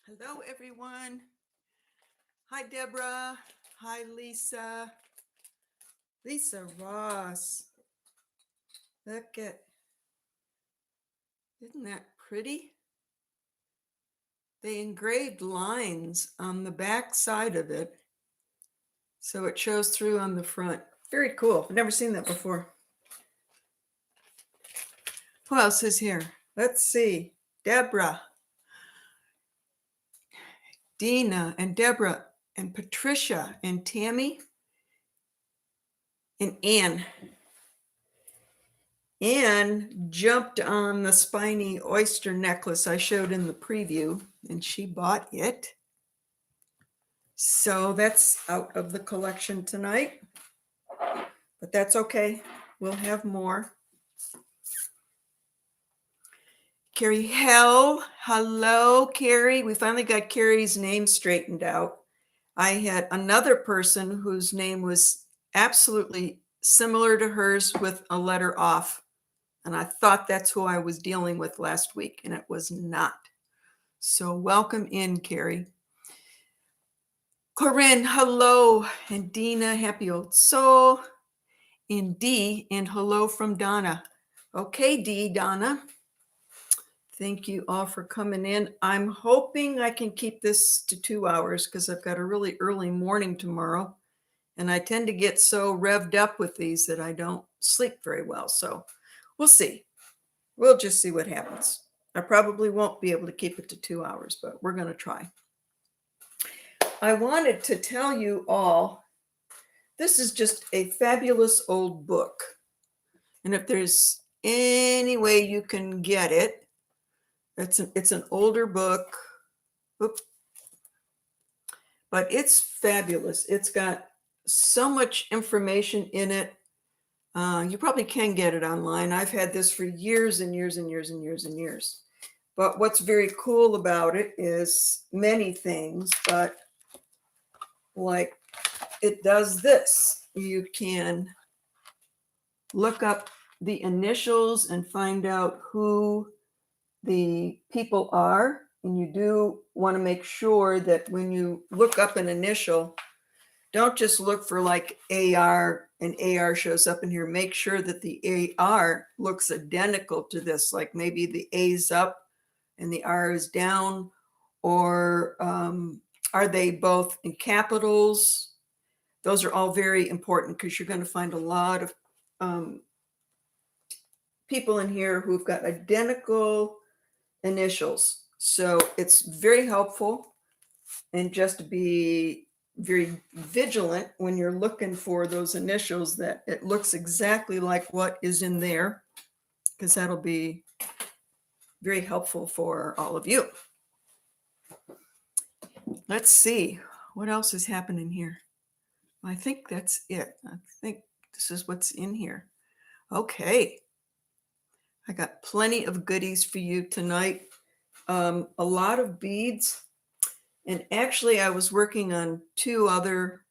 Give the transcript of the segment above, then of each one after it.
Hello, everyone. Hi, Deborah. Hi, Lisa. Lisa Ross. Look at, isn't that pretty? They engraved lines on the back side of it, so it shows through on the front. Very cool. I've never seen that before. Who else is here? Let's see. Deborah, Dina, and Deborah, and Patricia, and Tammy, and Anne. Anne jumped on the Spiny oyster necklace I showed in the preview, and she bought it. So that's out of the collection tonight, but that's okay. We'll have more. Carrie Hell, hello, Carrie. We finally got Carrie's name straightened out. I had another person whose name was absolutely similar to hers with a letter off. And I thought that's who I was dealing with last week, and it was not. So welcome in, Carrie. Corinne, hello. And Dina, happy old soul. And Dee, and hello from Donna. Okay, Dee, Donna. Thank you all for coming in. I'm hoping I can keep this to 2 hours because I've got a really early morning tomorrow. And I tend to get so revved up with these that I don't sleep very well. So we'll see. We'll just see what happens. I probably won't be able to keep it to 2 hours, but we're going to try. I wanted to tell you all, this is just a fabulous old book. And if there's any way you can get it, it's an older book. Oops. But it's fabulous. It's got so much information in it. You probably can get it online. I've had this for years and years and years and years and years. But what's very cool about it is many things, but like it does this. You can look up the initials and find out who the people are. And you do want to make sure that when you look up an initial, don't just look for like AR and AR shows up in here. Make sure that the AR looks identical to this, like maybe the A's up and the R is down, or are they both in capitals? Those are all very important because you're going to find a lot of people in here who've got identical initials. So it's very helpful, and just to be very vigilant when you're looking for those initials that it looks exactly like what is in there, because that'll be very helpful for all of you. Let's see what else is happening here. I think that's it. I think this is what's in here. Okay. I got plenty of goodies for you tonight. A lot of beads. And actually, I was working on 2 other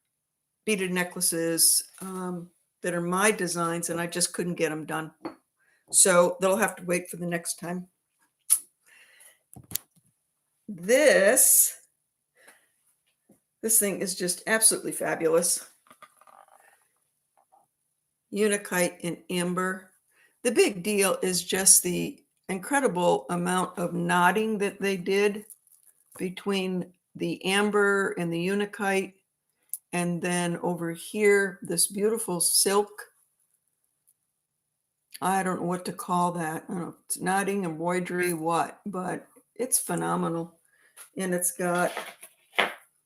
beaded necklaces that are my designs, and I just couldn't get them done. So they'll have to wait for the next time. This thing is just absolutely fabulous. Unakite in amber. The big deal is just the incredible amount of knotting that they did between the amber and the Unakite. And then over here, this beautiful silk. I don't know what to call that. I don't know if it's knotting, embroidery, what, but it's phenomenal. And it's got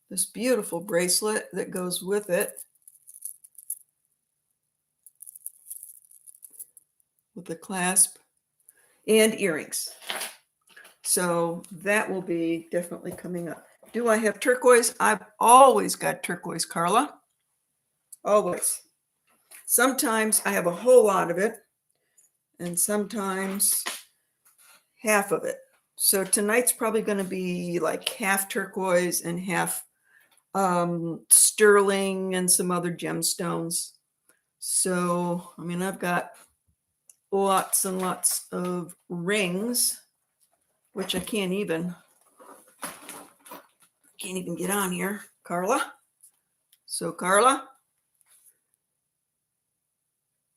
this beautiful bracelet that goes with it, with the clasp and earrings. So that will be definitely coming up. Do I have turquoise? I've always got turquoise, Carla. Always. Sometimes I have a whole lot of it, and sometimes half of it. So tonight's probably going to be like half turquoise and half sterling and some other gemstones. So, I mean, I've got lots and lots of rings, which I can't even Can't even get on here. Carla. So Carla,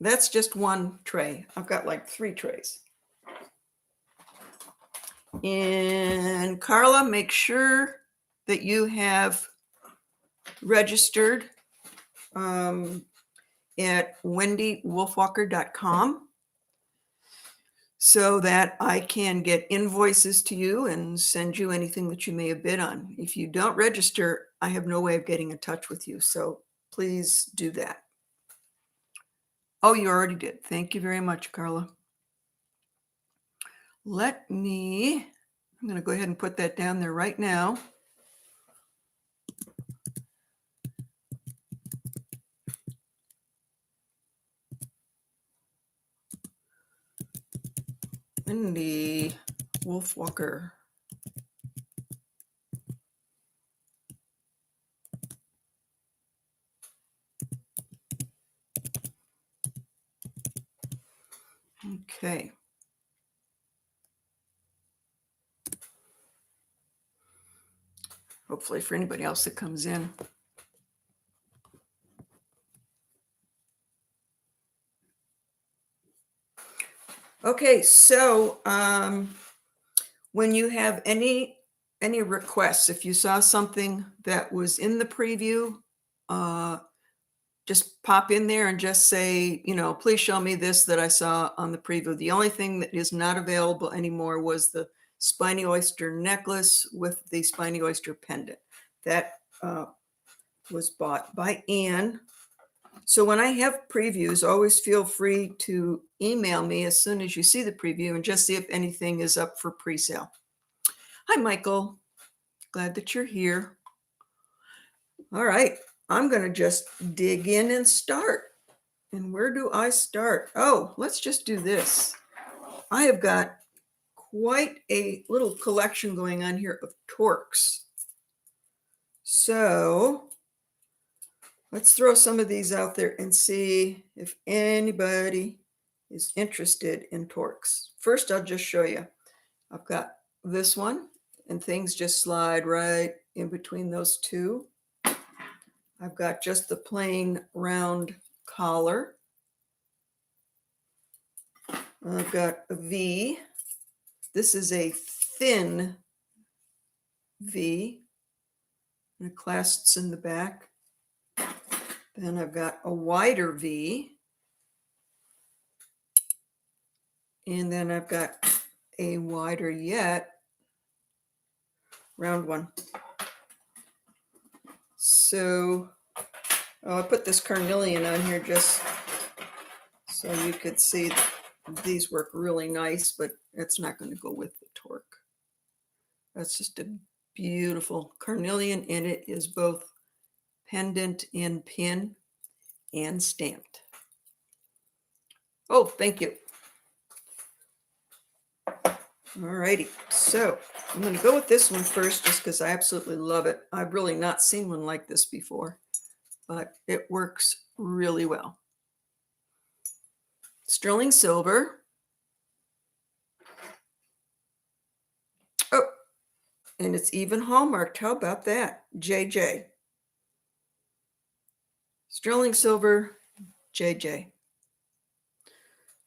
that's just one tray. I've got like 3 trays. And Carla, make sure that you have registered at wendywolfwalker.com so that I can get invoices to you and send you anything that you may have bid on. If you don't register, I have no way of getting in touch with you. So please do that. Oh, you already did. Thank you very much, Carla. I'm going to go ahead and put that down there right now. Wendy Wolfwalker. Okay. Hopefully for anybody else that comes in. Okay, so when you have any requests, if you saw something that was in the preview, just pop in there and just say, please show me this that I saw on the preview. The only thing that is not available anymore was the Spiny oyster necklace with the Spiny oyster pendant. That was bought by Anne. So when I have previews, always feel free to email me as soon as you see the preview and just see if anything is up for pre-sale. Hi, Michael. Glad that you're here. All right. I'm going to just dig in and start. And where do I start? Oh, let's just do this. I have got quite a little collection going on here of torques. So let's throw some of these out there and see if anybody is interested in torques. First, I'll just show you. I've got this one, and things just slide right in between those two. I've got just the plain round collar. I've got a V. This is a thin V, and it clasps in the back. Then I've got a wider V. And then I've got a wider yet round one. So I put this Carnelian on here just so you could see that these work really nice, but it's not going to go with the torque. That's just a beautiful Carnelian, and it is both pendant and pin and stamped. Oh, thank you. All righty, so I'm going to go with this one first just because I absolutely love it. I've really not seen one like this before, but it works really well. Sterling silver. Oh, and it's even hallmarked. How about that? JJ. Sterling silver, JJ.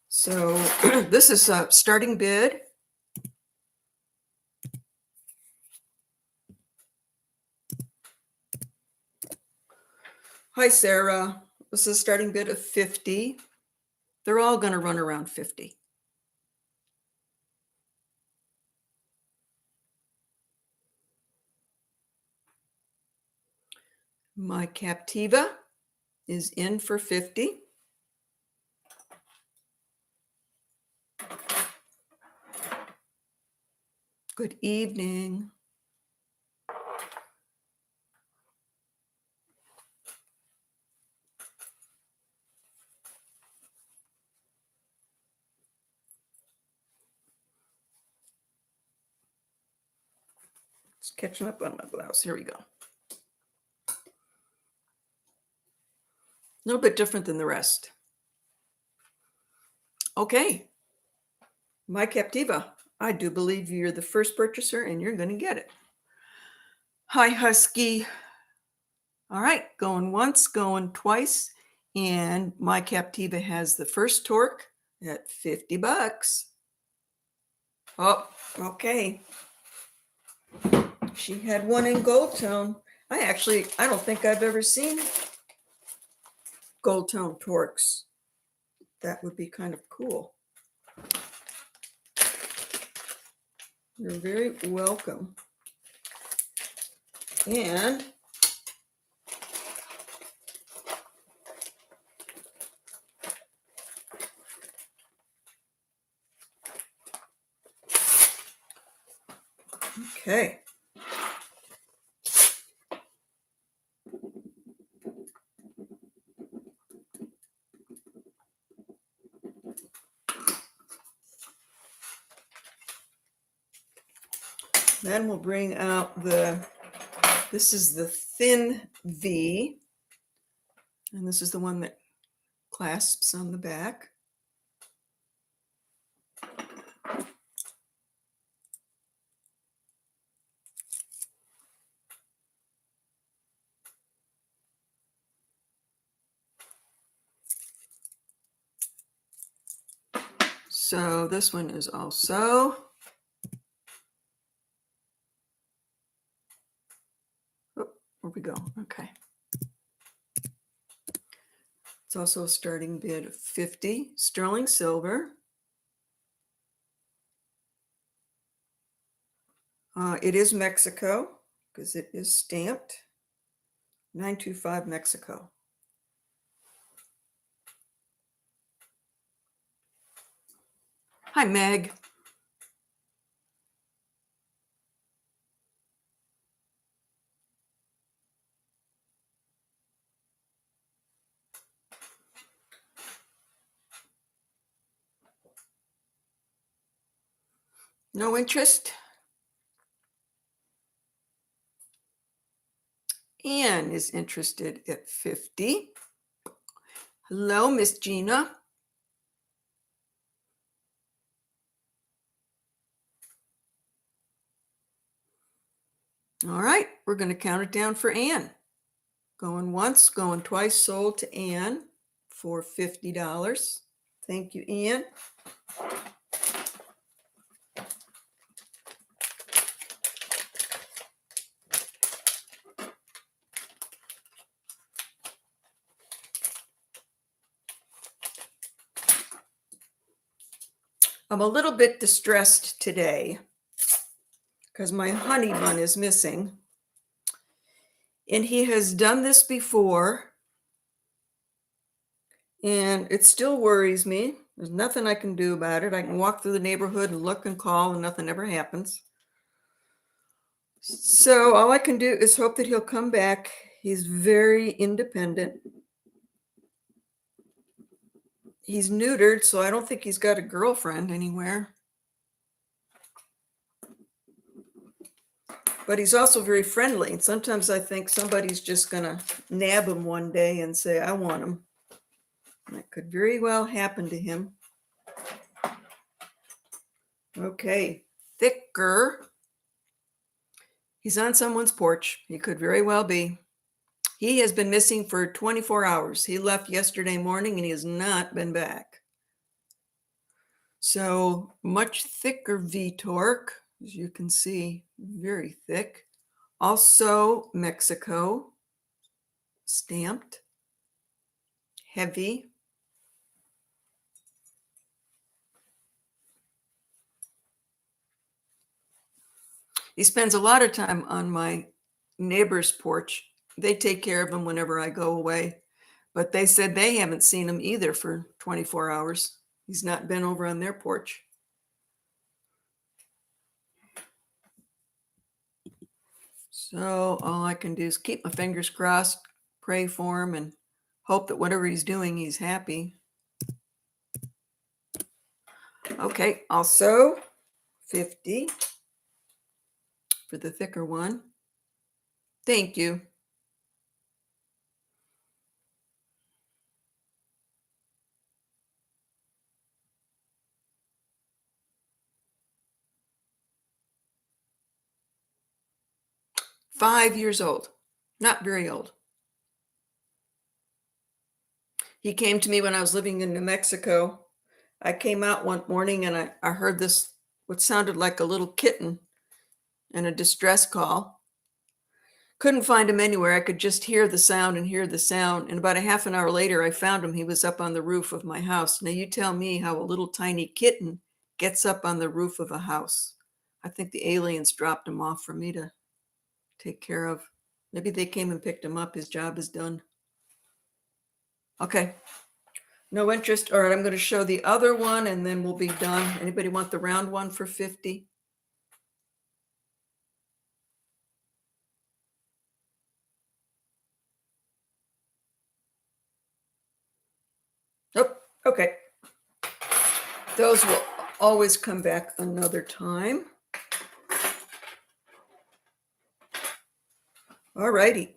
So this is a starting bid. Hi, Sarah. This is a starting bid of 50. They're all going to run around 50. My Captiva is in for 50. Good evening. Just catching up on my blouse. Here we go. A little bit different than the rest. Okay. My Captiva. I do believe you're the first purchaser and you're going to get it. Hi, Husky. All right, going once, going twice. And my Captiva has the first torque at 50 bucks. Oh, okay. She had one in gold tone. I don't think I've ever seen gold tone torques. That would be kind of cool. You're very welcome. And okay. Then we'll bring out this is the thin V, and this is the one that clasps on the back. So this one is also, oh, where we go? Okay. It's also a starting bid of 50 sterling silver. It is Mexico because it is stamped 925 Mexico. Hi, Meg. No interest? Anne is interested at 50. Hello, Miss Gina. All right, we're going to count it down for Anne. Going once, going twice, sold to Anne for $50. Thank you, Anne. I'm a little bit distressed today because my honey bun is missing. And he has done this before, and it still worries me. There's nothing I can do about it. I can walk through the neighborhood and look and call, and nothing ever happens. So all I can do is hope that he'll come back. He's very independent. He's neutered, so I don't think he's got a girlfriend anywhere. But he's also very friendly. And sometimes I think somebody's just going to nab him one day and say, I want him. And that could very well happen to him. Okay, thicker. He's on someone's porch. He could very well be. He has been missing for 24 hours. He left yesterday morning and he has not been back. So much thicker V-torque, as you can see, very thick. Also Mexico, stamped, heavy. He spends a lot of time on my neighbor's porch. They take care of him whenever I go away, but they said they haven't seen him either for 24 hours. He's not been over on their porch. So all I can do is keep my fingers crossed, pray for him, and hope that whatever he's doing, he's happy. Okay, also 50 for the thicker one. Thank you. 5 years old, not very old. He came to me when I was living in New Mexico. I came out one morning and I heard this, what sounded like a little kitten, and a distress call. Couldn't find him anywhere. I could just hear the sound and hear the sound. And about a half an hour later, I found him. He was up on the roof of my house. Now you tell me how a little tiny kitten gets up on the roof of a house. I think the aliens dropped him off for me to take care of. Maybe they came and picked him up. His job is done. Okay. No interest. All right, I'm going to show the other one and then we'll be done. Anybody want the round one for 50? Oh, okay. Those will always come back another time. All righty.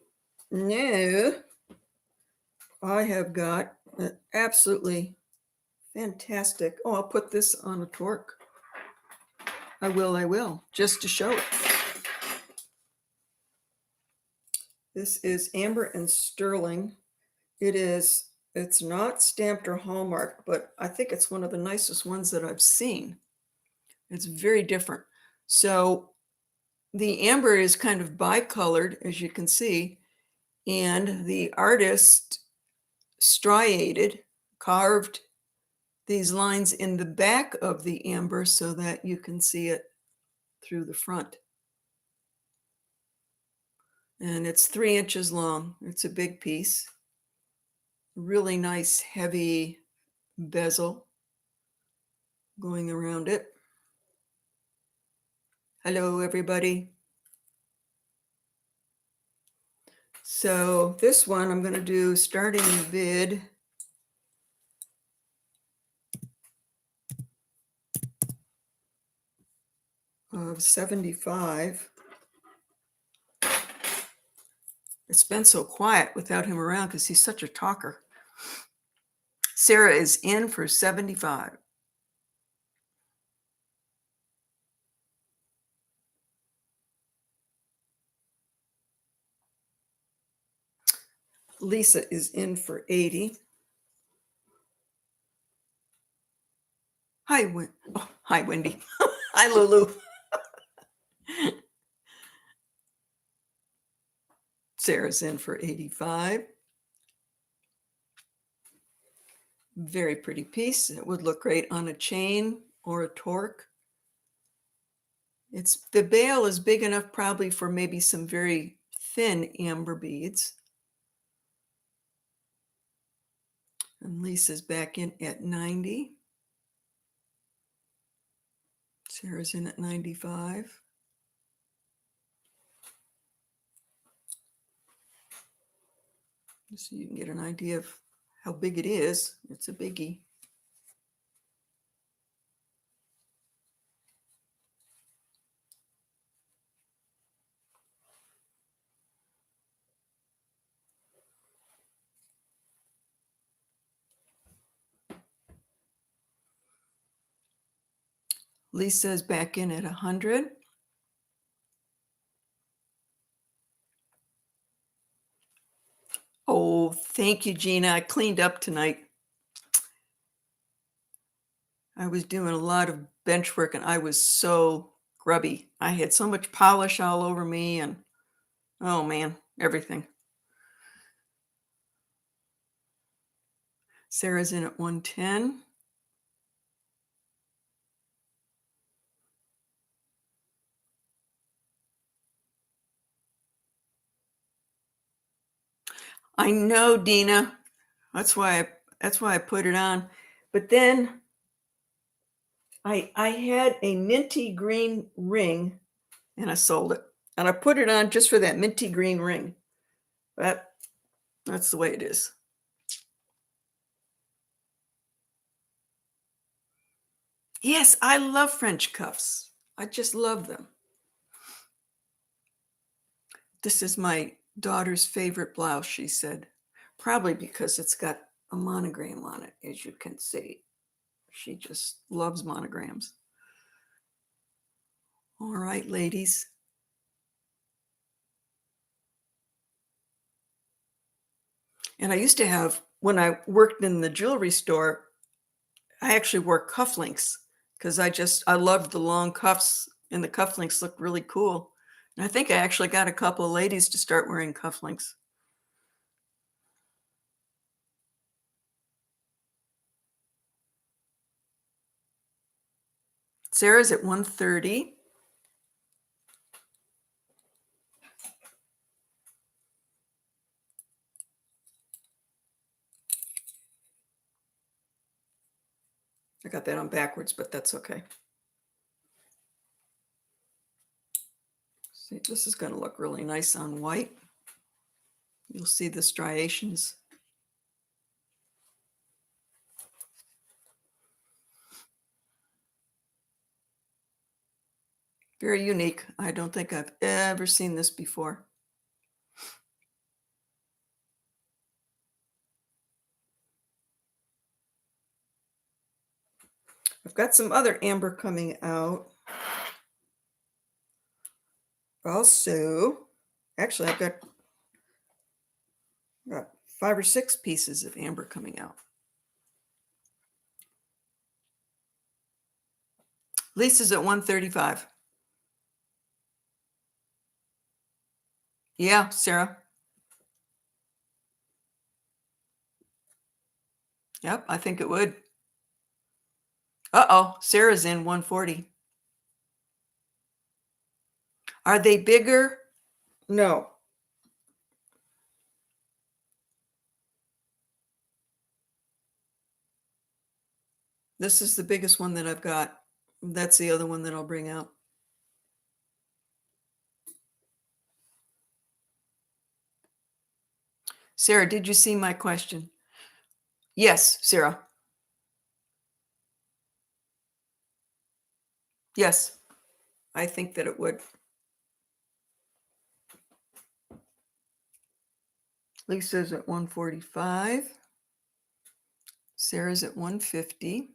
Now I have got an absolutely fantastic. Oh, I'll put this on a torque. I will, just to show it. This is amber and sterling. It's not stamped or hallmarked, but I think it's one of the nicest ones that I've seen. It's very different. So the amber is kind of bicolored, as you can see, and the artist striated, carved these lines in the back of the amber so that you can see it through the front. And it's 3 inches long. It's a big piece. Really nice, heavy bezel going around it. Hello, everybody. So this one I'm going to do starting bid of 75. It's been so quiet without him around because he's such a talker. Sarah is in for 75. Lisa is in for 80. Hi, hi, Wendy. Hi, Lulu. Sarah's in for 85. Very pretty piece. It would look great on a chain or a torque. The bail is big enough probably for maybe some very thin amber beads. And Lisa's back in at 90. Sarah's in at 95. So you can get an idea of how big it is. It's a biggie. Lisa's back in at 100. Oh, thank you, Gina. I cleaned up tonight. I was doing a lot of bench work and I was so grubby. I had so much polish all over me and, oh man, everything. Sarah's in at 110. I know, Dina. That's why I put it on. But then I had a minty green ring and I sold it. And I put it on just for that minty green ring. But that's the way it is. Yes, I love French cuffs. I just love them. This is my daughter's favorite blouse, she said. Probably because it's got a monogram on it, as you can see. She just loves monograms. All right, ladies. And I used to have, when I worked in the jewelry store, I actually wore cufflinks because I loved the long cuffs, and the cufflinks looked really cool. And I think I actually got a couple of ladies to start wearing cufflinks. Sarah's at 130. I got that on backwards, but that's okay. See, this is going to look really nice on white. You'll see the striations. Very unique. I don't think I've ever seen this before. I've got some other amber coming out. Also, actually, I've got 5 or 6 pieces of amber coming out. Lisa's at 135. Yeah, Sarah. Yep, I think it would. Uh-oh, Sarah's in 140. Are they bigger? No. This is the biggest one that I've got. That's the other one that I'll bring out. Sarah, did you see my question? Yes, Sarah. Yes, I think that it would. Lisa's at 145. Sarah's at 150.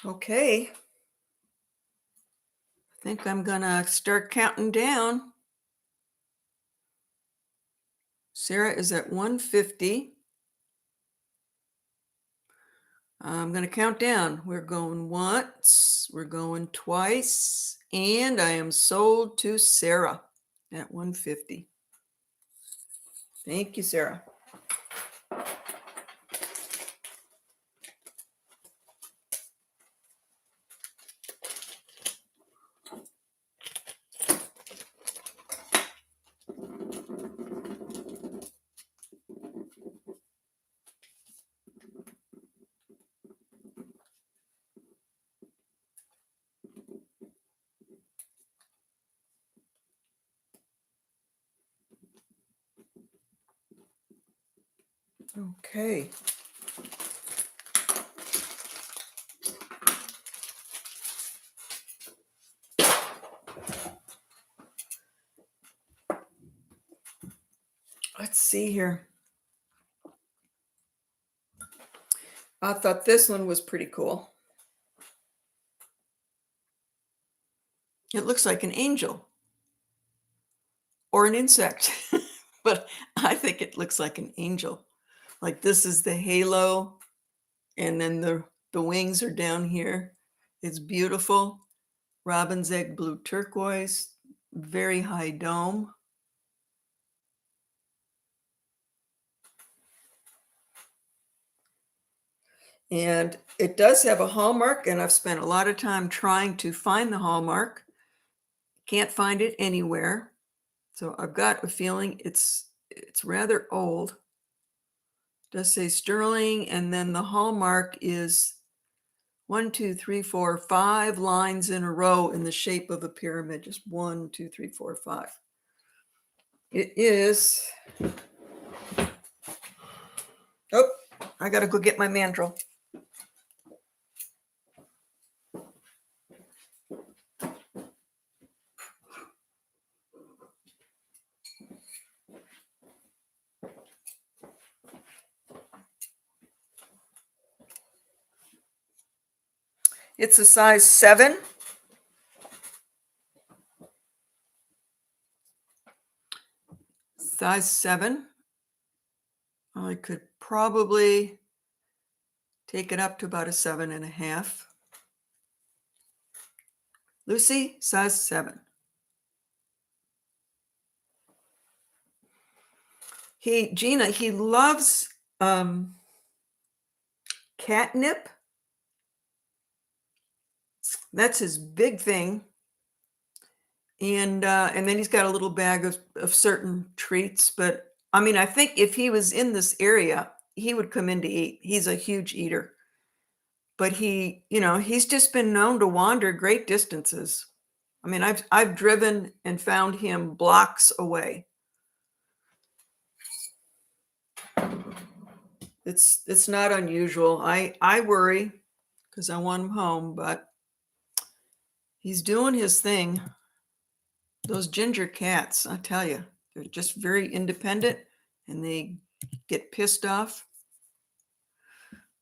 Okay. I think I'm gonna start counting down. Sarah is at 150. I'm going to count down. We're going once, we're going twice, and I am sold to Sarah at 150. Thank you, Sarah. Okay. Let's see here. I thought this one was pretty cool. It looks like an angel or an insect, but I think it looks like an angel. Like this is the halo, and then the wings are down here. It's beautiful. Robin's egg blue turquoise, very high dome. And it does have a hallmark, and I've spent a lot of time trying to find the hallmark. Can't find it anywhere. So I've got a feeling it's rather old. It does say sterling, and then the hallmark is 1, 2, 3, 4, 5 lines in a row in the shape of a pyramid. Just 1, 2, 3, 4, 5. It is. Oh, I gotta go get my mandrel. It's a size 7. Size 7. I could probably take it up to about a 7.5. Lucy, size 7. Gina, he loves catnip. That's his big thing. And then he's got a little bag of certain treats. But I mean, I think if he was in this area, he would come in to eat. He's a huge eater. But he's just been known to wander great distances. I mean, I've driven and found him blocks away. It's not unusual. I worry because I want him home, but he's doing his thing. Those ginger cats, I tell you, they're just very independent and they get pissed off.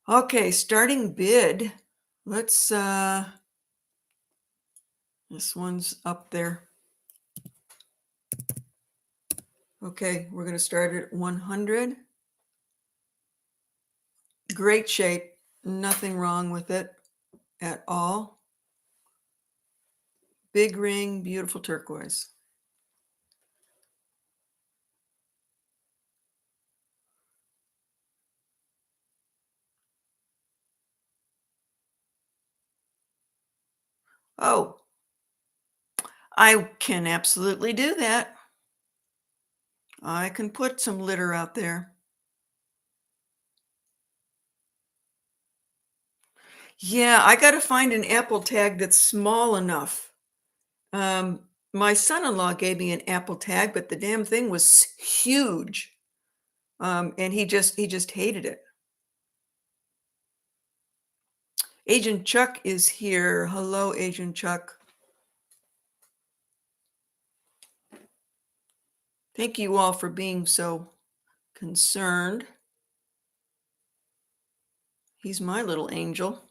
Okay, starting bid. Let's this one's up there. Okay, we're going to start at 100. Great shape, nothing wrong with it at all. Big ring, beautiful turquoise. Oh, I can absolutely do that. I can put some litter out there. Yeah, I got to find an apple tag that's small enough. My son-in-law gave me an apple tag, but the damn thing was huge. And he just hated it. Agent Chuck is here. Hello, Agent Chuck. Thank you all for being so concerned. He's my little angel.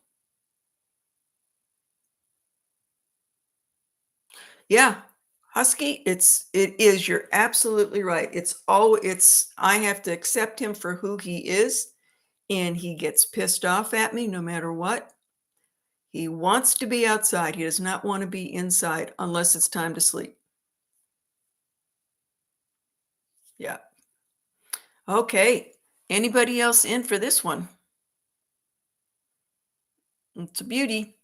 Yeah, Husky, it is. You're absolutely right. I have to accept him for who he is, and he gets pissed off at me no matter what. He wants to be outside. He does not want to be inside unless it's time to sleep. Yeah. Okay. Anybody else in for this one? It's a beauty.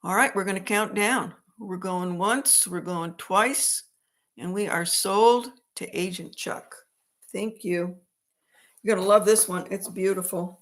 All right, we're going to count down. We're going once, we're going twice, and we are sold to Agent Chuck. Thank you. You're going to love this one. It's beautiful.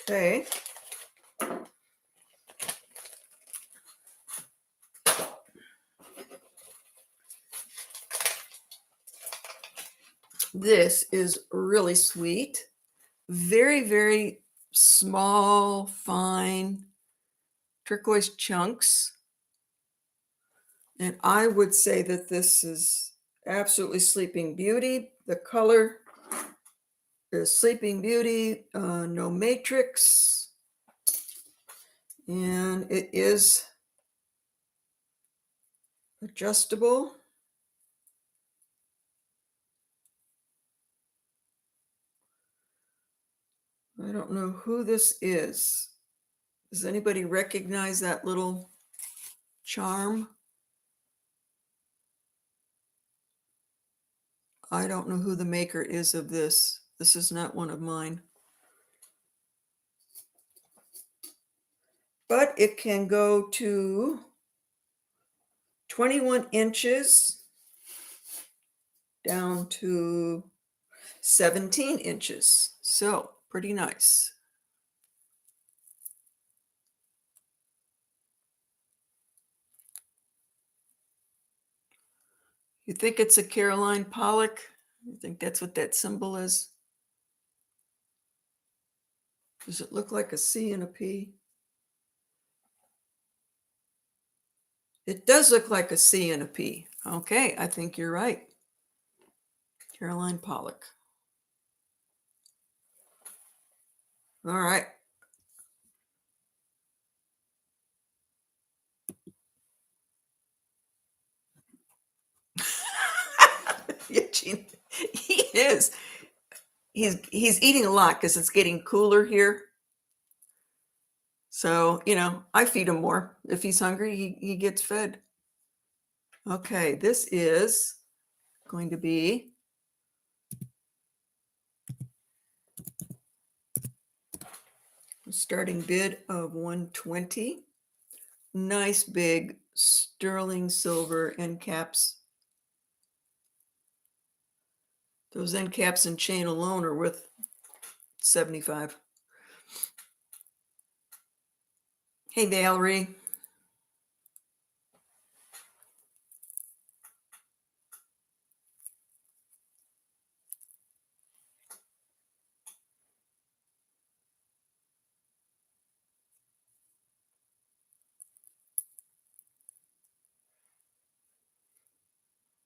Okay. This is really sweet. Very, very small, fine turquoise chunks. And I would say that this is absolutely Sleeping Beauty. The color is Sleeping Beauty, no matrix. And it is adjustable. I don't know who this is. Does anybody recognize that little charm? I don't know who the maker is of this. This is not one of mine. But it can go to 21 inches down to 17 inches. So pretty nice. You think it's a Caroline Pollock? You think that's what that symbol is? Does it look like a C and a P? It does look like a C and a P. Okay, I think you're right. Caroline Pollock. All right. Eugene, he is. He's eating a lot because it's getting cooler here. So, you know, I feed him more. If he's hungry, he gets fed. Okay, this is going to be a starting bid of 120. Nice big sterling silver end caps. Those end caps and chain alone are worth 75. Hey, Valerie.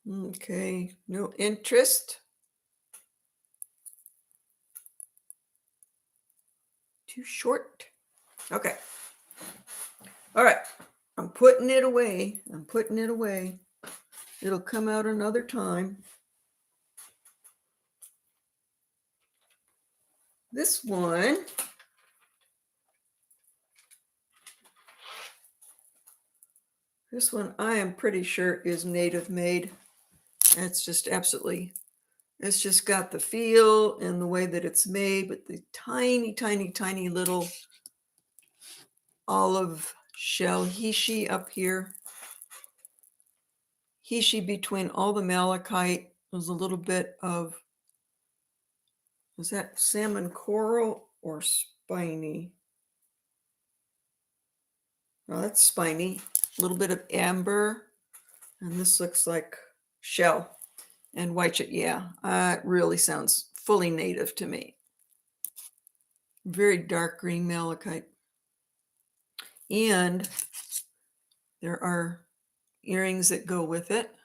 Okay, no interest. Too short. Okay. All right. I'm putting it away. I'm putting it away. It'll come out another time. This one I am pretty sure is native made. It's just absolutely, it's just got the feel and the way that it's made, but the tiny, tiny, tiny little olive shell hishi up here. Hishi between all the malachite. There's a little bit of, is that salmon coral or spiny? No, that's spiny. A little bit of amber. And this looks like shell and white. Yeah, it really sounds fully native to me. Very dark green malachite. And there are earrings that go with it.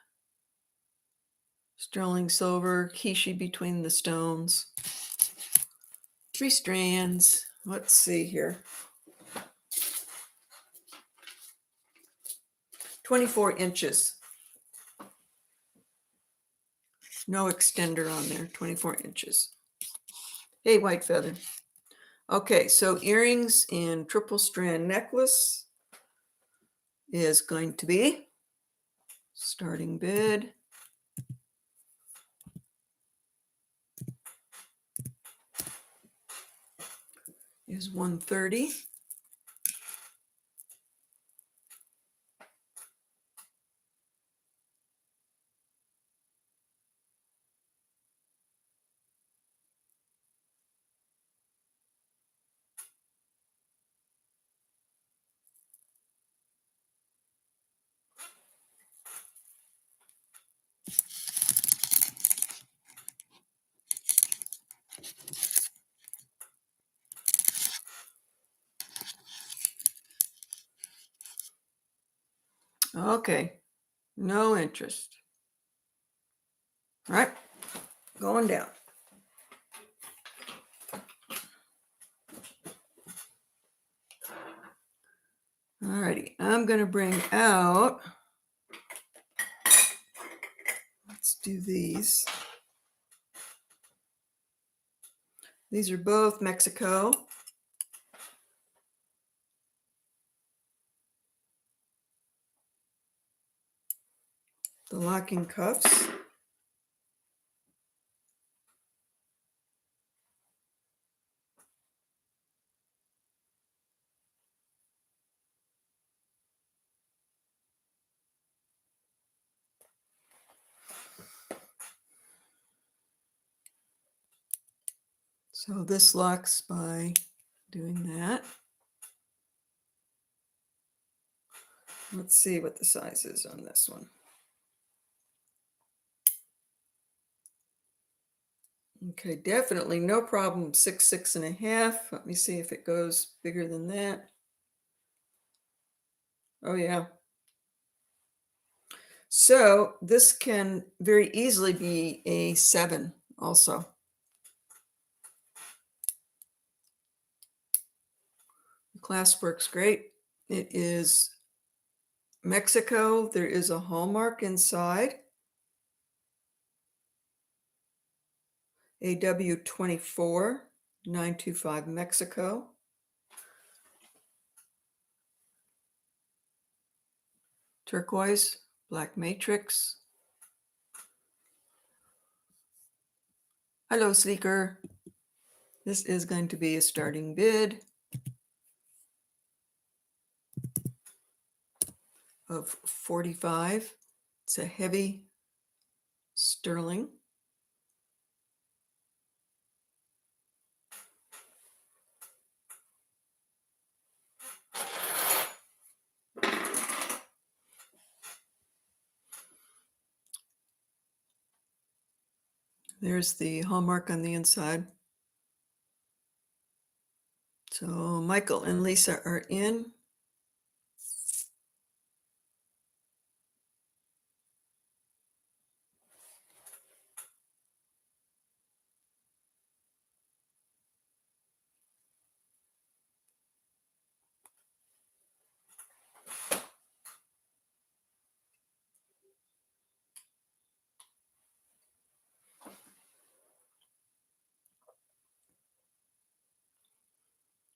Sterling silver, kishi between the stones. 3 strands. Let's see here. 24 inches. No extender on there, 24 inches. Hey, white feather. Okay, so earrings and triple strand necklace is going to be starting bid is 130. Okay, no interest. All right, going down. All righty, I'm going to bring out, let's do these. These are both Mexico. The locking cuffs. So this locks by doing that. Let's see what the size is on this one. Okay, definitely no problem. 6, 6.5. Let me see if it goes bigger than that. Oh yeah. So this can very easily be a 7 also. The clasp works great. It is Mexico. There is a hallmark inside. AW24 925 Mexico. Turquoise, black matrix. Hello, Sleeker. This is going to be a starting bid of 45. It's a heavy sterling. There's the hallmark on the inside. So Michael and Lisa are in.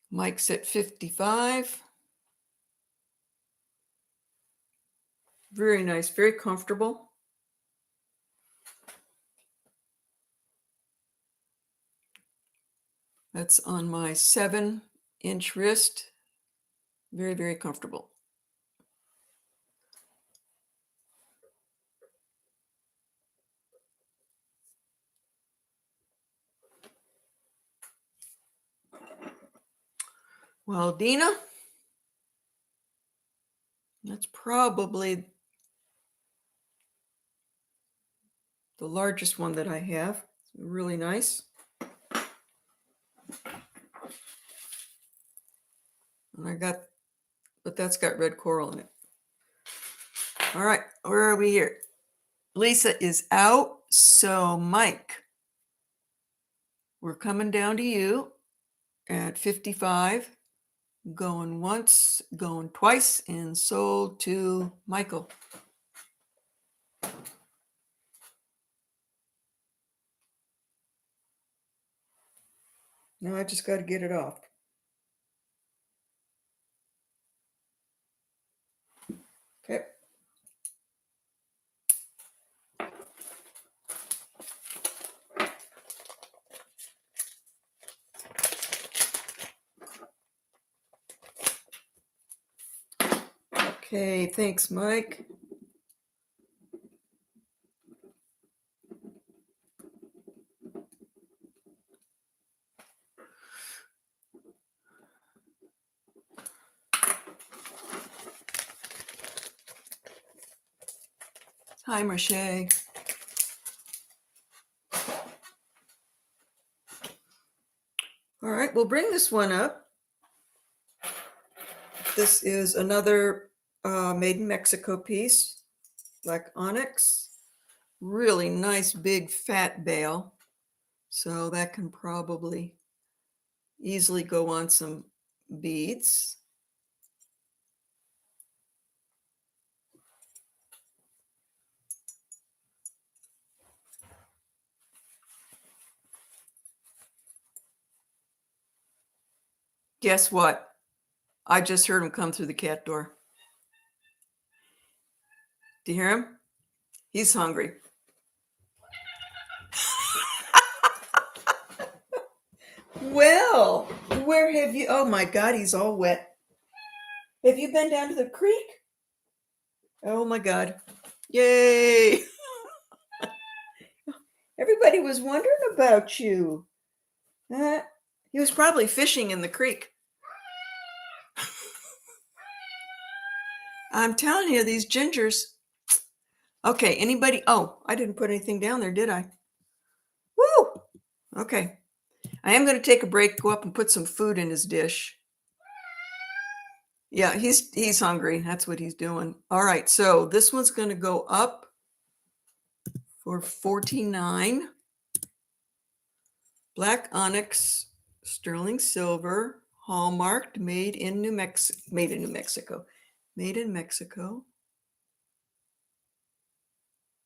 Mike's at 55. Very nice, very comfortable. That's on my 7-inch wrist. Very, very comfortable. Well, Dina, that's probably the largest one that I have. It's really nice. And but that's got red coral in it. All right, where are we here? Lisa is out, so Mike, we're coming down to you at 55, going once, going twice, and sold to Michael. Now I just got to get it off. Okay. Okay, thanks, Mike. Hi, Marche. All right, we'll bring this one up. This is another made in Mexico piece, black onyx. Really nice, big, fat bale. So that can probably easily go on some beads. Guess what? I just heard him come through the cat door. Do you hear him? He's hungry. Well, where have you? Oh my God, he's all wet. Have you been down to the creek? Oh my God. Yay. Everybody was wondering about you. He was probably fishing in the creek. I'm telling you, these gingers. Okay, anybody? Oh, I didn't put anything down there, did I? Woo! Okay. I am going to take a break, go up and put some food in his dish. Yeah, he's hungry. That's what he's doing. All right, so this one's going to go up for $49. Black onyx, sterling silver, hallmarked, made in New Mexico. Made in Mexico.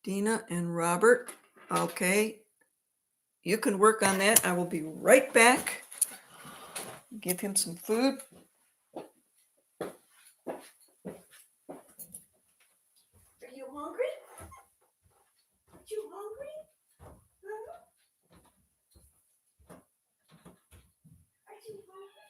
Dina and Robert. Okay. You can work on that. I will be right back. Give him some food. Are you hungry? Are you hungry? Huh? Are you hungry?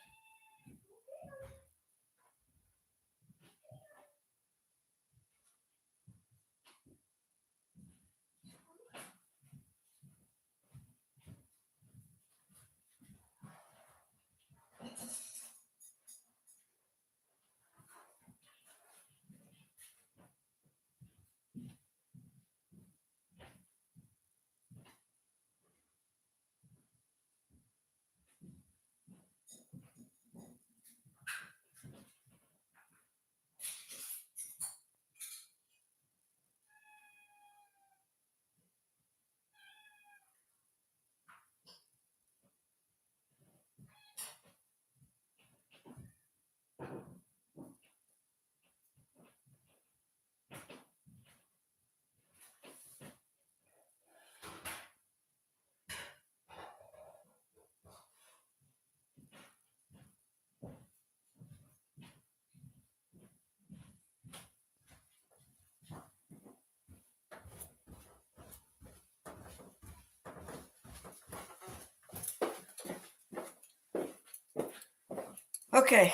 Okay.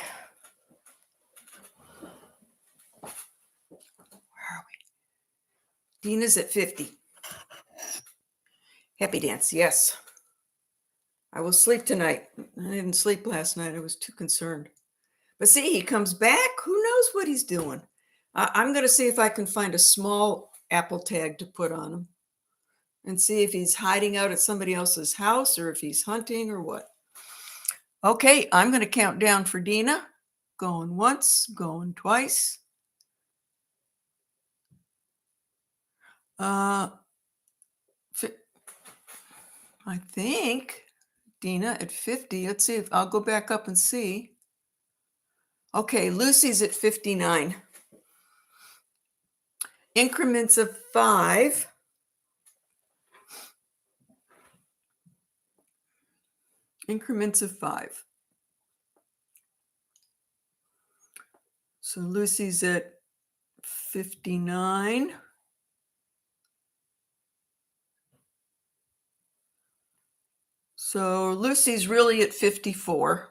Where are we? Dina's at 50. Happy dance, yes. I will sleep tonight. I didn't sleep last night. I was too concerned. But see, he comes back. Who knows what he's doing? I'm going to see if I can find a small Apple tag to put on him and see if he's hiding out at somebody else's house or if he's hunting or what. Okay, I'm going to count down for Dina. Going once, going twice. I think Dina at 50. Let's see if I'll go back up and see. Okay, Lucy's at 59. Increments of 5. Increments of 5. So Lucy's at 59. So Lucy's really at 54.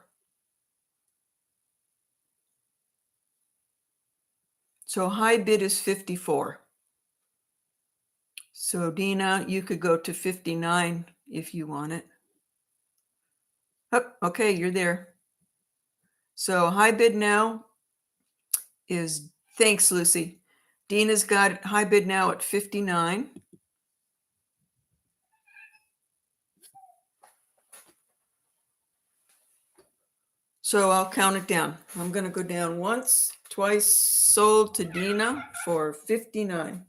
So high bid is 54. So Dina, you could go to 59 if you want it. Oh, okay, you're there. So high bid now is, thanks, Lucy. Dina's got high bid now at 59. So I'll count it down. I'm going to go down once, twice, sold to Dina for 59.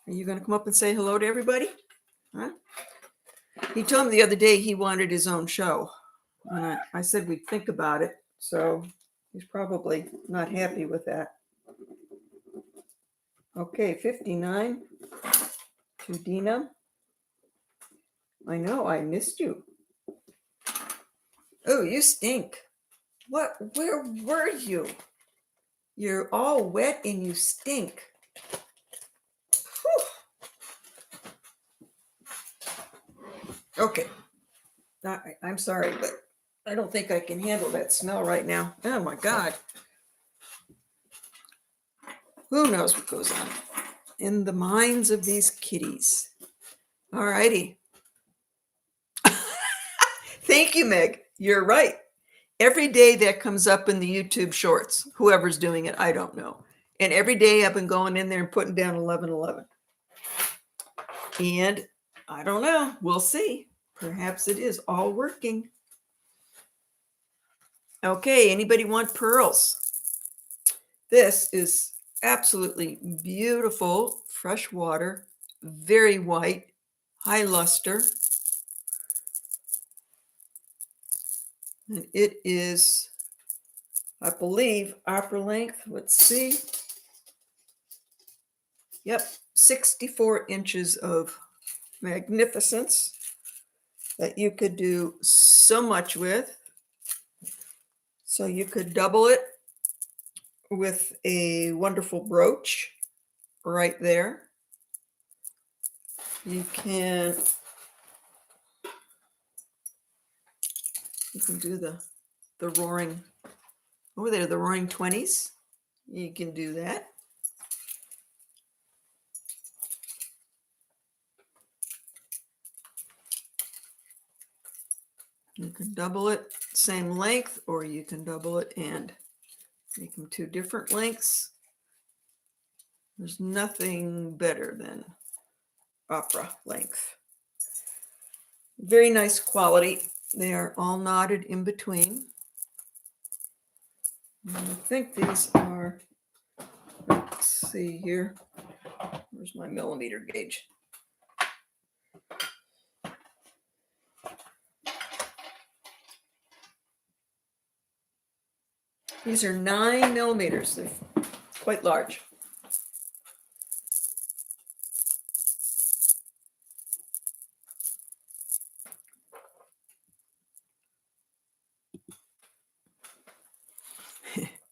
Are you going to come up and say hello to everybody? Huh? He told me the other day he wanted his own show. And I said we'd think about it. So he's probably not happy with that. Okay, 59 to Dina. I know, I missed you. Oh, you stink. What? Where were you? You're all wet and you stink. Whew. Okay. I'm sorry, but I don't think I can handle that smell right now. Oh my God. Who knows what goes on in the minds of these kitties. All righty. Thank you, Meg. You're right. Every day that comes up in the YouTube shorts, whoever's doing it, I don't know. And every day I've been going in there and putting down 1111. And I don't know, we'll see. Perhaps it is all working. Okay, anybody want pearls? This is absolutely beautiful, fresh water, very white, high luster. And it is, I believe, upper length. Let's see. Yep, 64 inches of magnificence that you could do so much with. So you could double it with a wonderful brooch right there. You can do the roaring over there, the roaring 20s. You can do that. You can double it same length, or you can double it and make them two different lengths. There's nothing better than opera length. Very nice quality. They are all knotted in between. And I think these are, let's see here. Where's my millimeter gauge? These are 9 millimeters. They're quite large.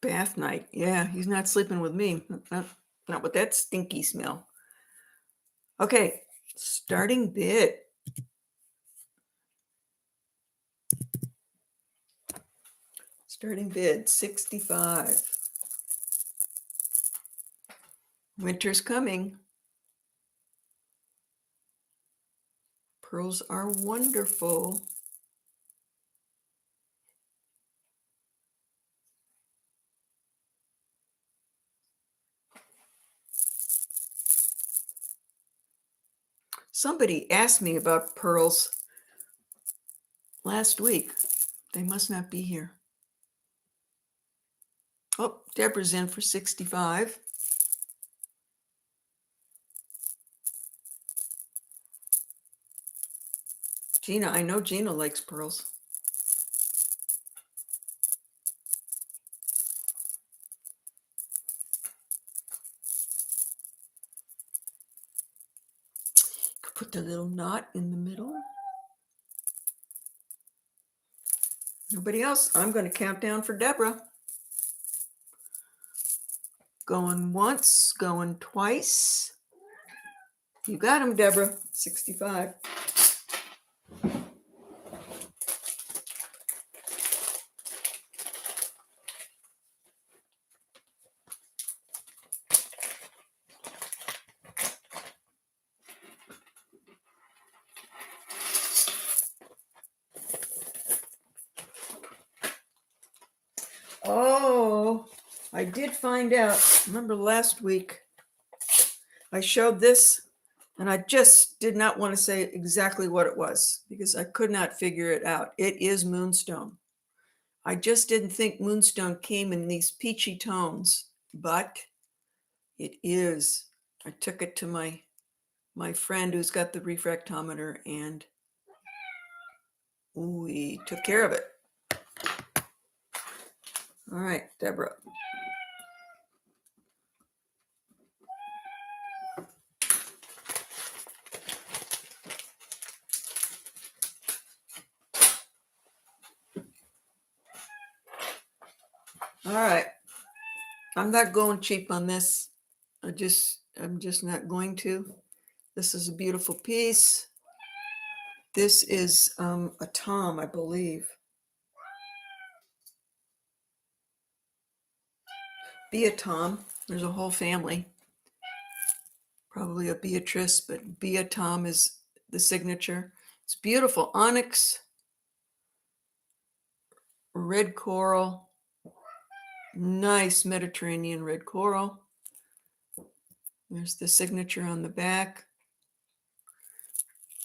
Bath night. Yeah, he's not sleeping with me. Not with that stinky smell. Okay, starting bid. Starting bid, 65. Winter's coming. Pearls are wonderful. Somebody asked me about pearls last week. They must not be here. Oh, Deborah's in for 65. Gina, I know Gina likes pearls. Could put the little knot in the middle. Nobody else? I'm going to count down for Deborah. Going once, going twice. You got him, Deborah. 65. Oh, I did find out. Remember last week I showed this and I just did not want to say exactly what it was because I could not figure it out. It is moonstone. I just didn't think moonstone came in these peachy tones, but it is. I took it to my friend who's got the refractometer and we took care of it. All right, Deborah. All right. I'm not going cheap on this. I'm just not going to. This is a beautiful piece. This is a tom, I believe. Be a tom. There's a whole family. Probably a Beatrice, but be a tom is the signature. It's beautiful. Onyx, red coral, nice Mediterranean red coral. There's the signature on the back.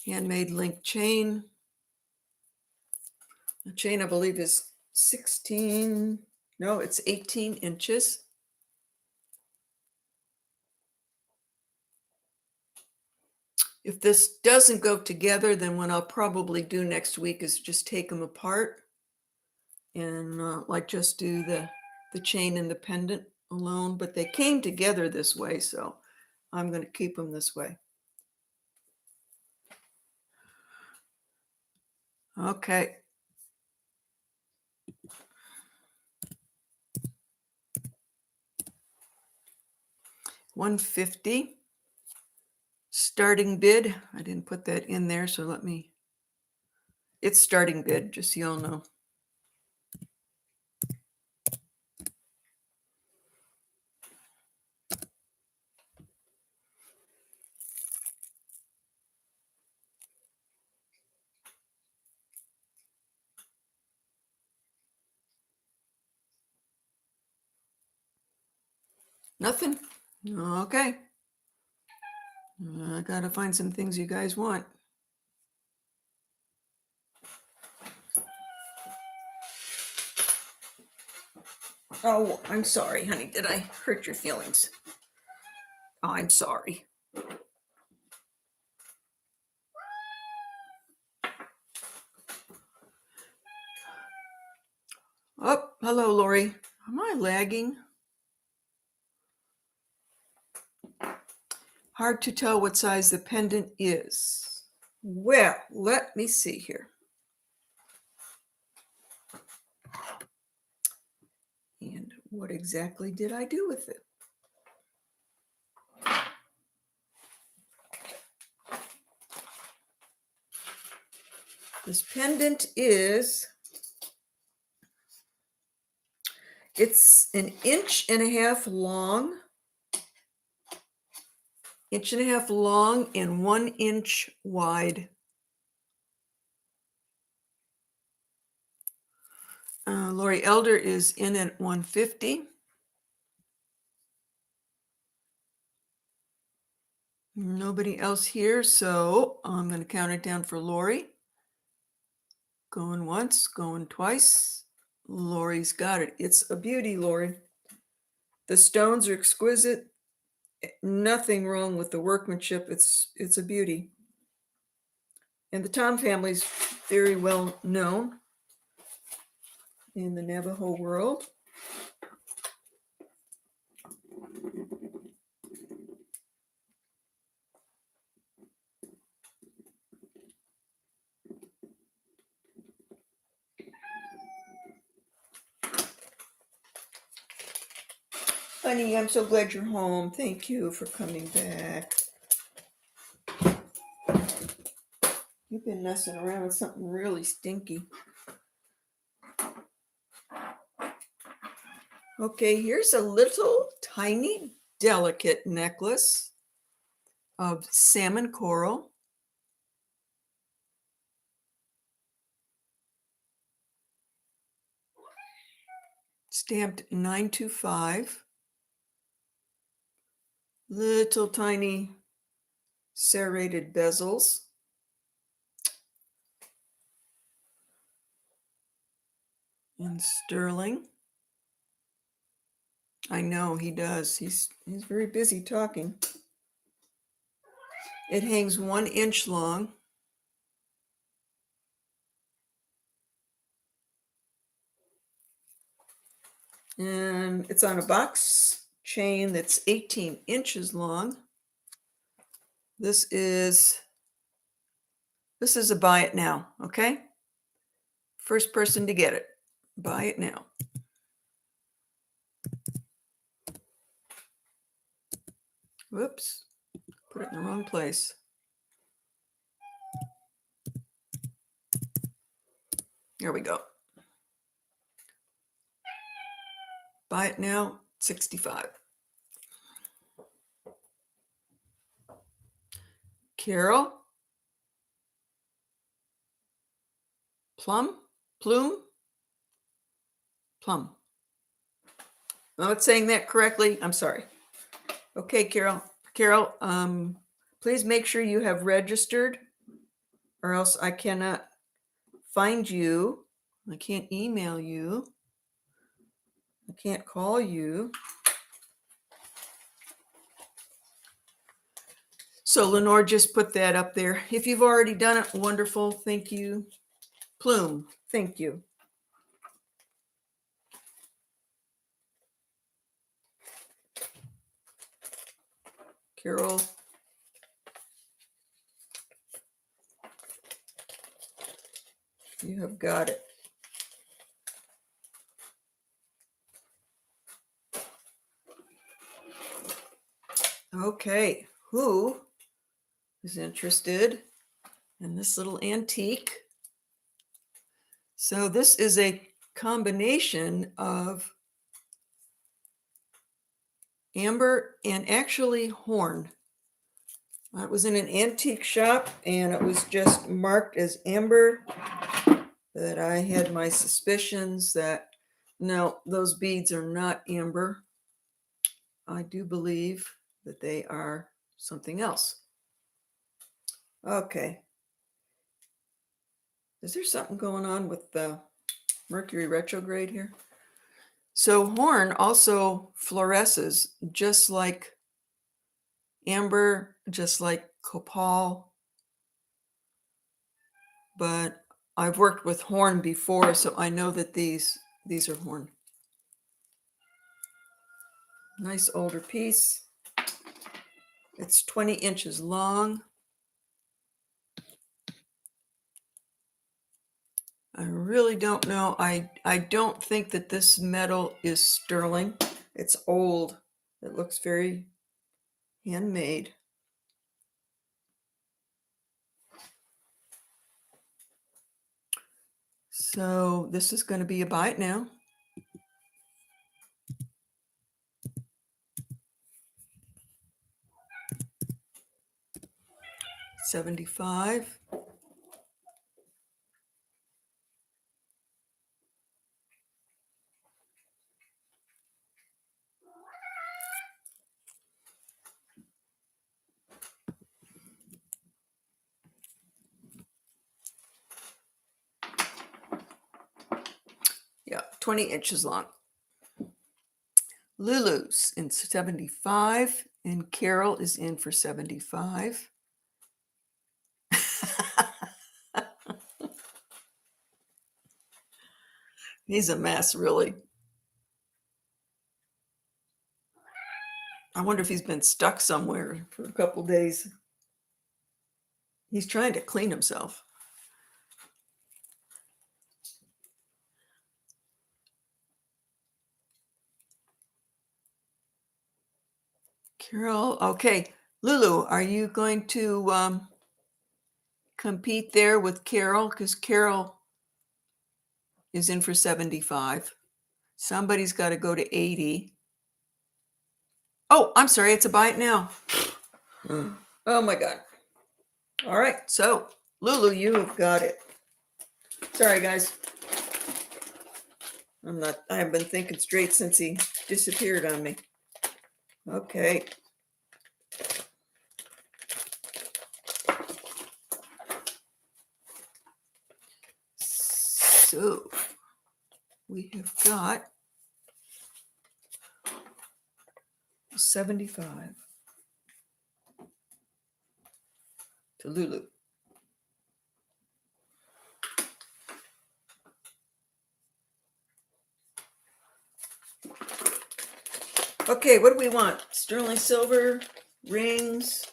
Handmade link chain. The chain, I believe, is 16, no, it's 18 inches. If this doesn't go together, then what I'll probably do next week is just take them apart and like just do the chain and the pendant alone. But they came together this way, so I'm going to keep them this way. Okay. $150 starting bid. I didn't put that in there, so let me. It's starting bid, just so y'all know. Nothing. Okay. I gotta find some things you guys want. Oh, I'm sorry, honey. Did I hurt your feelings? Oh, I'm sorry. Oh, hello, Lori. Am I lagging? Hard to tell what size the pendant is. Well, let me see here. And what exactly did I do with it? This pendant is, it's 1.5 inches long. 1.5 inches long and 1 inch wide. Lori Elder is in at $150. Nobody else here, so I'm going to count it down for Lori. Going once, going twice. Lori's got it. It's a beauty, Lori. The stones are exquisite. Nothing wrong with the workmanship. It's a beauty. And the Tom family's very well known in the Navajo world. Honey, I'm so glad you're home. Thank you for coming back. You've been messing around with something really stinky. Okay, here's a little tiny delicate necklace of salmon coral. Stamped 925. Little tiny serrated bezels. In sterling. I know he does. He's very busy talking. It hangs 1 inch long. And it's on a box chain that's 18 inches long. This is a buy it now, okay? First person to get it, buy it now. Whoops, put it in the wrong place. Here we go. Buy it now, $65. Carol, Plum. I'm not saying that correctly. I'm sorry. Okay, Carol, please make sure you have registered or else I cannot find you. I can't email you. I can't call you. So Lenore just put that up there. If you've already done it, wonderful. Thank you. Plume, thank you. Carol. You have got it. Okay, who is interested in this little antique? So this is a combination of amber and actually horn. It was in an antique shop and it was just marked as amber, that I had my suspicions that no, those beads are not amber. I do believe that they are something else. Okay. Is there something going on with the Mercury retrograde here? So horn also fluoresces just like amber, just like copal. But I've worked with horn before, so I know that these are horn. Nice older piece. It's 20 inches long. I really don't know. I don't think that this metal is sterling. It's old. It looks very handmade. So this is going to be a buy it now. $75. Yeah, 20 inches long. Lulu's in 75 and Carol is in for 75. He's a mess, really. I wonder if he's been stuck somewhere for a couple days. He's trying to clean himself. Carol, okay. Lulu, are you going to compete there with Carol? Because Carol is in for 75. Somebody's got to go to 80. Oh, I'm sorry. It's a buy it now. Oh my God. All right. So Lulu, you have got it. Sorry, guys. I have been thinking straight since he disappeared on me. Okay. So we have got 75 to Lulu. Okay, what do we want? Sterling silver, rings,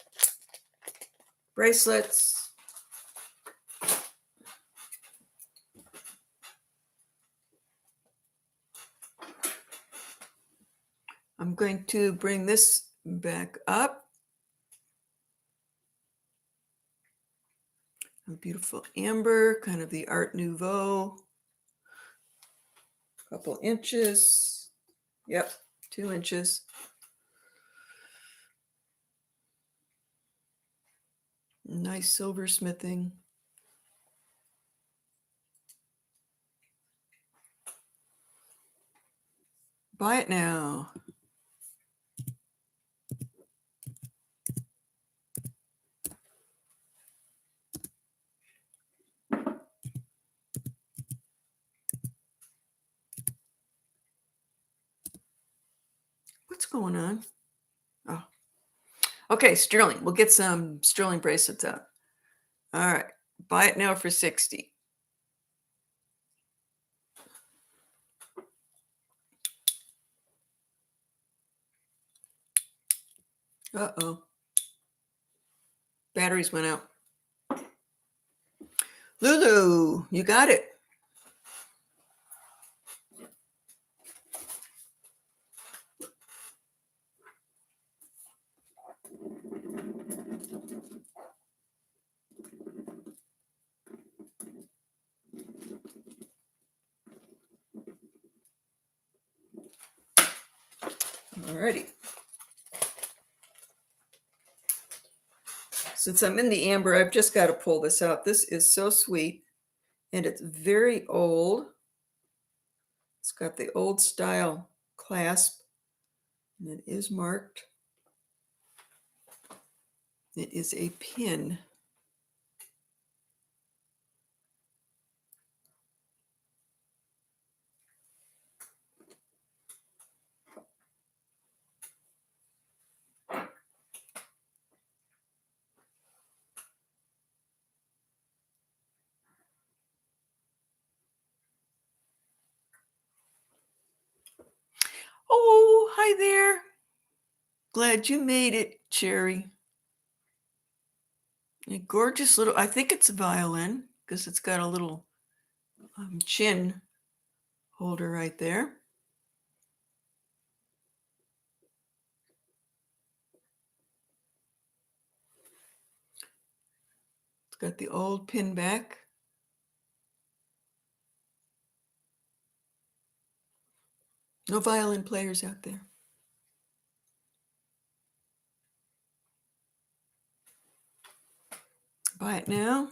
bracelets. I'm going to bring this back up. A beautiful amber, kind of the Art Nouveau. Couple inches. Yep, 2 inches. Nice silversmithing. Buy it now. What's going on? Oh, okay, sterling. We'll get some sterling bracelets out. All right, buy it now for 60. Uh-oh. Batteries went out. Lulu, you got it. Alrighty. Since I'm in the amber, I've just got to pull this out. This is so sweet, and it's very old. It's got the old style clasp, and it is marked. It is a pin. Oh, hi there. Glad you made it, Cherry. A gorgeous little, I think it's a violin because it's got a little chin holder right there. It's got the old pin back. No violin players out there. Buy it now.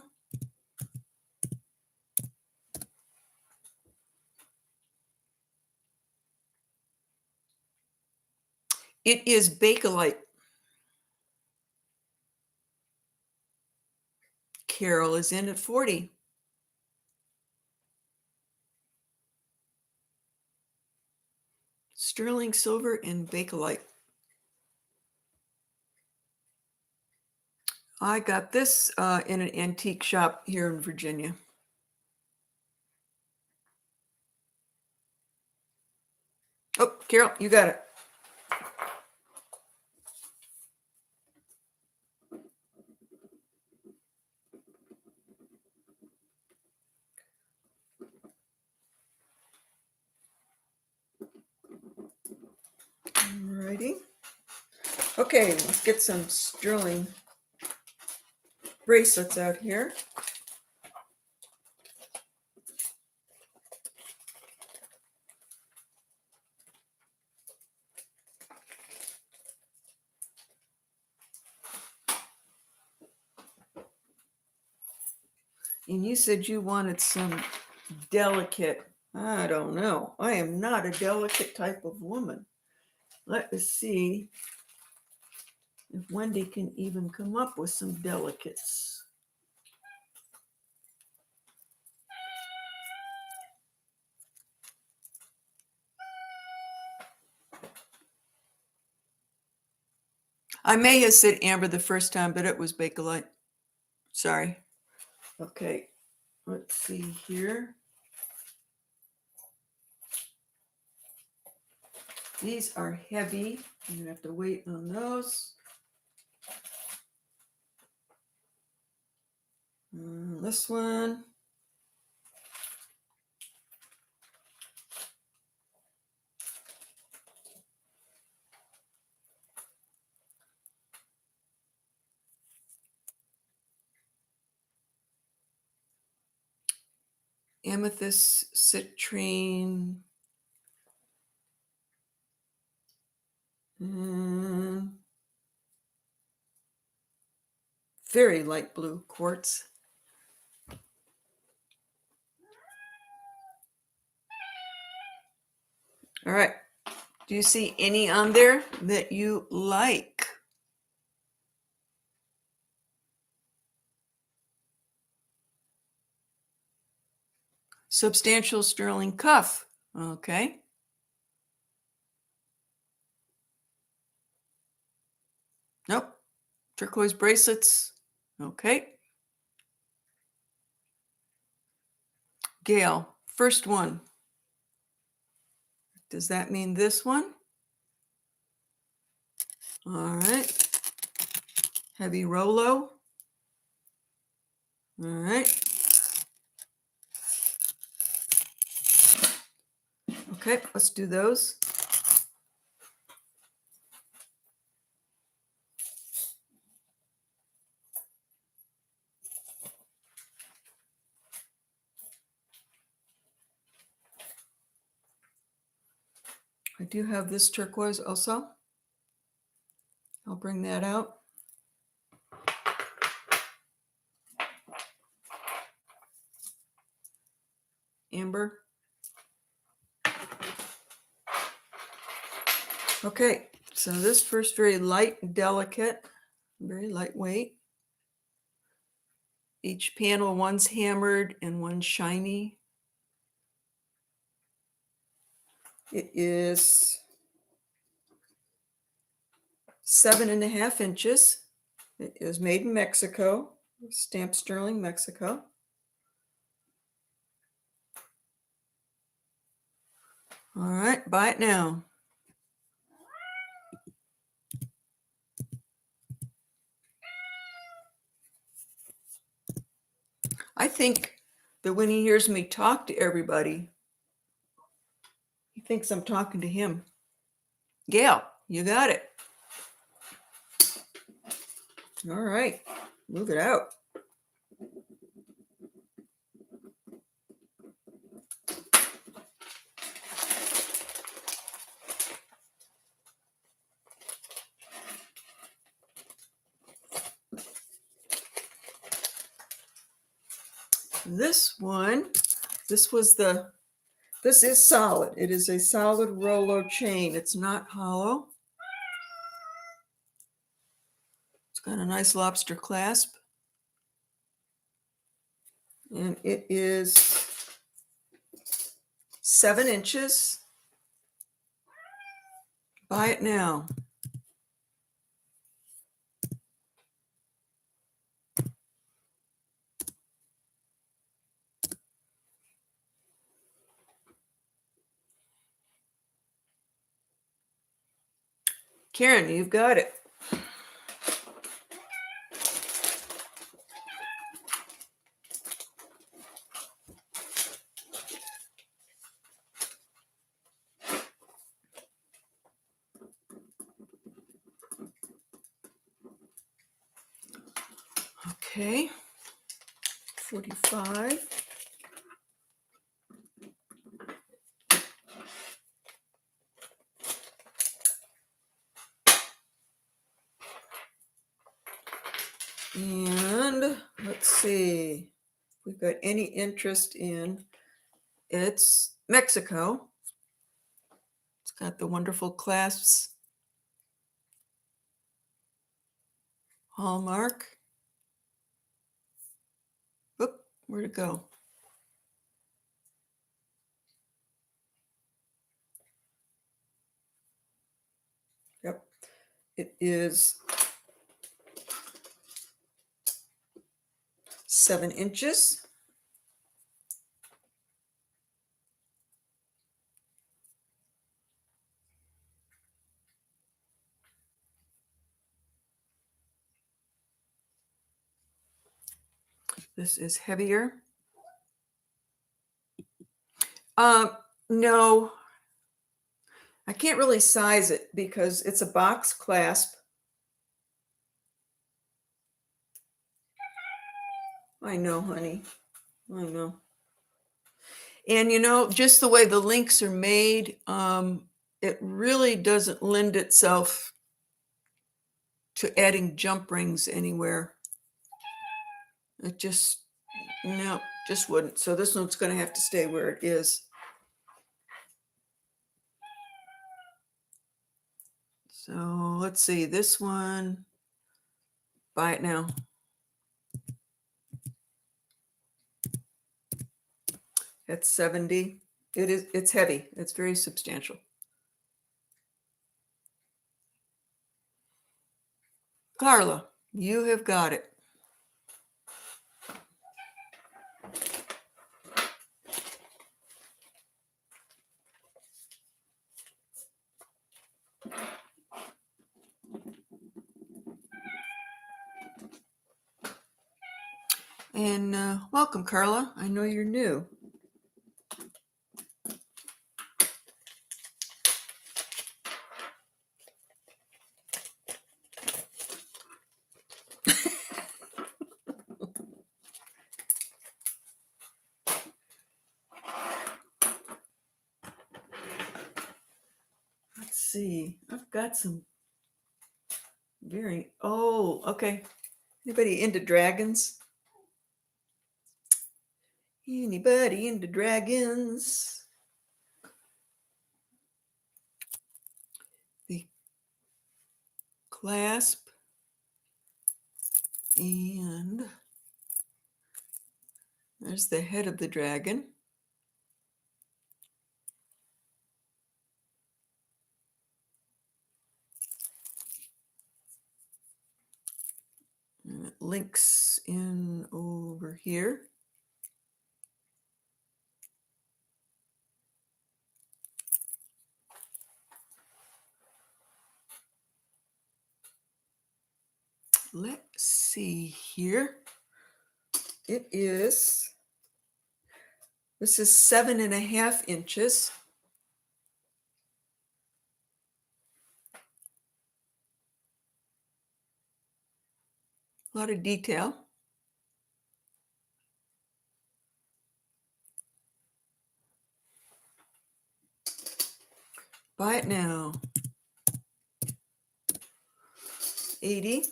It is Bakelite. Carol is in at 40. Sterling silver and Bakelite. I got this in an antique shop here in Virginia. Oh, Carol, you got it. Alrighty. Okay, let's get some sterling bracelets out here. And you said you wanted some delicate. I don't know. I am not a delicate type of woman. Let us see if Wendy can even come up with some delicates. I may have said amber the first time, but it was Bakelite. Sorry. Okay, let's see here. These are heavy. I'm gonna have to wait on those. This one. Amethyst citrine. Very light blue quartz. All right. Do you see any on there that you like? Substantial sterling cuff. Okay. Nope. Turquoise bracelets. Okay. Gail, first one. Does that mean this one? All right. Heavy Rolo. All right. Okay, let's do those. I do have this turquoise also. I'll bring that out. Amber. Okay, so this first very light and delicate, very lightweight. Each panel, one's hammered and one's shiny. It is 7.5 inches. It is made in Mexico, stamped sterling Mexico. All right, buy it now. I think that when he hears me talk to everybody, he thinks I'm talking to him. Gail, you got it. All right, move it out. This one, this is solid. It is a solid Rolo chain. It's not hollow. It's got a nice lobster clasp. And it is 7 inches. Buy it now. Karen, you've got it. Okay, 45. And let's see if we've got any interest in, it's Mexico. It's got the wonderful clasps. Hallmark. Oop, where'd it go? Yep, it is 7 inches. This is heavier. No, I can't really size it because it's a box clasp. I know, honey. I know. And you know, just the way the links are made, it really doesn't lend itself to adding jump rings anywhere. It just, no, just wouldn't. So this one's going to have to stay where it is. So let's see, this one, buy it now. At 70. It's heavy. It's very substantial. Carla, you have got it. And welcome, Carla. I know you're new. Let's see. I've got some very, oh, okay. Anybody into dragons? Anybody into dragons? The clasp and there's the head of the dragon. And it links in over here. Let's see here. It is, this is 7.5 inches. A lot of detail. Buy it now. 80.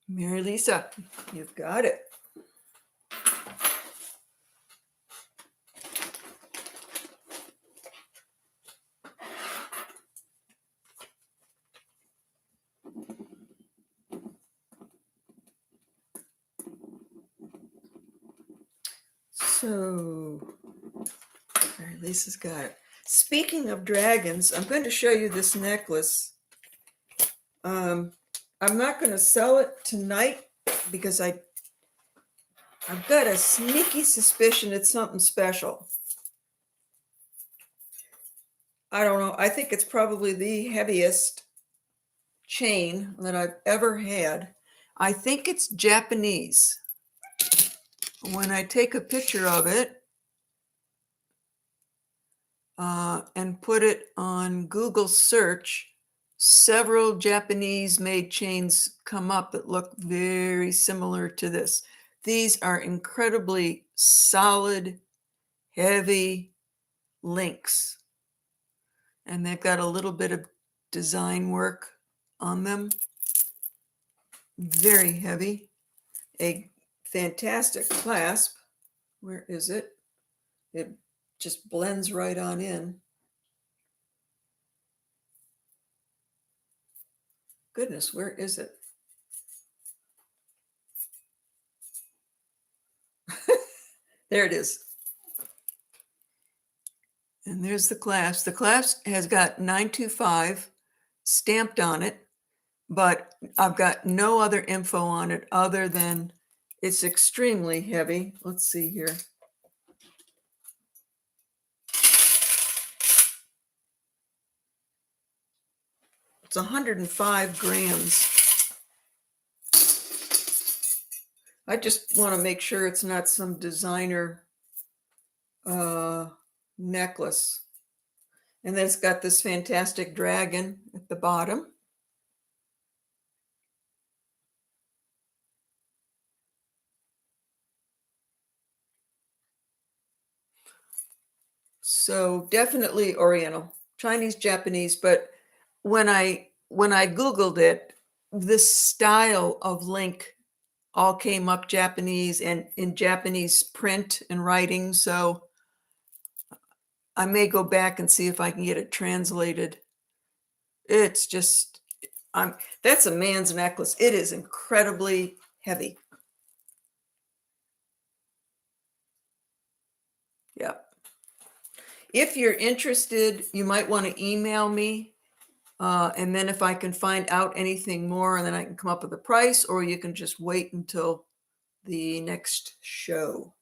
Mary Lisa, you've got it. So, Mary Lisa's got it. Speaking of dragons, I'm going to show you this necklace. I'm not going to sell it tonight because I've got a sneaky suspicion it's something special. I don't know. I think it's probably the heaviest chain that I've ever had. I think it's Japanese. When I take a picture of it and put it on Google search, several Japanese made chains come up that look very similar to this. These are incredibly solid, heavy links. And they've got a little bit of design work on them. Very heavy. A fantastic clasp. Where is it? It just blends right on in. Goodness, where is it? There it is. And there's the clasp. The clasp has got 925 stamped on it, but I've got no other info on it other than it's extremely heavy. Let's see here. It's 105 grams. I just want to make sure it's not some designer necklace. And then it's got this fantastic dragon at the bottom. So definitely Oriental, Chinese, Japanese. But when I Googled it, this style of link all came up Japanese and in Japanese print and writing. So I may go back and see if I can get it translated. It's just, that's a man's necklace. It is incredibly heavy. Yep. If you're interested, you might want to email me. And then if I can find out anything more, and then I can come up with a price, or you can just wait until the next show.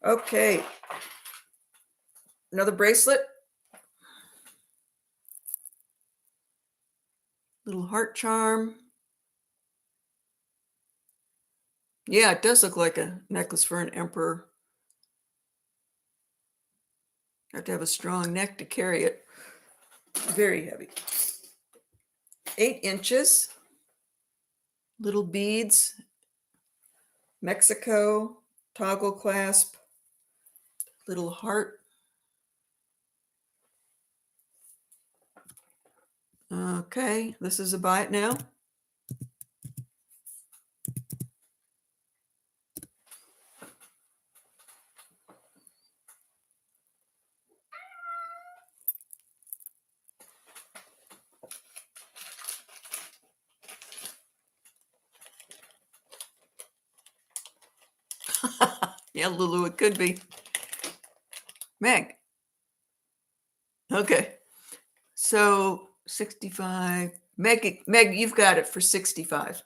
Okay. Another bracelet. Little heart charm. Yeah, it does look like a necklace for an emperor. You have to have a strong neck to carry it. Very heavy. 8 inches. Little beads. Mexico. Toggle clasp. Little heart. Okay, this is a buy it now. Yeah, Lulu, it could be. Meg. Okay. So 65. Meg, you've got it for 65.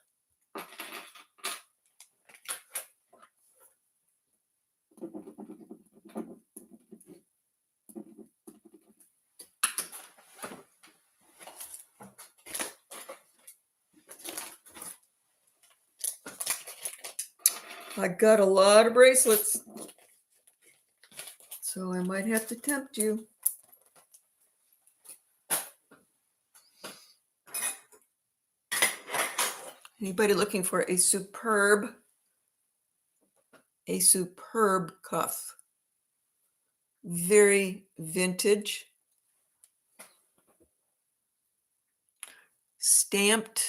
I got a lot of bracelets, so I might have to tempt you. Anybody looking for a superb cuff? Very vintage. Stamped.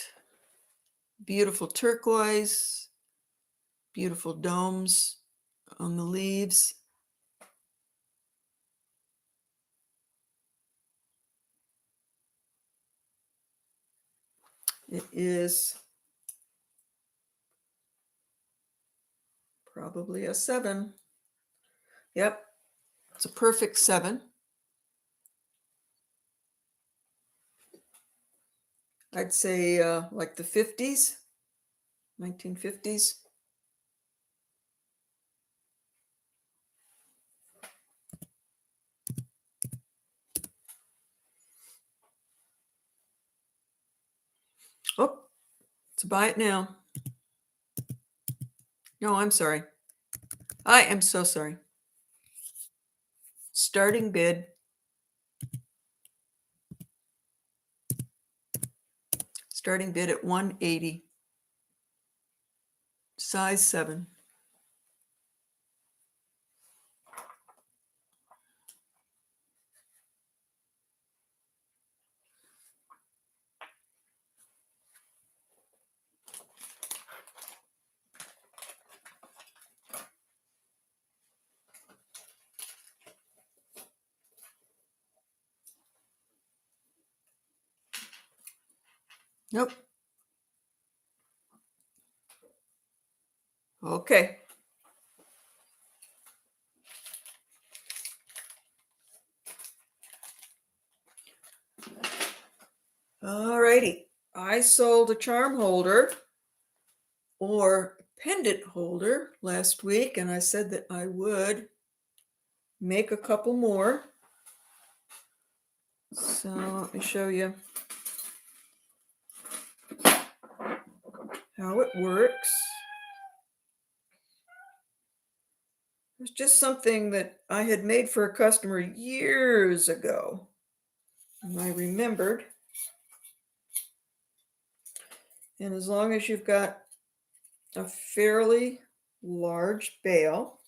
Beautiful turquoise. Beautiful domes on the leaves. It is probably a 7. Yep, it's a perfect 7. I'd say like the 50s, 1950s. Oh, to buy it now. No, I'm sorry. I am so sorry. Starting bid. Starting bid at 180. Size 7. Nope. Okay. All righty. I sold a charm holder or pendant holder last week, and I said that I would make a couple more. So let me show you how it works. It's just something that I had made for a customer years ago, and I remembered. And as long as you've got a fairly large bail,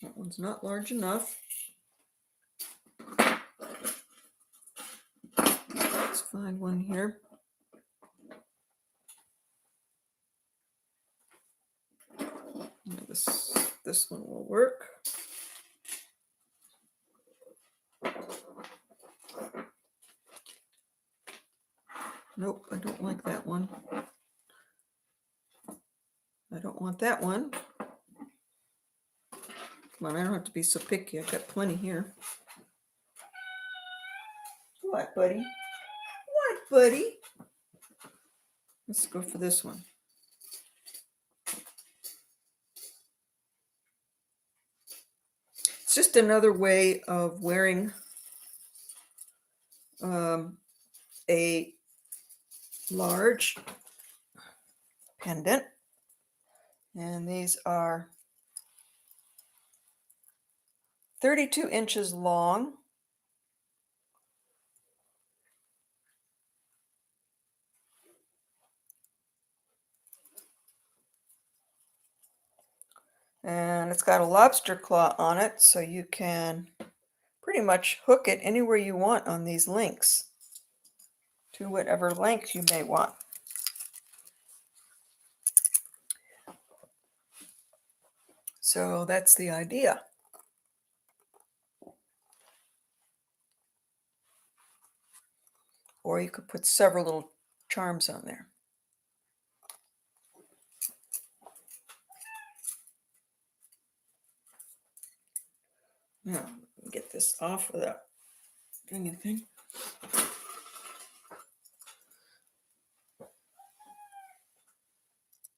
that one's not large enough. Let's find one here. This one will work. Nope, I don't like that one. I don't want that one. Come on, I don't have to be so picky. I've got plenty here. What, buddy? What, buddy? Let's go for this one. It's just another way of wearing a large pendant. And these are 32 inches long. And it's got a lobster claw on it, so you can pretty much hook it anywhere you want on these links to whatever length you may want. So that's the idea. Or you could put several little charms on there. Now, get this off without doing anything.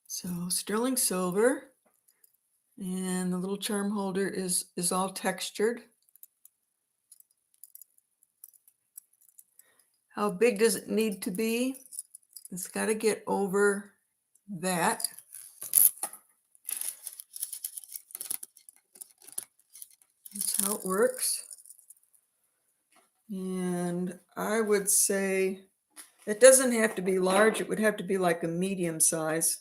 So sterling silver, and the little charm holder is all textured. How big does it need to be? It's got to get over that. That's how it works. And I would say it doesn't have to be large. It would have to be like a medium size.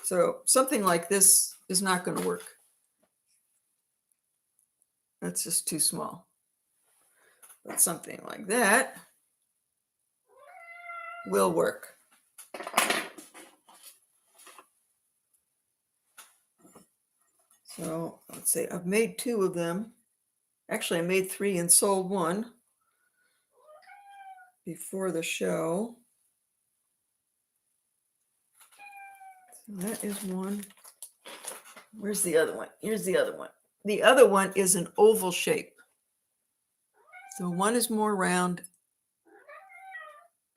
So something like this is not going to work. That's just too small. But something like that will work. So let's say I've made 2 of them. Actually, I made 3 and sold 1 before the show. So that is one. Where's the other one? Here's the other one. The other one is an oval shape. So one is more round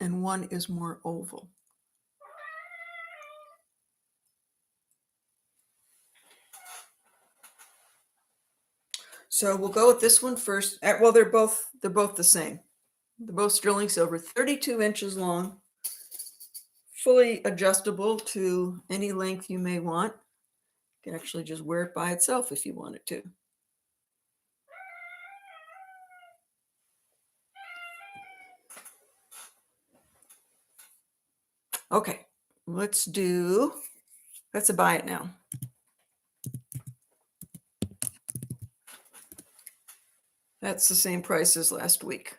and one is more oval. So we'll go with this one first. Well, they're both the same. They're both sterling silver, 32 inches long, fully adjustable to any length you may want. You can actually just wear it by itself if you wanted to. Okay, let's a buy it now. That's the same price as last week.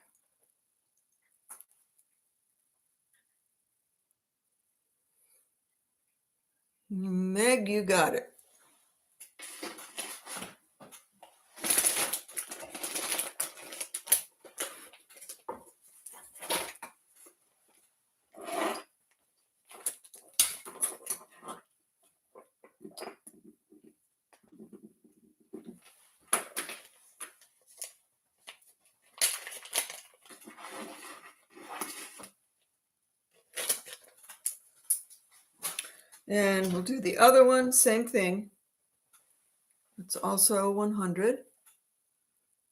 Meg, you got it. And we'll do the other one, same thing. It's also 100,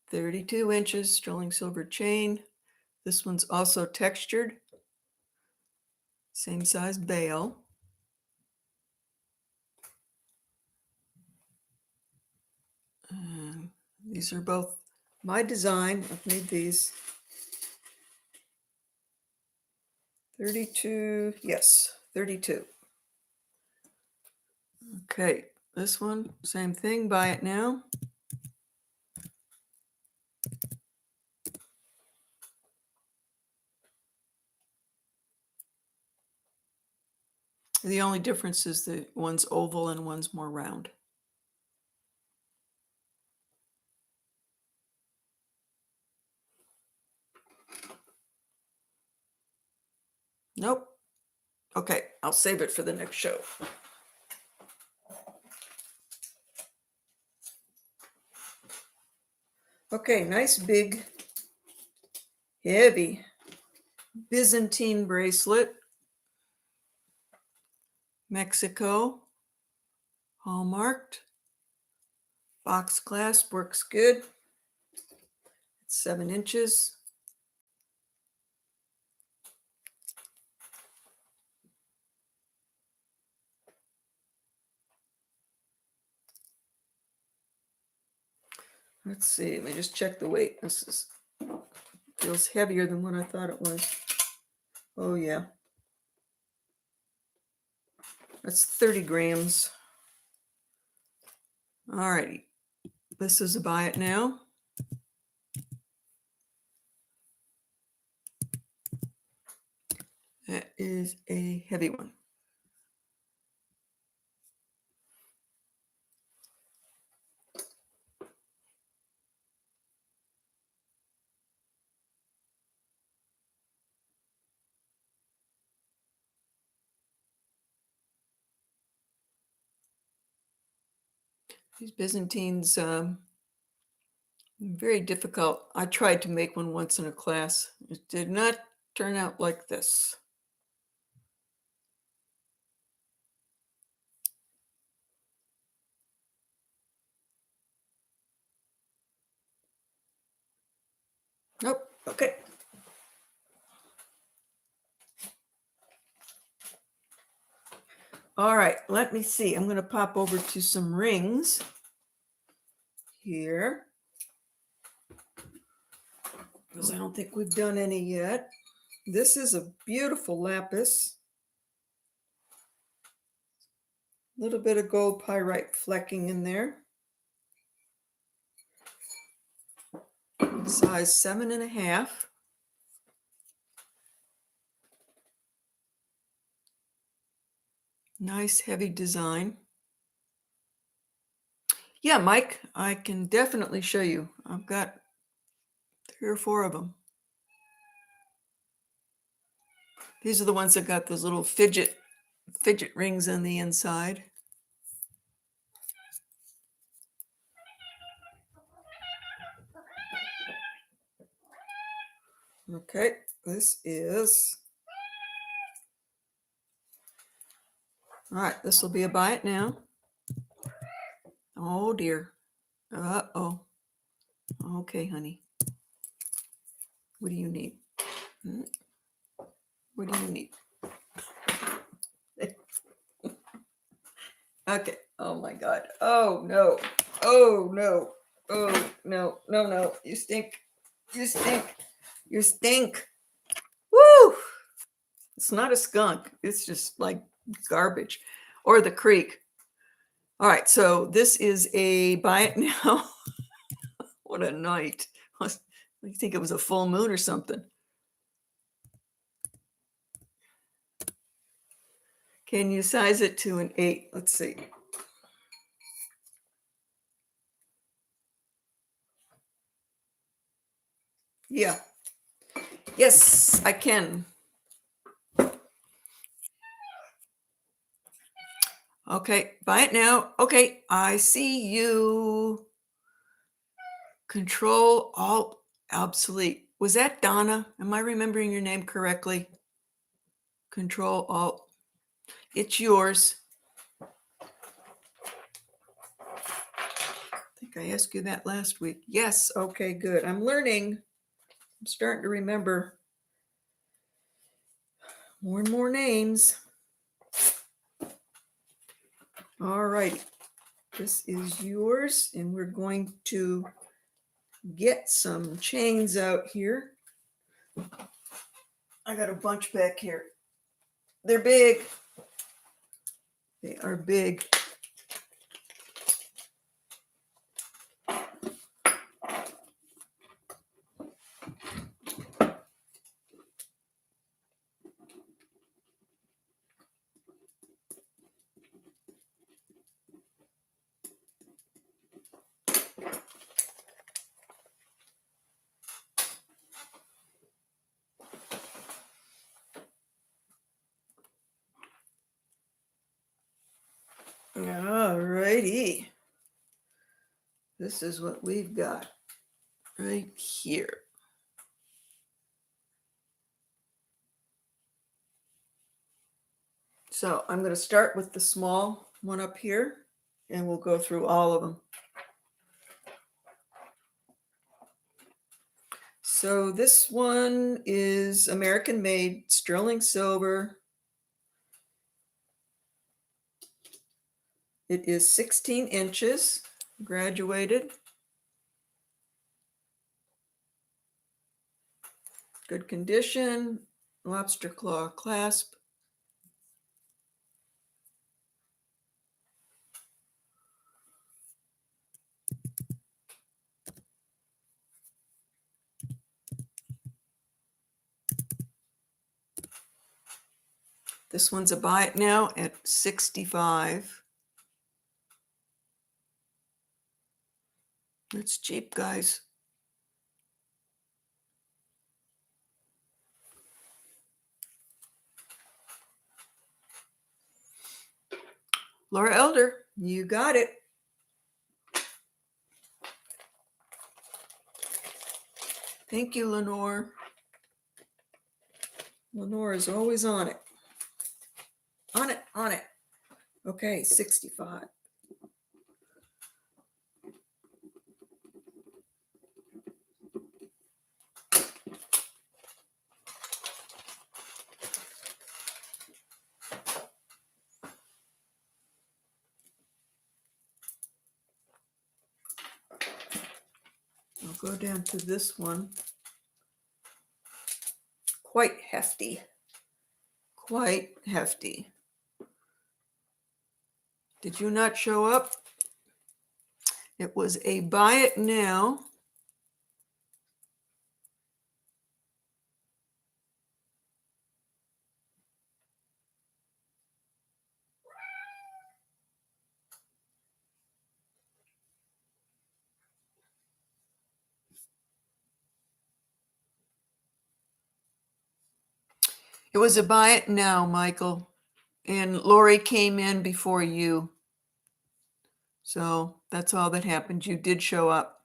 32 inches, sterling silver chain. This one's also textured, same size bail. These are both my design. I've made these. 32, yes, 32. Okay, this one, same thing, buy it now. The only difference is the one's oval and one's more round. Nope. Okay, I'll save it for the next show. Okay, nice big, heavy Byzantine bracelet. Mexico, hallmarked. Box clasp works good. It's 7 inches. Let's see, let me just check the weight. This feels heavier than what I thought it was. Oh yeah. That's 30 grams. All righty. This is a buy it now. That is a heavy one. These Byzantines, very difficult. I tried to make one once in a class. It did not turn out like this. Nope. Okay. All right, let me see. I'm going to pop over to some rings here because I don't think we've done any yet. This is a beautiful lapis. A little bit of gold pyrite flecking in there. Size 7.5. Nice heavy design. Yeah, Mike, I can definitely show you. I've got 3 or 4 of them. These are the ones that got those little fidget rings on the inside. Okay, this is, all right, this will be a buy it now. Oh dear. Uh-oh. Okay, honey. What do you need? What do you need? Okay. Oh my God. Oh no. Oh no. Oh no. No, no. You stink. You stink. You stink. Woo! It's not a skunk. It's just like garbage. Or the creek. All right. So this is a buy it now. What a night. You think it was a full moon or something. Can you size it to an 8? Let's see. Yeah. Yes, I can. Okay, buy it now. Okay, I see you. Control Alt obsolete. Was that Donna? Am I remembering your name correctly? Control Alt. It's yours. I think I asked you that last week. Yes. Okay, good. I'm learning. I'm starting to remember more and more names. All right. This is yours, and we're going to get some chains out here. I got a bunch back here. They're big. They are big. This is what we've got right here. So I'm going to start with the small one up here, and we'll go through all of them. So this one is American made, sterling silver. It is 16 inches, graduated. Good condition, lobster claw clasp. This one's a buy it now at $65. That's cheap, guys. Laura Elder, you got it. Thank you, Lenore. Lenore is always on it. On it, on it. Okay, 65. I'll go down to this one. Quite hefty. Quite hefty. Did you not show up? It was a buy it now. It was a buy it now, Michael. And Lori came in before you. So that's all that happened. You did show up.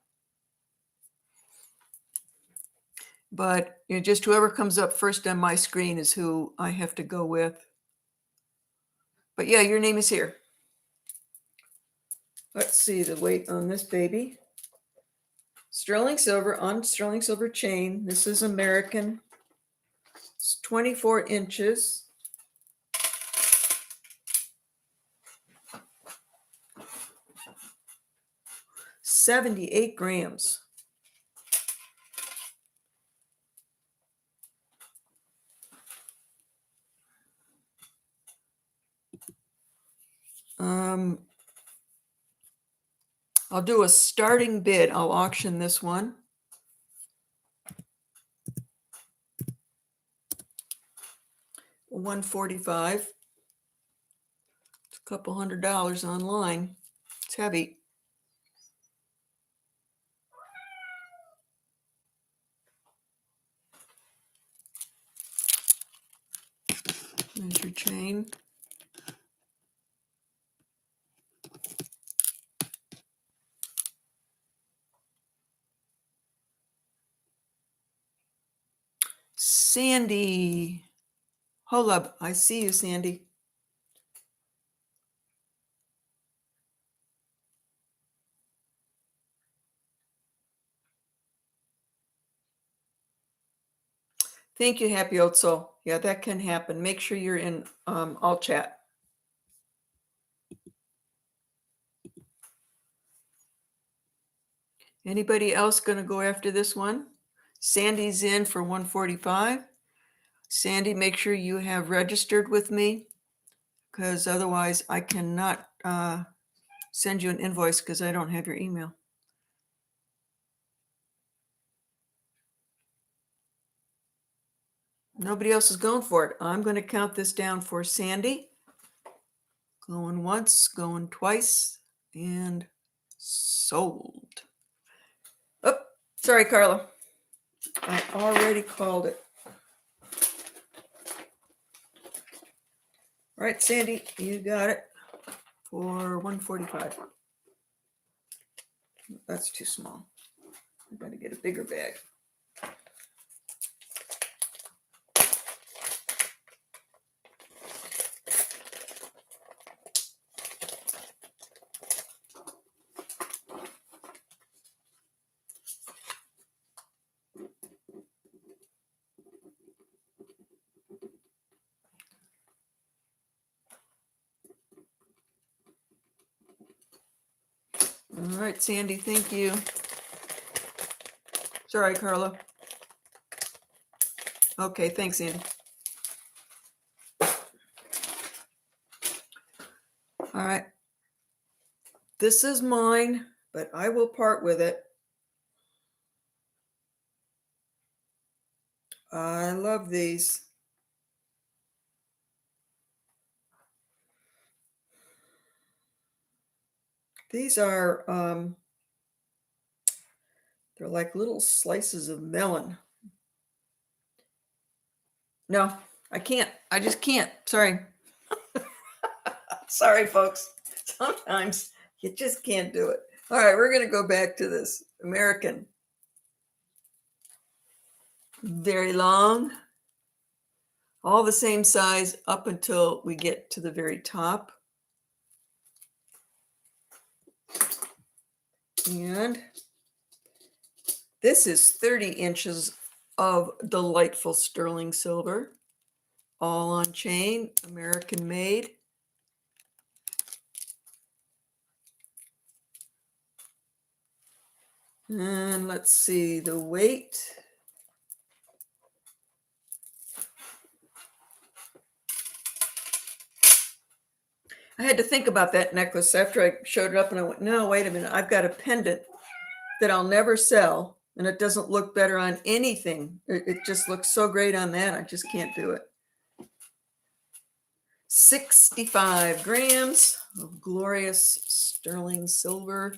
But just whoever comes up first on my screen is who I have to go with. But yeah, your name is here. Let's see the weight on this baby. Sterling silver on sterling silver chain. This is American. It's 24 inches. $78 grams. I'll do a starting bid. I'll auction this one. $145. It's a couple $100 online. It's heavy. There's your chain. Sandy. Hold up. I see you, Sandy. Thank you, Happy Old Soul. Yeah, that can happen. Make sure you're in all chat. Anybody else going to go after this one? Sandy's in for $145. Sandy, make sure you have registered with me, because otherwise I cannot send you an invoice because I don't have your email. Nobody else is going for it. I'm going to count this down for Sandy. Going once, going twice, and sold. Oh, sorry, Carla. I already called it. All right, Sandy, you got it for $145. That's too small. I got to get a bigger bag. All right, Sandy, thank you. Sorry, Carla. Okay, thanks, Sandy. All right. This is mine, but I will part with it. I love these. These are, they're like little slices of melon. No, I can't. I just can't. Sorry. Sorry, folks. Sometimes you just can't do it. All right, we're going to go back to this American. Very long. All the same size up until we get to the very top. And this is 30 inches of delightful sterling silver, all on chain, American made. And let's see the weight. I had to think about that necklace after I showed it up and I went, no, wait a minute. I've got a pendant that I'll never sell and it doesn't look better on anything. It just looks so great on that. I just can't do it. 65 grams of glorious sterling silver.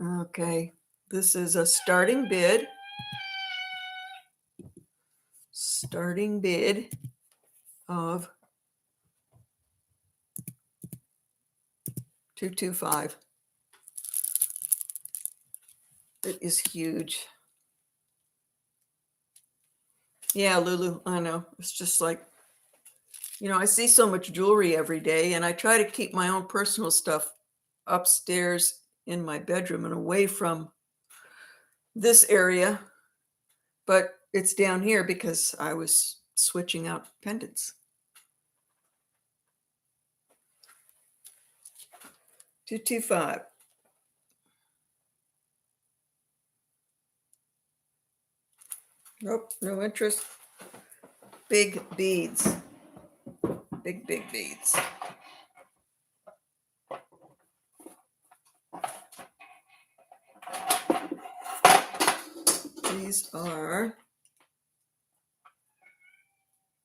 Okay, this is a starting bid. Starting bid of 225. It is huge. Yeah, Lulu, I know. It's just like, you know, I see so much jewelry every day and I try to keep my own personal stuff upstairs in my bedroom and away from this area, but it's down here because I was switching out pendants. 225. Nope, no interest. Big beads. Big beads. These are,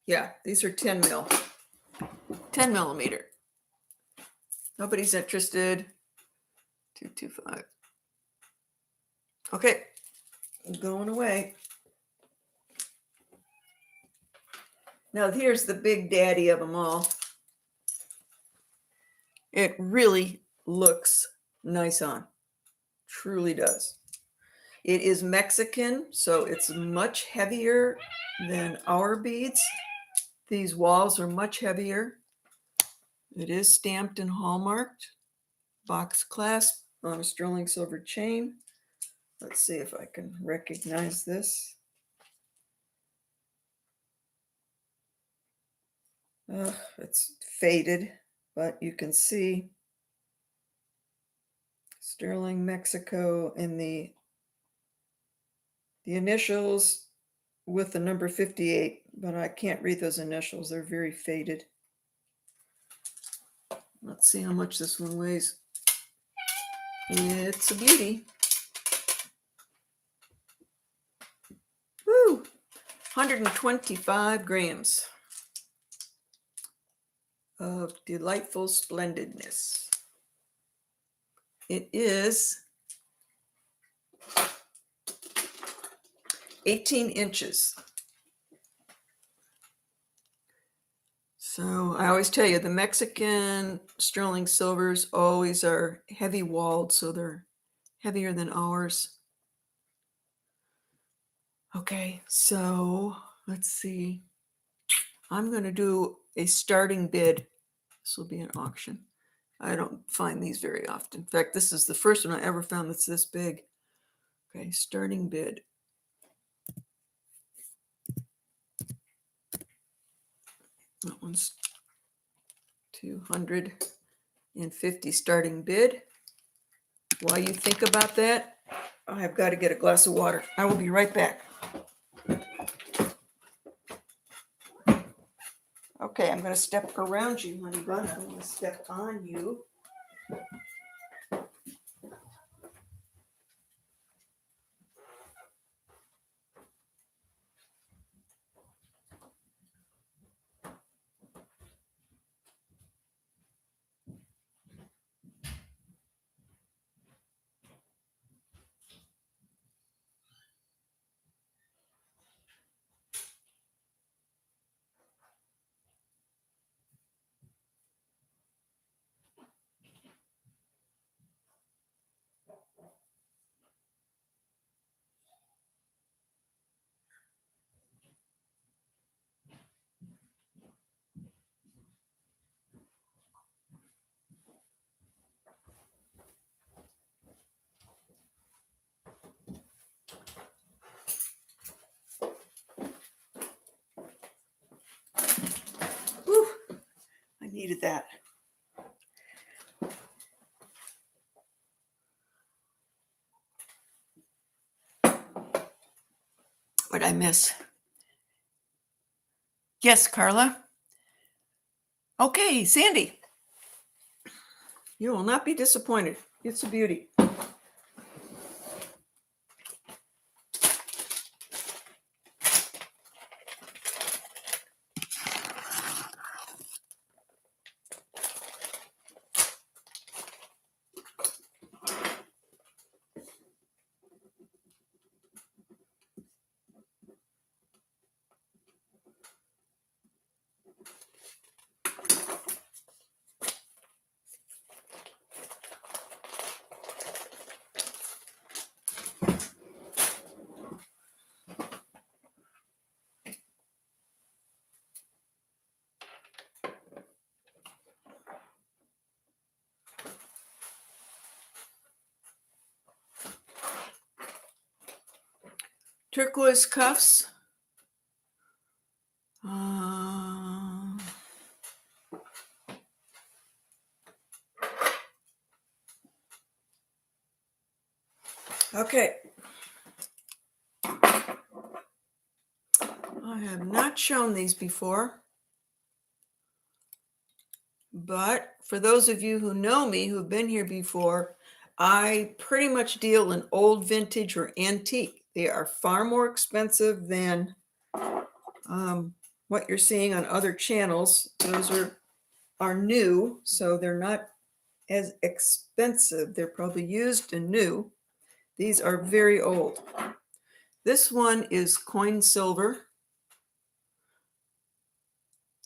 yeah, these are 10 mil. 10 millimeter. Nobody's interested. 225. Okay, I'm going away. Now here's the big daddy of them all. It really looks nice on. Truly does. It is Mexican, so it's much heavier than our beads. These walls are much heavier. It is stamped and hallmarked. Box clasp on a sterling silver chain. Let's see if I can recognize this. It's faded, but you can see Sterling, Mexico, and the initials with the number 58, but I can't read those initials. They're very faded. Let's see how much this one weighs. It's a beauty. Woo! 125 grams of delightful splendidness. It is 18 inches. So I always tell you, the Mexican sterling silvers always are heavy walled, so they're heavier than ours. Okay, so let's see. I'm going to do a starting bid. This will be an auction. I don't find these very often. In fact, this is the first one I ever found that's this big. Okay, starting bid. That one's 250 starting bid. While you think about that, I've got to get a glass of water. I will be right back. Okay, I'm going to step around you, honey bun. I'm going to step on you. Whew, I needed that. What'd I miss? Yes, Carla. Okay, Sandy. You will not be disappointed. It's a beauty. Turquoise cuffs. Okay. I have not shown these before, but for those of you who know me, who've been here before, I pretty much deal in old vintage or antique. They are far more expensive than what you're seeing on other channels. Those are new, so they're not as expensive. They're probably used and new. These are very old. This one is coin silver,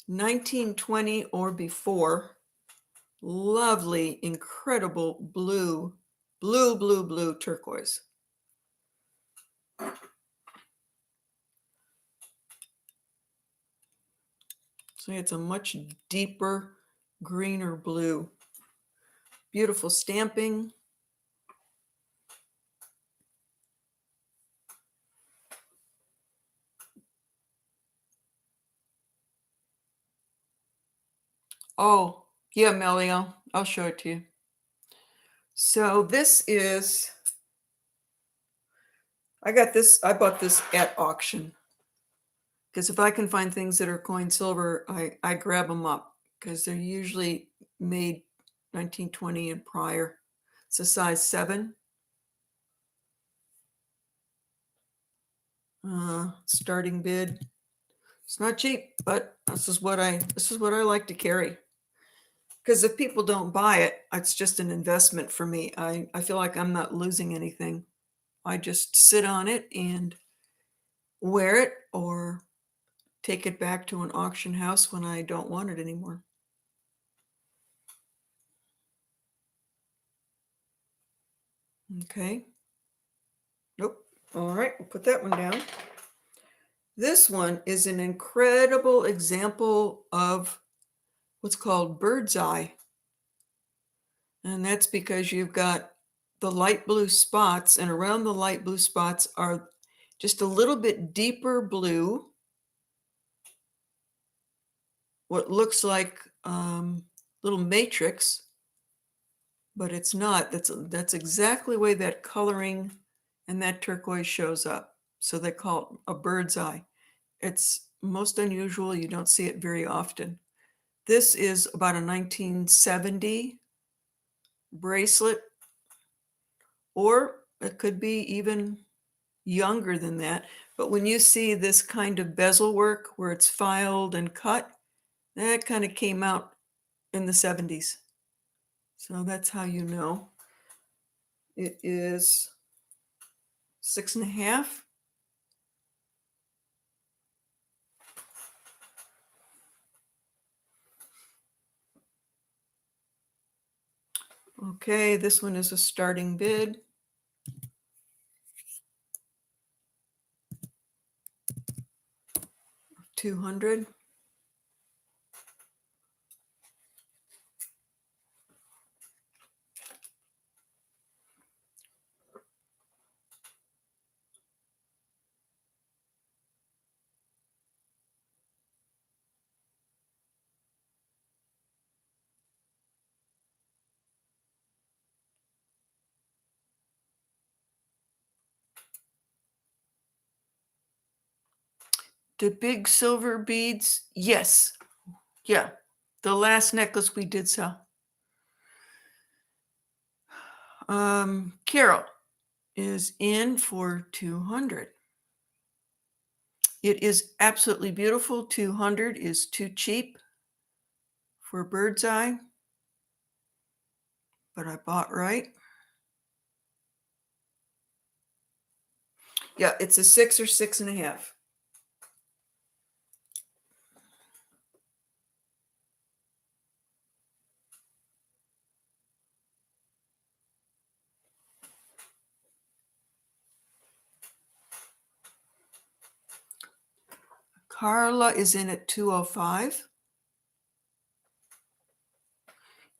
1920 or before. Lovely, incredible blue turquoise. So it's a much deeper, greener blue. Beautiful stamping. Oh, yeah, Melio, I'll show it to you. So this is, I bought this at auction. Because if I can find things that are coin silver, I grab them up because they're usually made 1920 and prior. It's a size 7. Starting bid. It's not cheap, but this is what I like to carry. Because if people don't buy it, it's just an investment for me. I feel like I'm not losing anything. I just sit on it and wear it or take it back to an auction house when I don't want it anymore. Okay. Nope. All right, we'll put that one down. This one is an incredible example of what's called bird's eye. And that's because you've got the light blue spots, and around the light blue spots are just a little bit deeper blue, what looks like little matrix, but it's not. That's exactly the way that coloring and that turquoise shows up. So they call it a bird's eye. It's most unusual. You don't see it very often. This is about a 1970 bracelet, or it could be even younger than that. But when you see this kind of bezel work where it's filed and cut, that kind of came out in the 70s. So that's how you know. It is 6.5. Okay, this one is a starting bid. $200. The big silver beads, yes. Yeah, the last necklace we did sell. Carol is in for 200. It is absolutely beautiful. 200 is too cheap for bird's eye, but I bought right. Yeah, it's a 6 or 6.5. Carla is in at 205.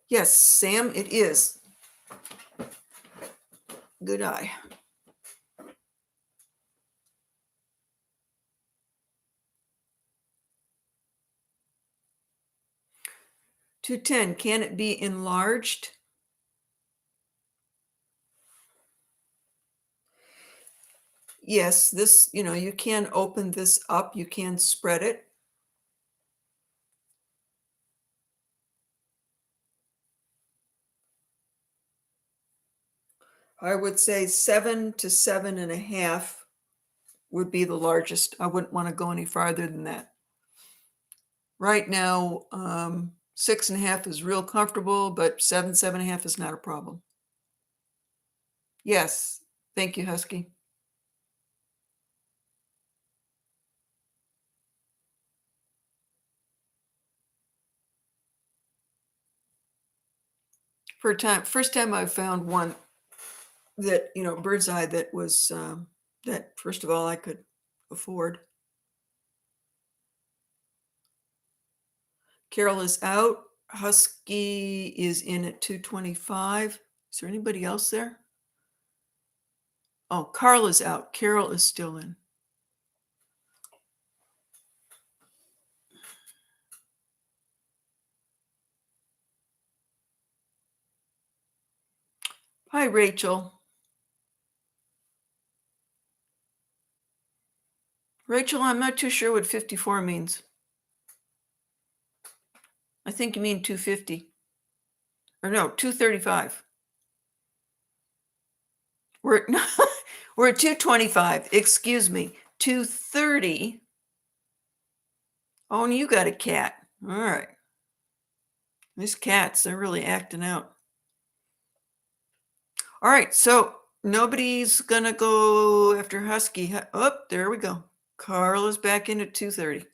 Yes, Sam, it is. Good eye. $210. Can it be enlarged? Yes, this, you can open this up. You can spread it. I would say 7 to 7.5 would be the largest. I wouldn't want to go any farther than that. Right now, 6.5 is real comfortable, but 7.5 is not a problem. Yes. Thank you, Husky. First time I found one that, bird's eye, that was, that first of all I could afford. Carol is out. Husky is in at 225. Is there anybody else there? Oh, Carl is out. Carol is still in. Hi, Rachel. Rachel, I'm not too sure what 54 means. I think you mean 250. Or no, 235. We're we're at 225. Excuse me. 230. Oh, and you got a cat. All right. These cats, they're really acting out. All right, so nobody's gonna go after Husky. Oh, there we go. Carl is back in at 230.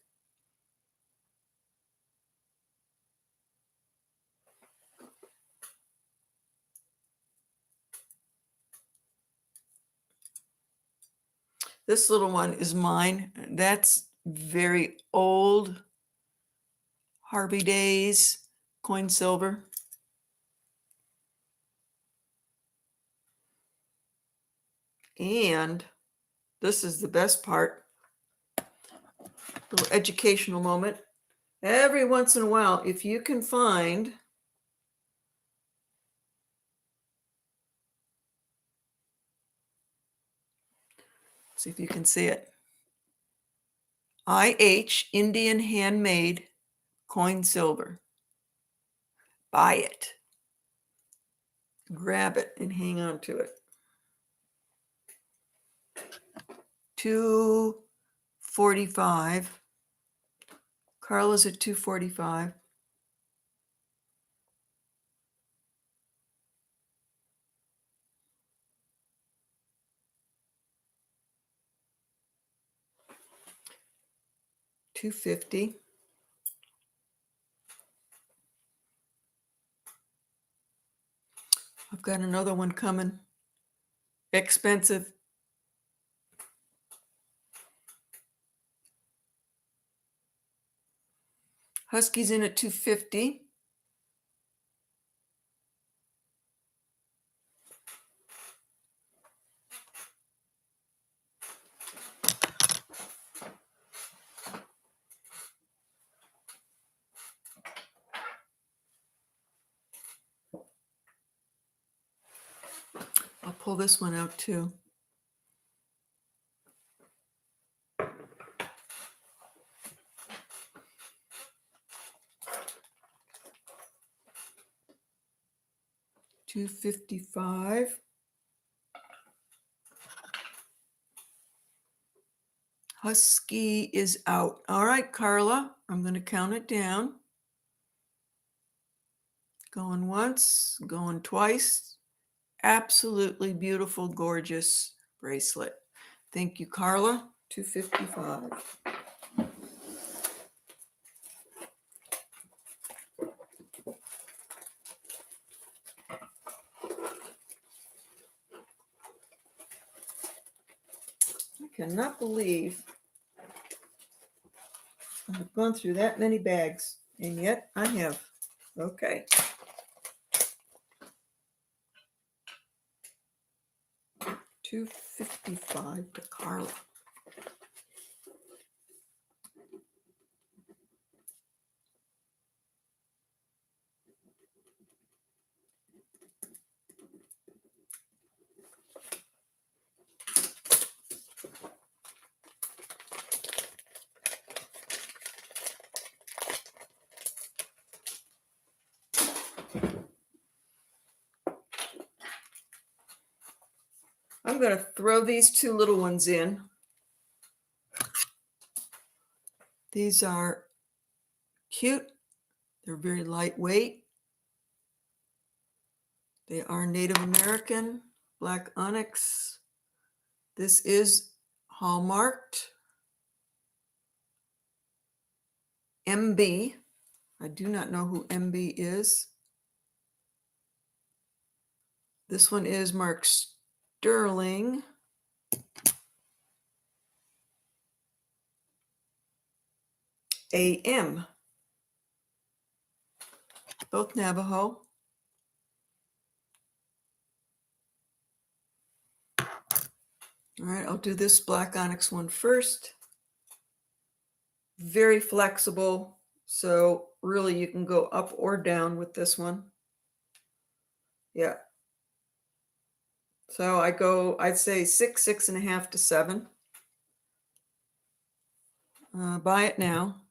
This little one is mine. That's very old Harvey days coin silver. And this is the best part, little educational moment. Every once in a while, if you can find see if you can see it. IH Indian handmade coin silver. Buy it. Grab it and hang on to it. $2.45. Carla's at $2.45. $2.50. I've got another one coming. Expensive. Husky's in at $2.50. I'll pull this one out too. $2.55. Husky is out. All right, Carla, I'm going to count it down. Going once, going twice. Absolutely beautiful, gorgeous bracelet. Thank you, Carla. $2.55. I cannot believe I've gone through that many bags, and yet I have. Okay. $2.55 to Carla. I'm going to throw these two little ones in. These are cute. They're very lightweight. They are Native American, black onyx. This is hallmarked. MB. I do not know who MB is. This one is marked sterling. AM. Both Navajo. All right, I'll do this black onyx one first. Very flexible, so really you can go up or down with this one. Yeah. So I'd say 6.5 to 7. Buy it now.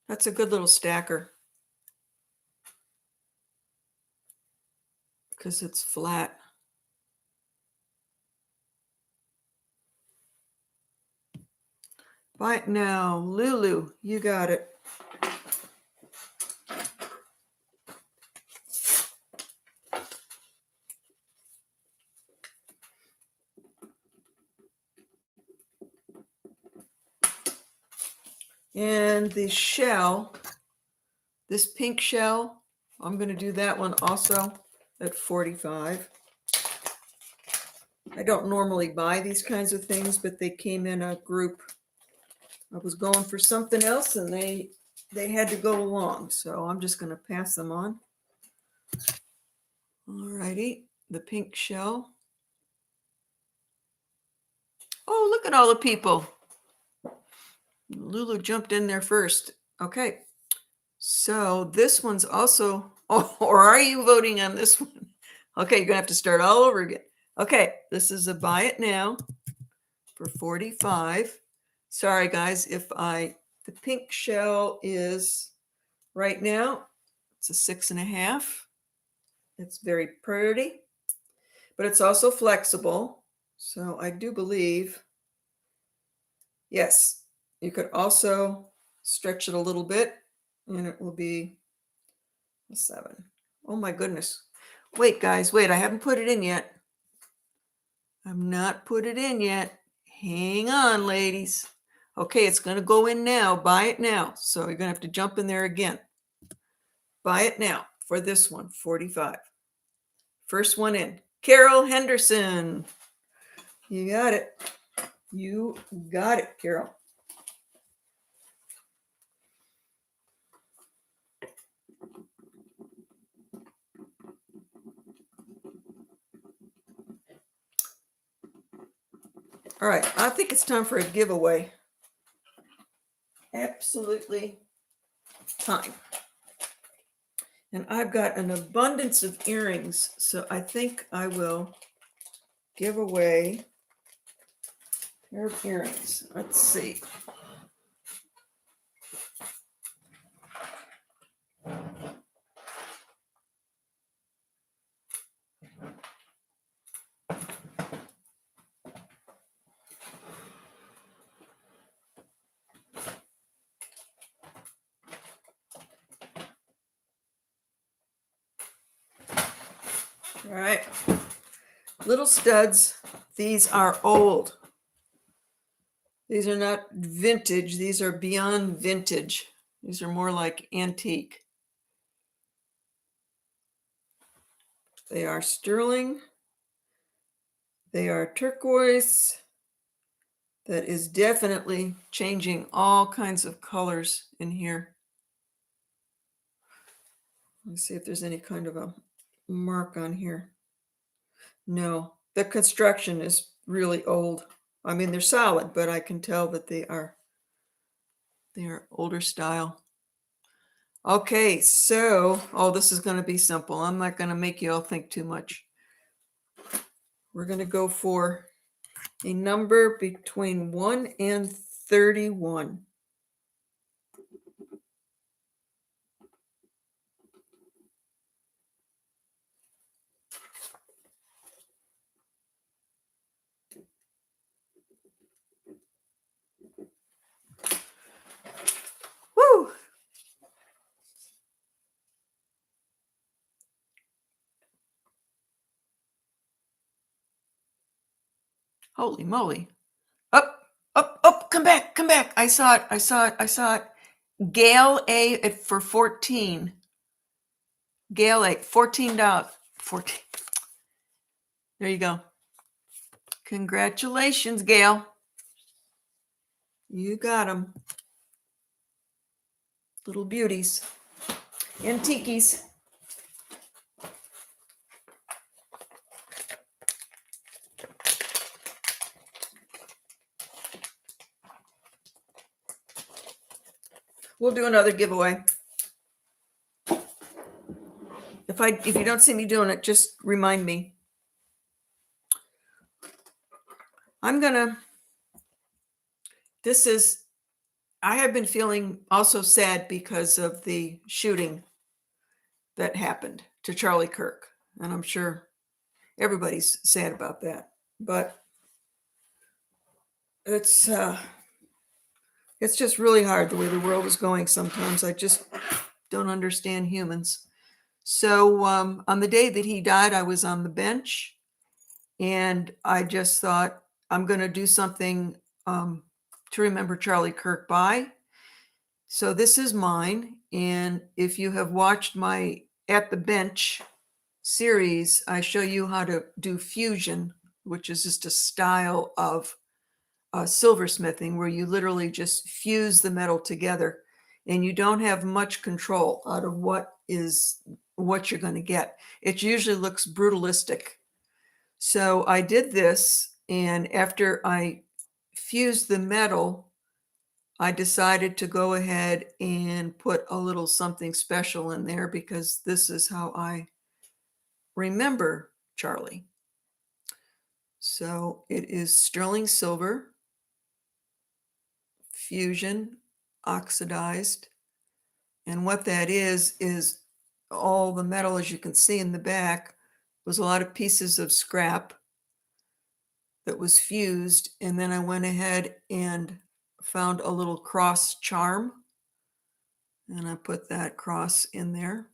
That's a good little stacker because it's flat. Buy it now. Lulu, you got it. And the shell, this pink shell, I'm going to do that one also at 45. I don't normally buy these kinds of things, but they came in a group. I was going for something else and they had to go along. So I'm just going to pass them on. All righty. The pink shell. Oh, look at all the people. Lulu jumped in there first. Okay. So this one's also, oh, or are you voting on this one? Okay, you're going to have to start all over again. Okay, this is a buy it now for 45. Sorry, guys, the pink shell is right now, it's a 6.5. It's very pretty, but it's also flexible. So I do believe, yes, you could also stretch it a little bit and it will be a 7. Oh my goodness. Wait, guys, wait, I haven't put it in yet. I've not put it in yet. Hang on, ladies. Okay, it's going to go in now. Buy it now. So you're going to have to jump in there again. Buy it now for this one, 45. First one in. Carol Henderson. You got it. You got it, Carol. All right, I think it's time for a giveaway. Absolutely time. And I've got an abundance of earrings, so I think I will give away a pair of earrings. Let's see. All right, little studs. These are old. These are not vintage. These are beyond vintage. These are more like antique. They are sterling. They are turquoise. That is definitely changing all kinds of colors in here. Let's see if there's any kind of a mark on here. No, the construction is really old. I mean, they're solid, but I can tell that they are older style. Okay, so, oh, this is going to be simple. I'm not going to make you all think too much. We're going to go for a number between 1 and 31. Woo! Holy moly. Up, up, up, come back, come back. I saw it. Gail A for 14. Gail A, $14. 14. There you go. Congratulations, Gail. You got them. Little beauties. Antiquies. We'll do another giveaway. If you don't see me doing it, just remind me. I have been feeling also sad because of the shooting that happened to Charlie Kirk. And I'm sure everybody's sad about that. But it's just really hard the way the world is going sometimes. I just don't understand humans. So on the day that he died, I was on the bench. And I just thought, I'm going to do something to remember Charlie Kirk by. So this is mine. And if you have watched my at the bench series, I show you how to do fusion, which is just a style of silversmithing where you literally just fuse the metal together and you don't have much control out of what you're going to get. It usually looks brutalistic. So I did this, and after I fused the metal, I decided to go ahead and put a little something special in there because this is how I remember Charlie. So it is sterling silver, fusion, oxidized. And what that is all the metal, as you can see in the back, was a lot of pieces of scrap that was fused. And then I went ahead and found a little cross charm. And I put that cross in there.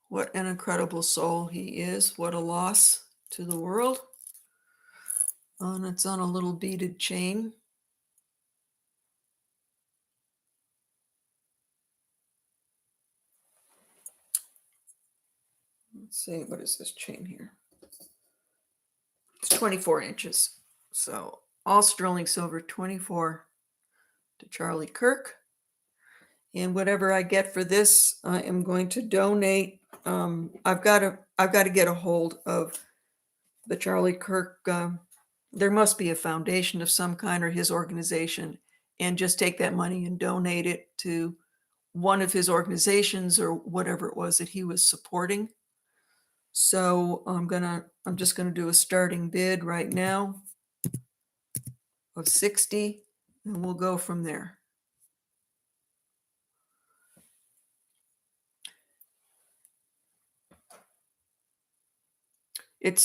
What an incredible soul he is. What a loss to the world. And it's on a little beaded chain. Let's see, what is this chain here? It's 24 inches. So all sterling silver, 24 to Charlie Kirk. And whatever I get for this, I am going to donate. I've got to get a hold of the Charlie Kirk. There must be a foundation of some kind or his organization, and just take that money and donate it to one of his organizations or whatever it was that he was supporting. So I'm just gonna do a starting bid right now of 60, and we'll go from there. It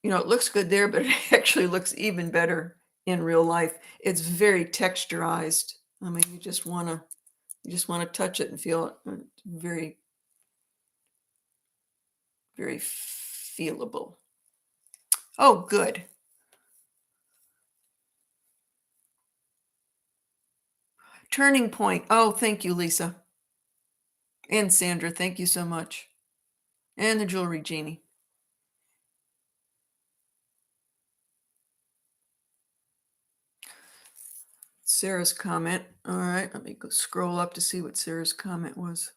looks good there, but it actually looks even better in real life. It's very texturized. I mean, you just want to touch it and feel it. It's very, very feelable. Oh, good. Turning point. Oh, thank you, Lisa. And Sandra, thank you so much. And the jewelry genie. Sarah's comment. All right, let me go scroll up to see what Sarah's comment was.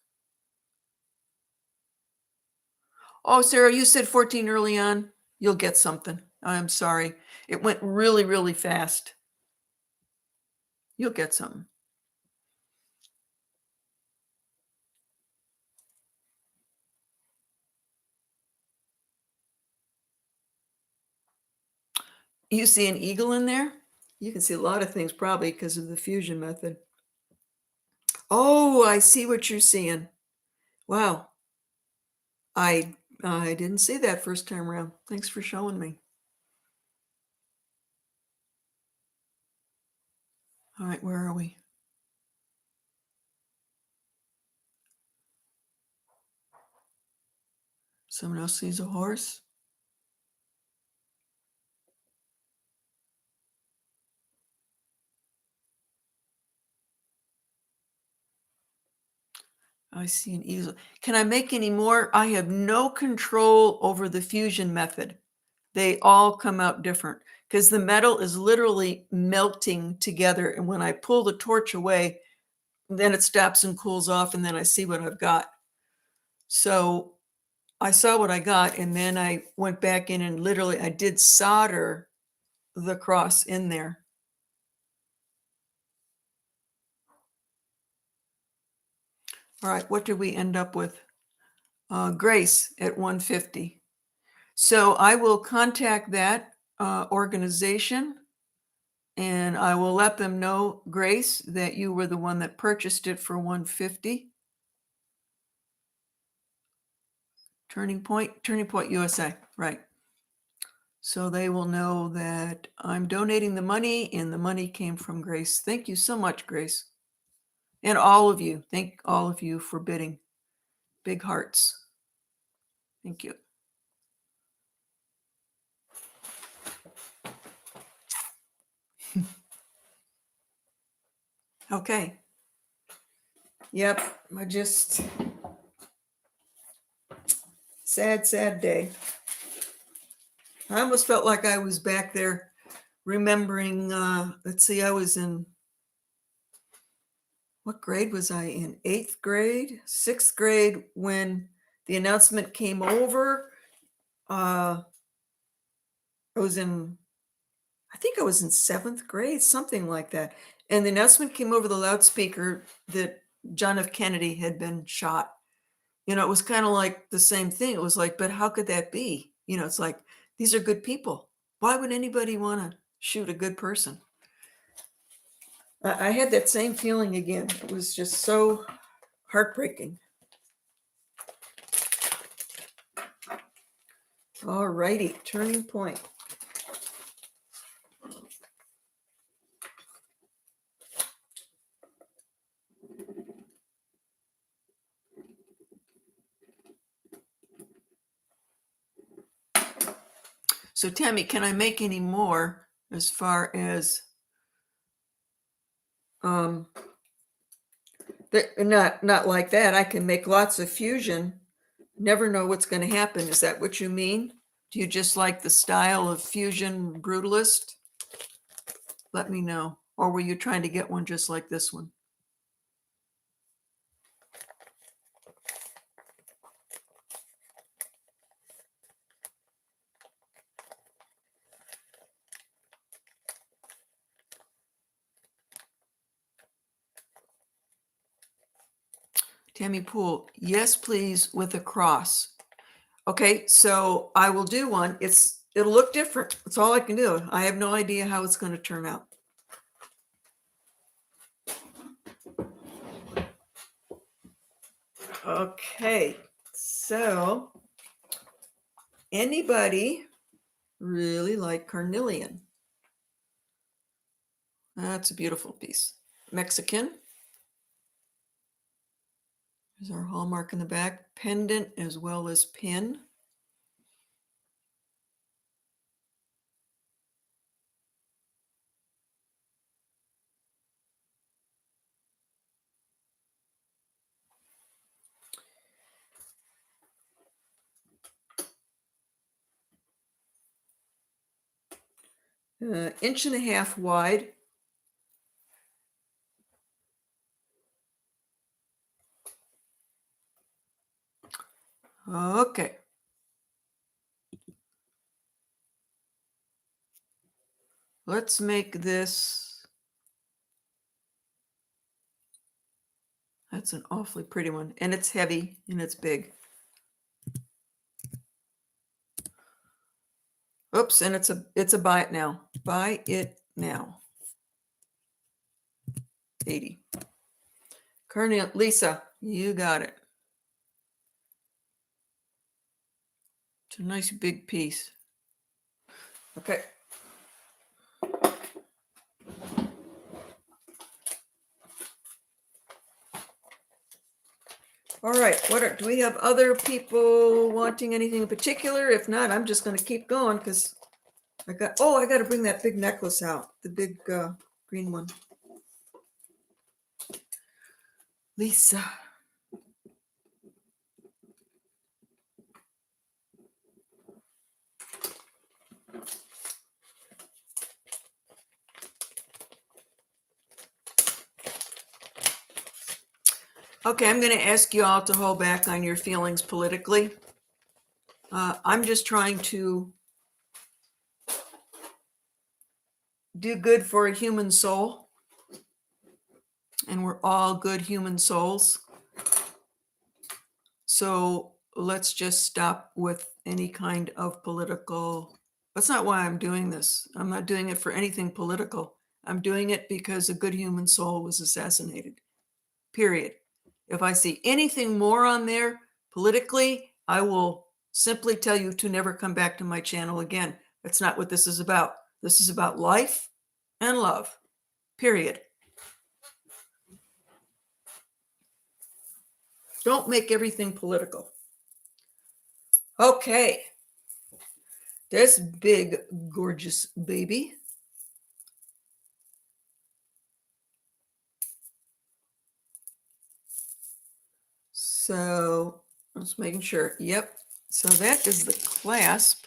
Oh, Sarah, you said 14 early on. You'll get something. I'm sorry. It went really, really fast. You'll get something. You see an eagle in there? You can see a lot of things probably because of the fusion method. Oh, I see what you're seeing. Wow. I didn't see that first time around. Thanks for showing me. All right, where are we? Someone else sees a horse? I see an easel. Can I make any more? I have no control over the fusion method. They all come out different because the metal is literally melting together. And when I pull the torch away, then it stops and cools off, and then I see what I've got. So I saw what I got, and then I went back in and literally I did solder the cross in there. All right, what did we end up with? Grace at 150. So I will contact that organization, and I will let them know, Grace, that you were the one that purchased it for 150. Turning Point USA, right. So they will know that I'm donating the money, and the money came from Grace. Thank you so much, Grace. And all of you, thank all of you for bidding. Big hearts. Thank you. Okay. Yep, I just sad day. I almost felt like I was back there remembering, let's see, I was in, what grade was I in? 8th grade, 6th grade, when the announcement came over. I think I was in 7th grade, something like that. And the announcement came over the loudspeaker that John F. Kennedy had been shot. It was kind of like the same thing. It was like, but how could that be? It's like, these are good people. Why would anybody want to shoot a good person? I had that same feeling again. It was just so heartbreaking. All righty, turning point. So Tammy, can I make any more as far as not like that? I can make lots of fusion. Never know what's going to happen. Is that what you mean? Do you just like the style of fusion brutalist? Let me know. Or were you trying to get one just like this one? Tammy Poole, yes, please, with a cross. Okay, so I will do one. It'll look different. That's all I can do. I have no idea how it's going to turn out. Okay, so anybody really like Carnelian? That's a beautiful piece. Mexican. There's our hallmark in the back. Pendant as well as pin. Inch and a half wide. Okay. Let's make this. That's an awfully pretty one. And it's heavy and it's big. Oops, and it's a buy it now. Buy it now. 80. Carnelian, Lisa, you got it. It's a nice big piece. Okay. All right. Do we have other people wanting anything in particular? If not, I'm just going to keep going because I got to bring that big necklace out, the big green one. Lisa. Okay, I'm going to ask you all to hold back on your feelings politically. I'm just trying to do good for a human soul. And we're all good human souls. So let's just stop with any kind of political. That's not why I'm doing this. I'm not doing it for anything political. I'm doing it because a good human soul was assassinated. Period. If I see anything more on there politically, I will simply tell you to never come back to my channel again. That's not what this is about. This is about life and love. Period. Don't make everything political. Okay. This big, gorgeous baby. So I was making sure. Yep. So that is the clasp.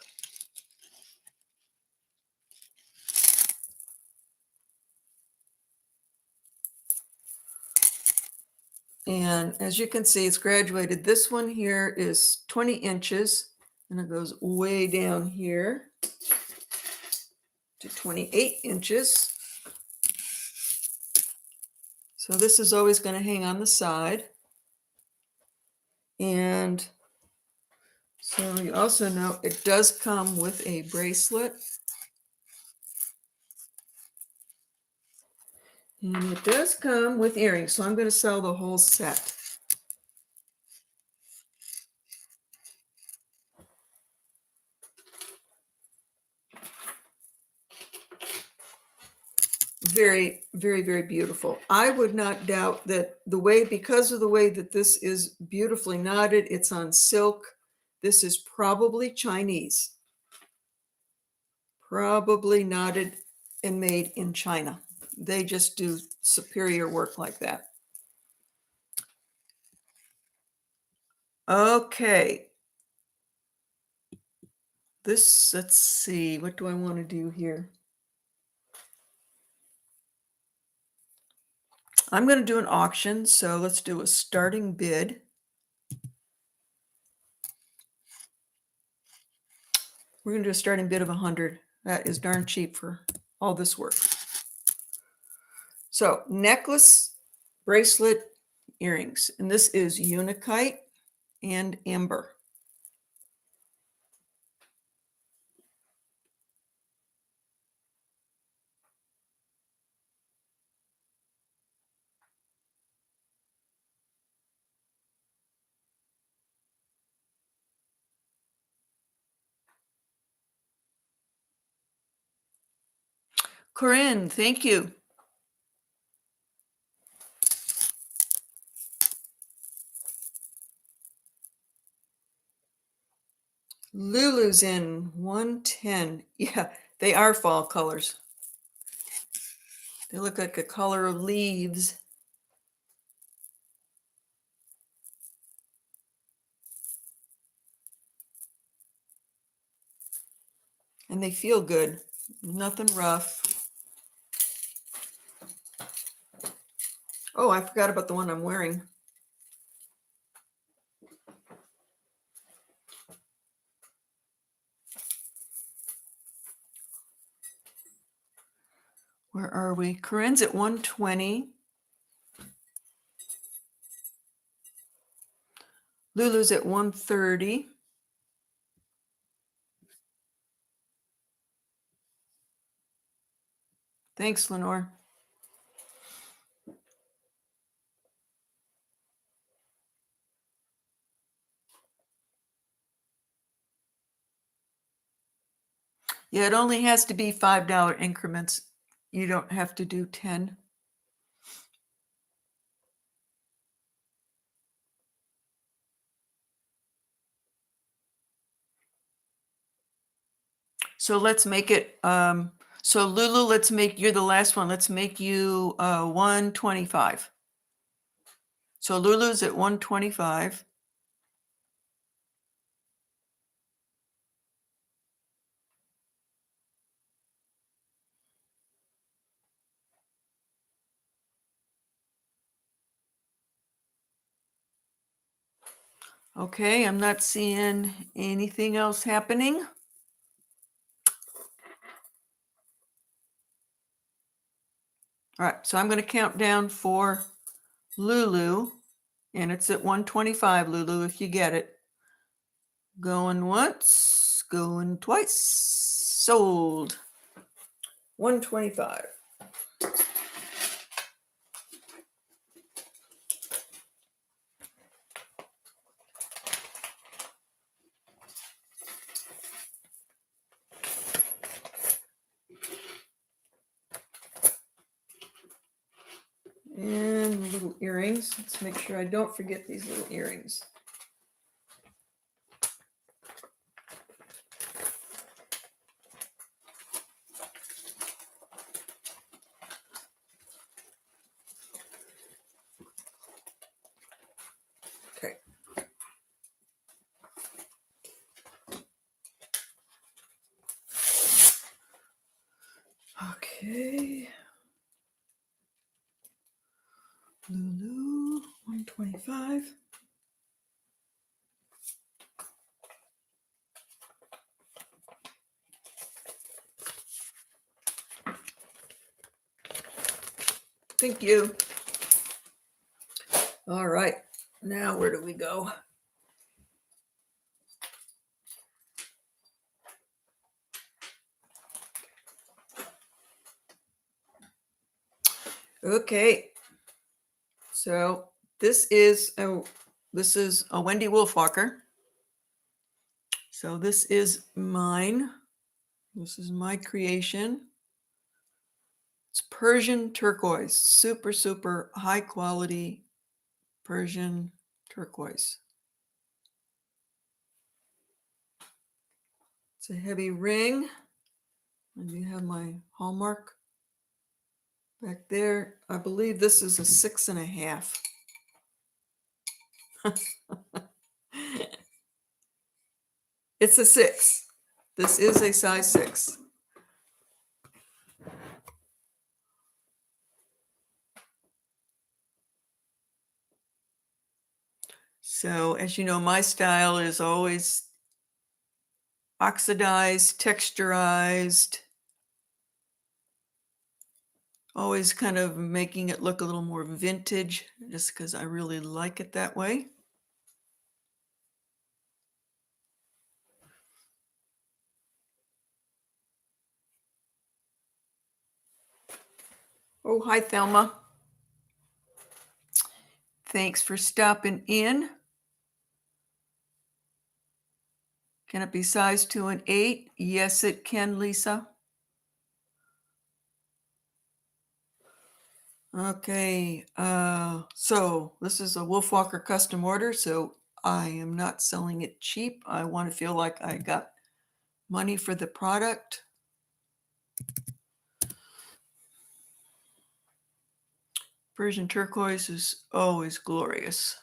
And as you can see, it's graduated. This one here is 20 inches, and it goes way down here to 28 inches. So this is always going to hang on the side. And so you also know it does come with a bracelet. And it does come with earrings, so I'm going to sell the whole set. Very, very, very beautiful. I would not doubt that because of the way that this is beautifully knotted, it's on silk. This is probably Chinese. Probably knotted and made in China. They just do superior work like that. Okay. Let's see, what do I want to do here? I'm going to do an auction, so let's do a starting bid. We're going to do a starting bid of 100. That is darn cheap for all this work. So necklace, bracelet, earrings, and this is Unakite and amber. Corinne, thank you. Lulu's in 110. Yeah, they are fall colors. They look like a color of leaves. And they feel good. Nothing rough. Oh, I forgot about the one I'm wearing. Where are we? Corinne's at 120. Lulu's at 130. Thanks, Lenore. Yeah, it only has to be $5 increments. You don't have to do 10. So let's make it, so Lulu, you're the last one. Let's make you 125. So Lulu's at 125. Okay, I'm not seeing anything else happening. All right, so I'm going to count down for Lulu, and it's at 125, Lulu, if you get it. Going once, going twice, sold. 125. And little earrings. Let's make sure I don't forget these little earrings. Okay, Lulu 125. Thank you. All right, now where do we go? Okay, so this is a Wendy Wolfwalker. So this is mine. This is my creation. It's Persian turquoise, super, super high quality Persian turquoise. It's a heavy ring. And you have my hallmark back there. I believe this is a 6.5. It's a 6. This is a size 6. So as you know, my style is always oxidized, texturized, always kind of making it look a little more vintage, just because I really like it that way. Oh, hi, Thelma. Thanks for stopping in. Can it be size 2 and 8? Yes, it can, Lisa. Okay, so this is a Wolfwalker custom order, so I am not selling it cheap. I want to feel like I got money for the product. Persian turquoise is always glorious.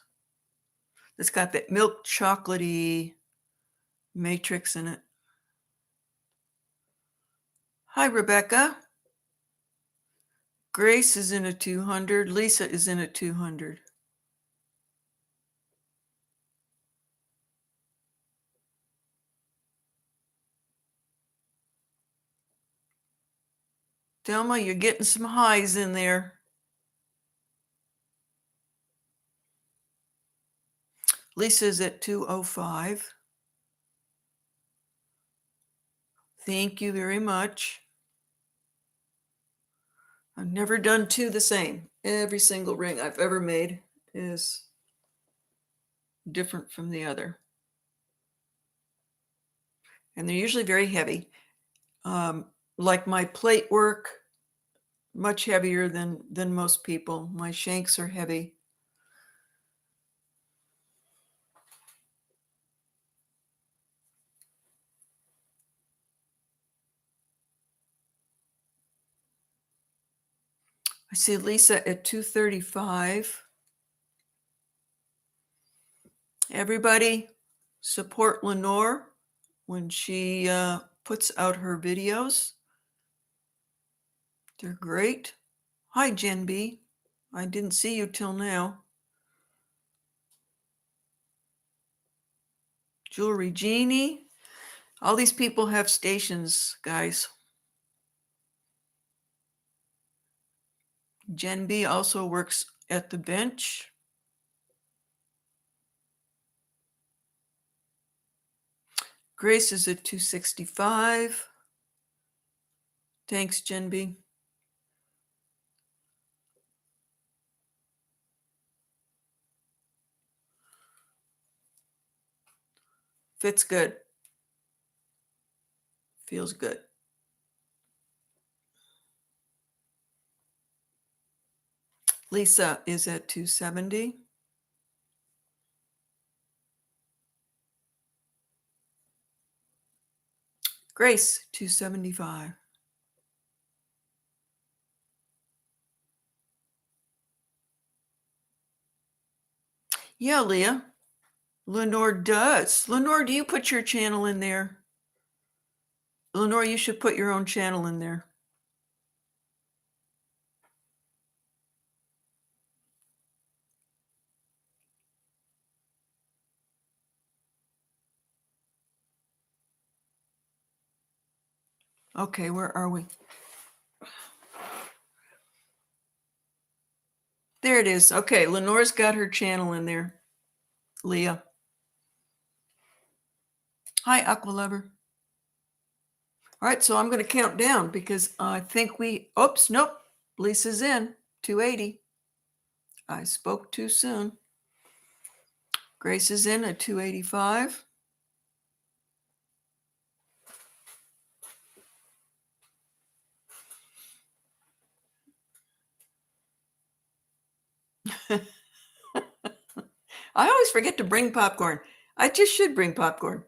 It's got that milk chocolatey matrix in it. Hi, Rebecca. Grace is in a 200. Lisa is in a 200. Thelma, you're getting some highs in there. Lisa's at 205. Thank you very much. I've never done two the same. Every single ring I've ever made is different from the other. And they're usually very heavy. Like my plate work, much heavier than most people. My shanks are heavy. I see Lisa at 235. Everybody support Lenore when she puts out her videos. They're great. Hi, Jen B. I didn't see you till now. Jewelry Genie. All these people have stations, guys. Jen B also works at the bench. Grace is at 265. Thanks, Jen B. Fits good. Feels good. Lisa is at 270. Grace, 275. Yeah, Leah. Lenore does. Lenore, do you put your channel in there? Lenore, you should put your own channel in there. Okay, where are we? There it is. Okay, Lenore's got her channel in there. Leah. Hi, Aqua Lover. All right, so I'm going to count down because I think oops, nope. Lisa's in. 280. I spoke too soon. Grace is in at 285. I always forget to bring popcorn. I just should bring popcorn.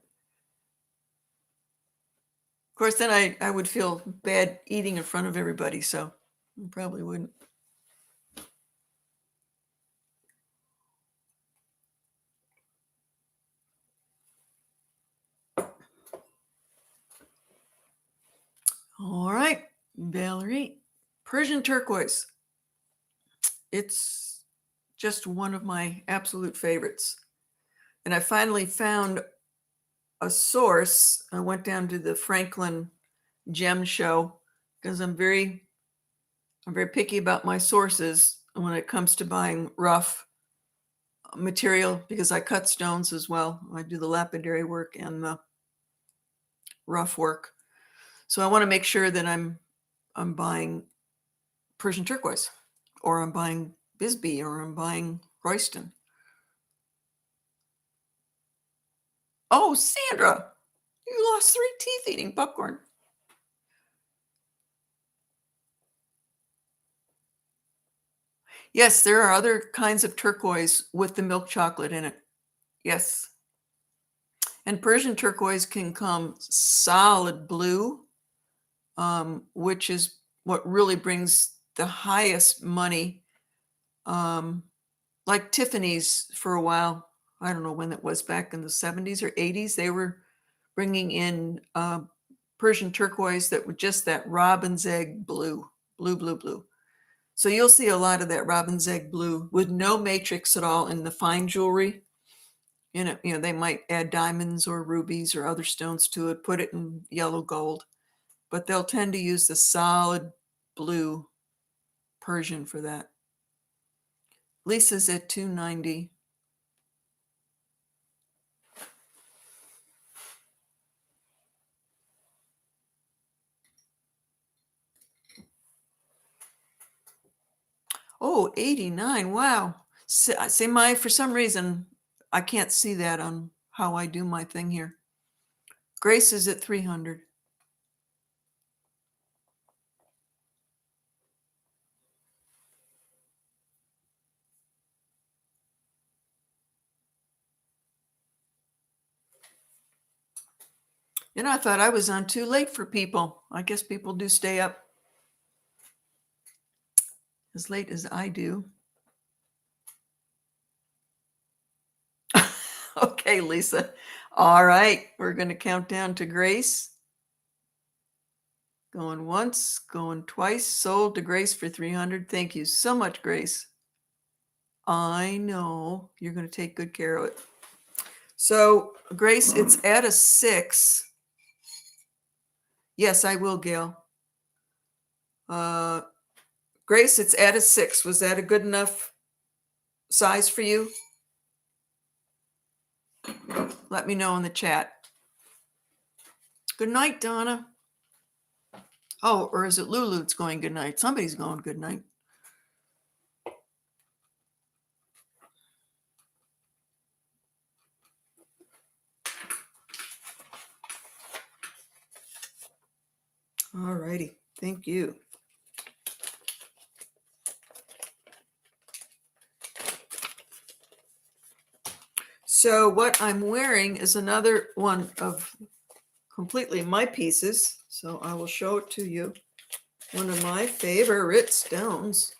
Of course, then I would feel bad eating in front of everybody, so I probably wouldn't. All right, Valerie. Persian turquoise. It's just one of my absolute favorites. And I finally found a source. I went down to the Franklin Gem Show because I'm very picky about my sources when it comes to buying rough material because I cut stones as well. I do the lapidary work and the rough work. So I want to make sure that I'm buying Persian turquoise, or I'm buying Bisbee, or I'm buying Royston. Oh, Sandra, you lost 3 teeth eating popcorn. Yes, there are other kinds of turquoise with the milk chocolate in it. Yes. And Persian turquoise can come solid blue, which is what really brings the highest money. Like Tiffany's for a while, I don't know when that was, back in the 70s or 80s, they were bringing in Persian turquoise that was just that robin's egg blue. So you'll see a lot of that robin's egg blue with no matrix at all in the fine jewelry. They might add diamonds or rubies or other stones to it, put it in yellow gold, but they'll tend to use the solid blue Persian for that. Lisa's at 290. Oh, 89. Wow. See, for some reason, I can't see that on how I do my thing here. Grace is at 300. And I thought I was on too late for people. I guess people do stay up as late as I do. Okay, Lisa. All right, we're going to count down to Grace. Going once, going twice. Sold to Grace for 300. Thank you so much, Grace. I know you're going to take good care of it. So, Grace, it's at a 6. Yes, I will, Gail. Grace, it's at a 6. Was that a good enough size for you? Let me know in the chat. Good night, Donna. Oh, or is it Lulu that's going good night? Somebody's going good night. All righty. Thank you. So what I'm wearing is another one of completely my pieces. So I will show it to you. One of my favorite stones.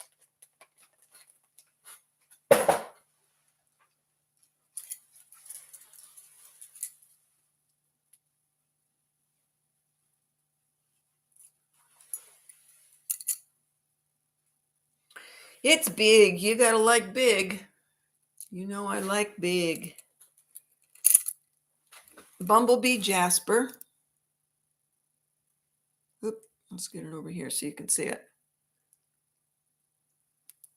It's big. You gotta like big. You know I like big. Bumblebee Jasper. Let's get it over here so you can see it.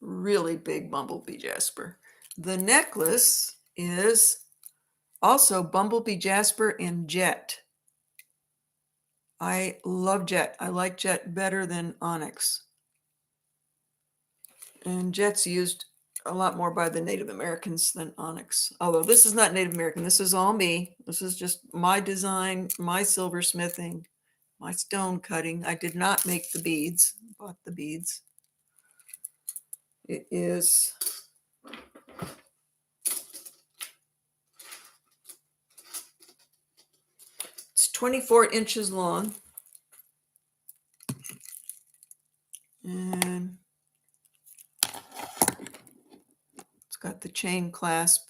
Really big Bumblebee Jasper. The necklace is also Bumblebee Jasper in jet. I love jet. I like jet better than onyx. And jet's used a lot more by the Native Americans than onyx. Although this is not Native American. This is all me. This is just my design, my silversmithing, my stone cutting. I did not make the beads. Bought the beads. It is it's 24 inches long. And it's got the chain clasp.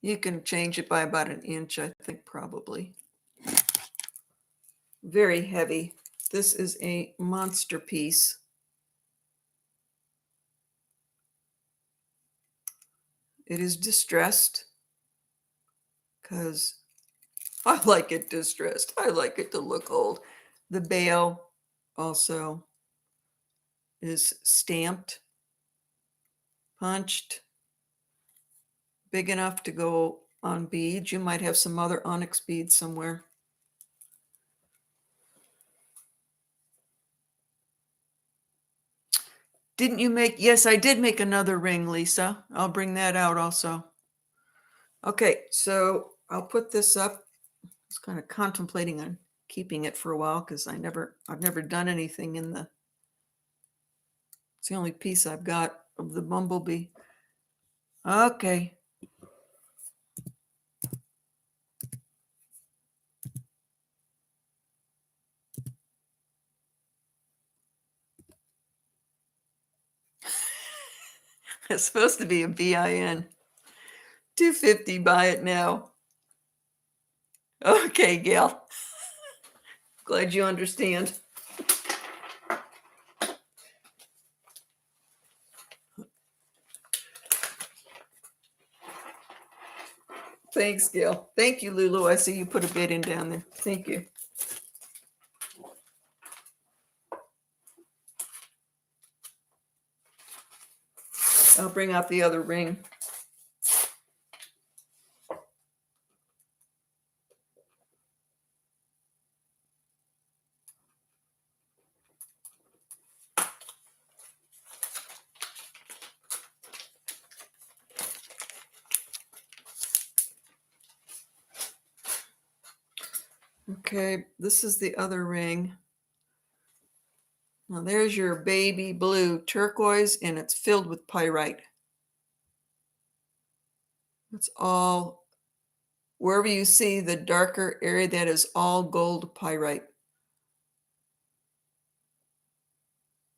You can change it by about an inch, I think, probably. Very heavy. This is a monster piece. It is distressed because I like it distressed. I like it to look old. The bail also is stamped, punched, big enough to go on beads. You might have some other onyx beads somewhere. Didn't you make? Yes, I did make another ring, Lisa. I'll bring that out also. Okay, so I'll put this up. I was kind of contemplating on keeping it for a while because I've never done anything in the. It's the only piece I've got of the bumblebee. Okay. It's supposed to be a BIN. $2.50, buy it now. Okay, Gail. Glad you understand. Thanks, Gail. Thank you, Lulu. I see you put a bid in down there. Thank you. I'll bring out the other ring. Okay, this is the other ring. Now there's your baby blue turquoise, and it's filled with pyrite. It's all, wherever you see the darker area, that is all gold pyrite.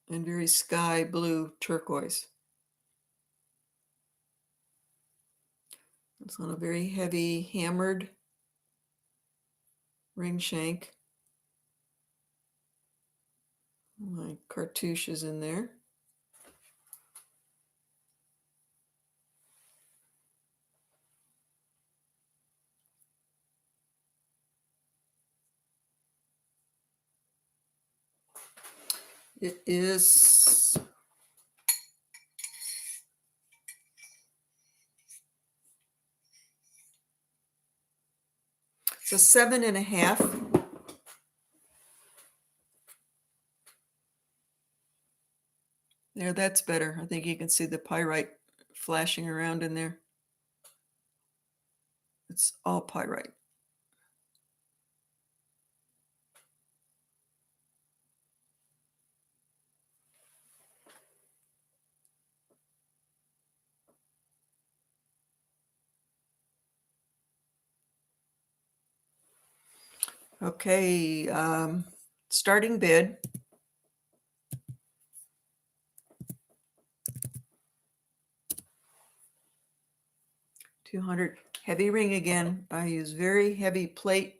And very sky blue turquoise. It's on a very heavy hammered ring shank. My cartouche is in there. It is it's a 7.5. There, that's better. I think you can see the pyrite flashing around in there. It's all pyrite. Okay, starting bid. $200. Heavy ring again. I use very heavy plate,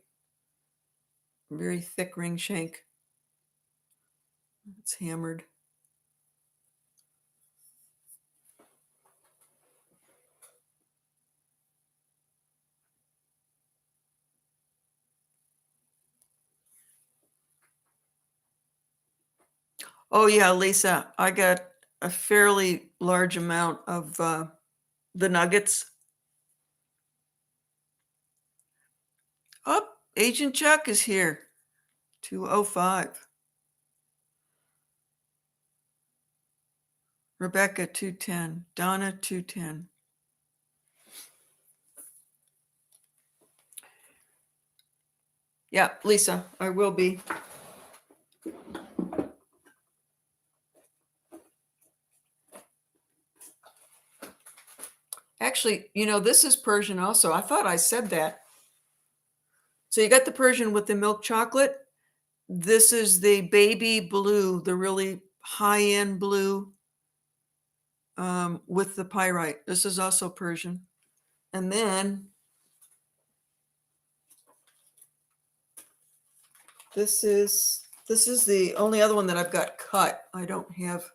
very thick ring shank. It's hammered. Oh yeah, Lisa, I got a fairly large amount of the nuggets. Oh, Agent Chuck is here. 205. Rebecca 210. Donna 210. Yeah, Lisa, I will be. Actually, you know, this is Persian also. I thought I said that. So you got the Persian with the milk chocolate. This is the baby blue, the really high-end blue with the pyrite. This is also Persian. And then this is the only other one that I've got cut. I don't have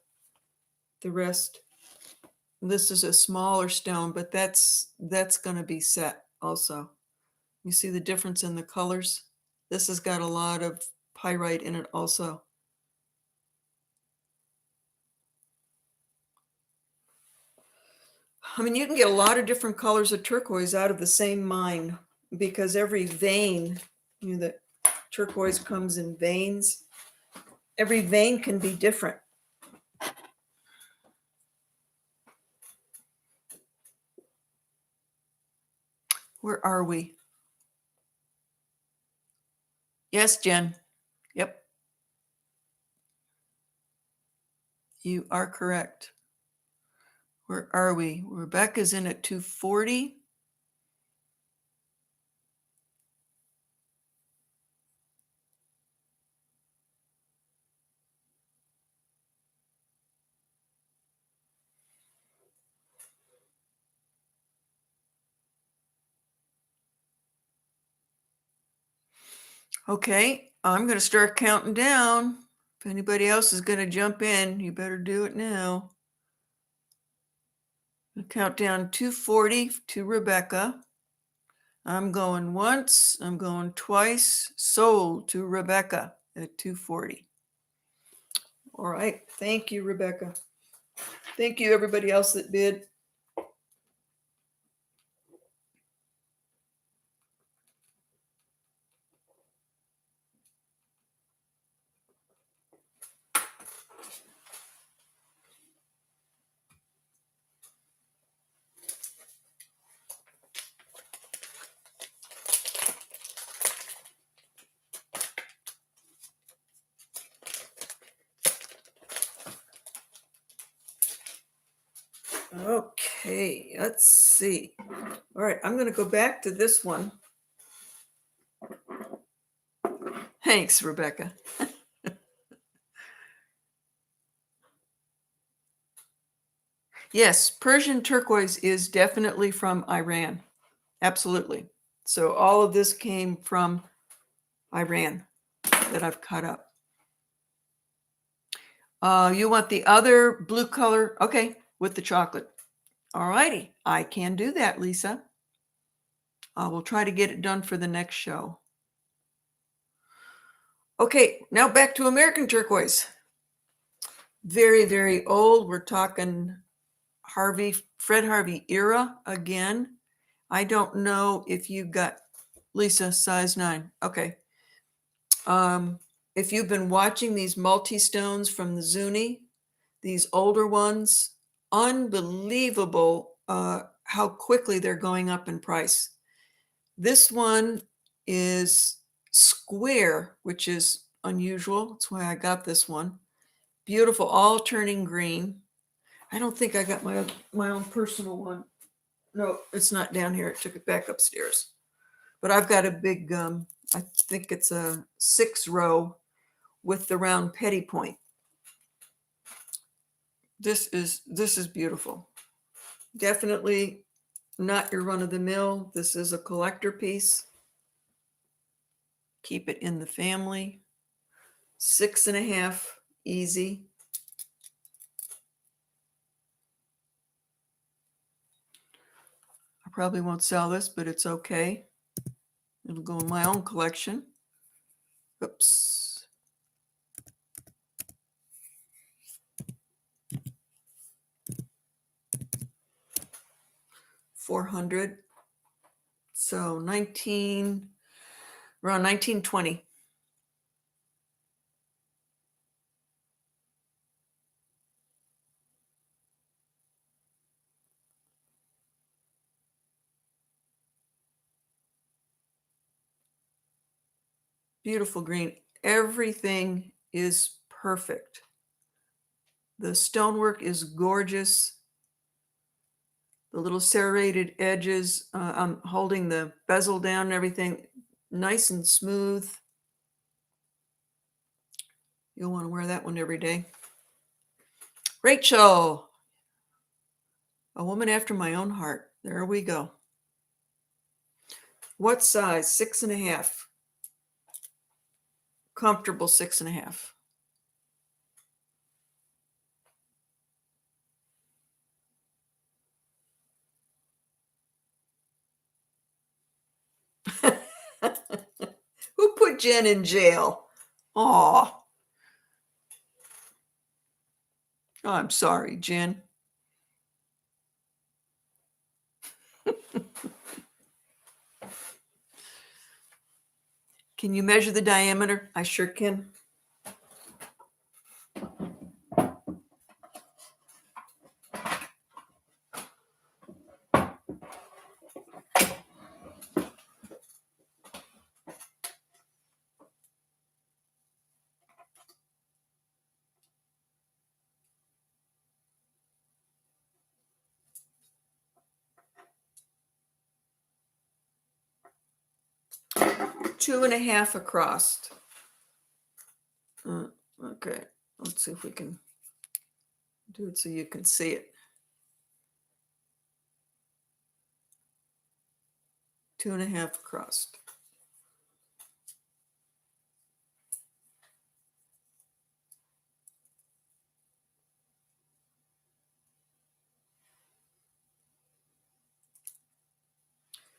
the rest. This is a smaller stone, but that's going to be set also. You see the difference in the colors? This has got a lot of pyrite in it also. I mean, you can get a lot of different colors of turquoise out of the same mine because every vein, you know, that turquoise comes in veins. Every vein can be different. Where are we? Yes, Jen. Yep. You are correct. Where are we? Rebecca's in at 240. Okay, I'm going to start counting down. If anybody else is going to jump in, you better do it now. I'll count down 240 to Rebecca. I'm going once, I'm going twice, sold to Rebecca at 240. All right, thank you, Rebecca. Thank you, everybody else that bid. Okay, let's see. All right, I'm going to go back to this one. Thanks, Rebecca. Yes, Persian turquoise is definitely from Iran. Absolutely. So all of this came from Iran that I've cut up. You want the other blue color? Okay, with the chocolate. All righty, I can do that, Lisa. I will try to get it done for the next show. Okay, now back to American turquoise. Very, very old. We're talking Harvey, Fred Harvey era again. I don't know if you got Lisa size 9. Okay. If you've been watching these multi-stones from the Zuni, these older ones, unbelievable how quickly they're going up in price. This one is square, which is unusual. That's why I got this one. Beautiful, all turning green. I don't think I got my own personal one. No, it's not down here. I took it back upstairs. But I've got a big, I think it's a 6-row with the round petty point. This is beautiful. Definitely not your run-of-the-mill. This is a collector piece. Keep it in the family. 6.5, easy. I probably won't sell this, but it's okay. It'll go in my own collection. Oops. 400. So around 1920. Beautiful green. Everything is perfect. The stonework is gorgeous. The little serrated edges, I'm holding the bezel down and everything, nice and smooth. You'll want to wear that one every day. Rachel, a woman after my own heart. There we go. What size? 6.5. Comfortable 6.5. Who put Jen in jail? Aw. Oh, I'm sorry, Jen. Can you measure the diameter? I sure can. Two and a half across. Okay, let's see if we can do it so you can see it. 2.5 across.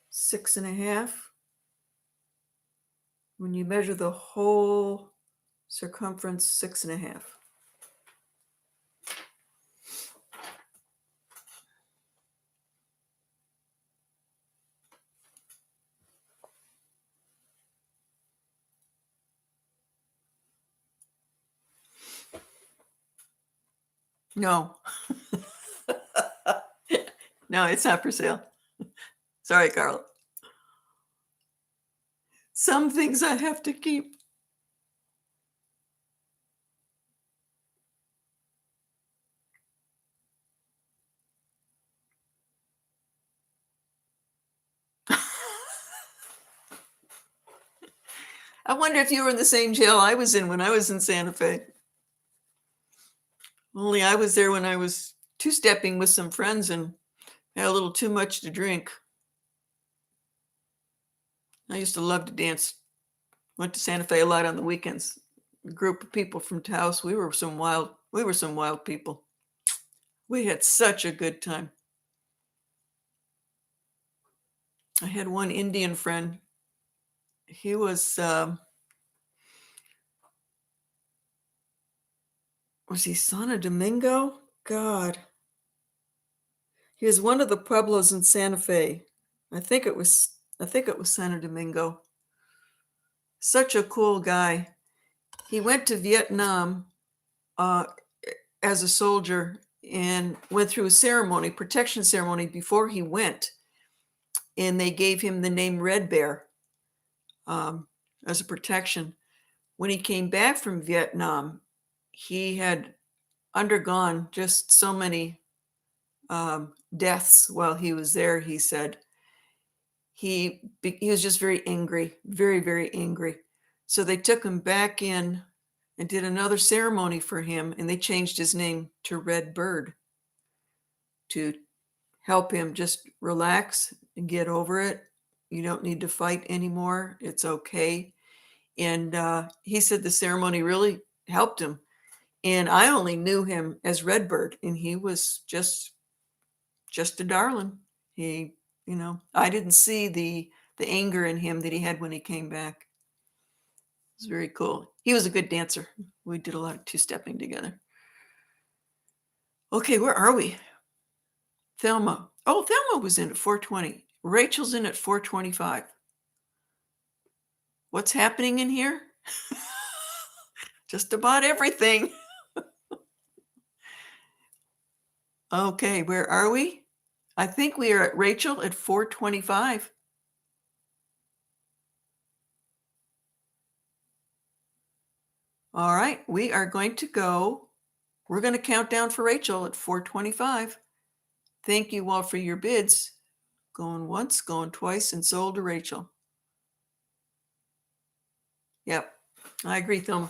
Six and a half. When you measure the whole circumference, 6.5. No. No, it's not for sale. Sorry, Carl. Some things I have to keep. I wonder if you were in the same jail I was in when I was in Santa Fe. Only I was there when I was two-stepping with some friends and had a little too much to drink. I used to love to dance. Went to Santa Fe a lot on the weekends. A group of people from Taos. We were some wild people. We had such a good time. I had one Indian friend. He was he Santo Domingo? God. He was one of the pueblos in Santa Fe. I think it was Santo Domingo. Such a cool guy. He went to Vietnam as a soldier and went through a protection ceremony before he went. And they gave him the name Red Bear as a protection. When he came back from Vietnam, he had undergone just so many deaths while he was there. He said he was just very angry, very, very angry. So they took him back in and did another ceremony for him, and they changed his name to Red Bird to help him just relax and get over it. You don't need to fight anymore. It's okay. And he said the ceremony really helped him. And I only knew him as Redbird, and he was just a darling. He, I didn't see the anger in him that he had when he came back. It was very cool. He was a good dancer. We did a lot of two-stepping together. Okay, where are we? Thelma. Oh, Thelma was in at 420. Rachel's in at 425. What's happening in here? Just about everything. Okay, where are we? I think we are at Rachel at 425. All right, we are going to go. We're going to count down for Rachel at 425. Thank you all for your bids. Going once, going twice, and sold to Rachel. Yep, I agree, Thelma.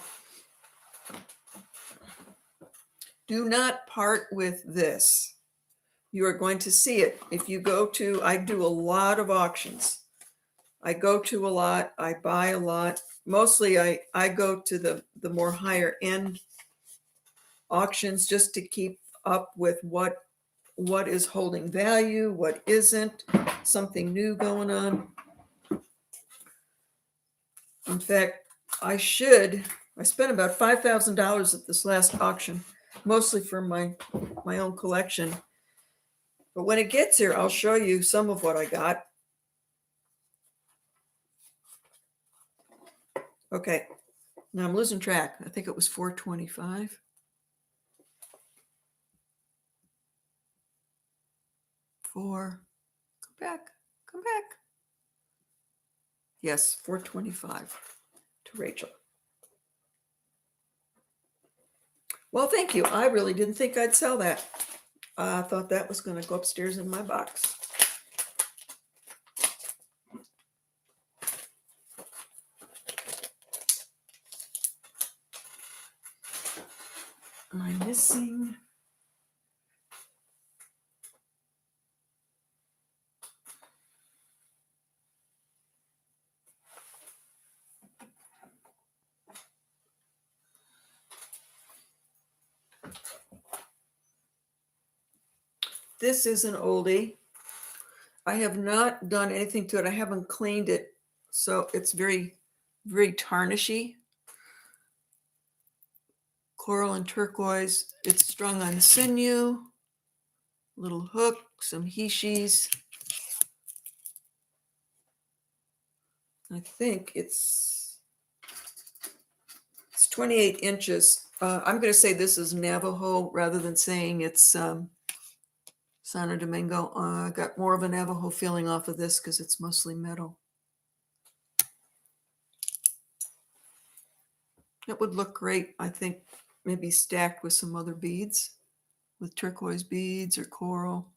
Do not part with this. You are going to see it. If you go to, I do a lot of auctions. I go to a lot, I buy a lot. Mostly I go to the more higher end auctions just to keep up with what is holding value, what isn't, something new going on. In fact, I spent about $5,000 at this last auction, mostly for my own collection. But when it gets here, I'll show you some of what I got. Okay, now I'm losing track. I think it was 425. Come back. Yes, 425 to Rachel. Well, thank you. I really didn't think I'd sell that. I thought that was going to go upstairs in my box. Am I missing? This is an oldie. I have not done anything to it. I haven't cleaned it, so it's very, very tarnishy. Coral and turquoise. It's strung on sinew, little hook, some hishis. I think it's 28 inches. I'm going to say this is Navajo rather than saying it's Santo Domingo. I got more of a Navajo feeling off of this because it's mostly metal. It would look great, I think, maybe stacked with some other beads, with turquoise beads or coral.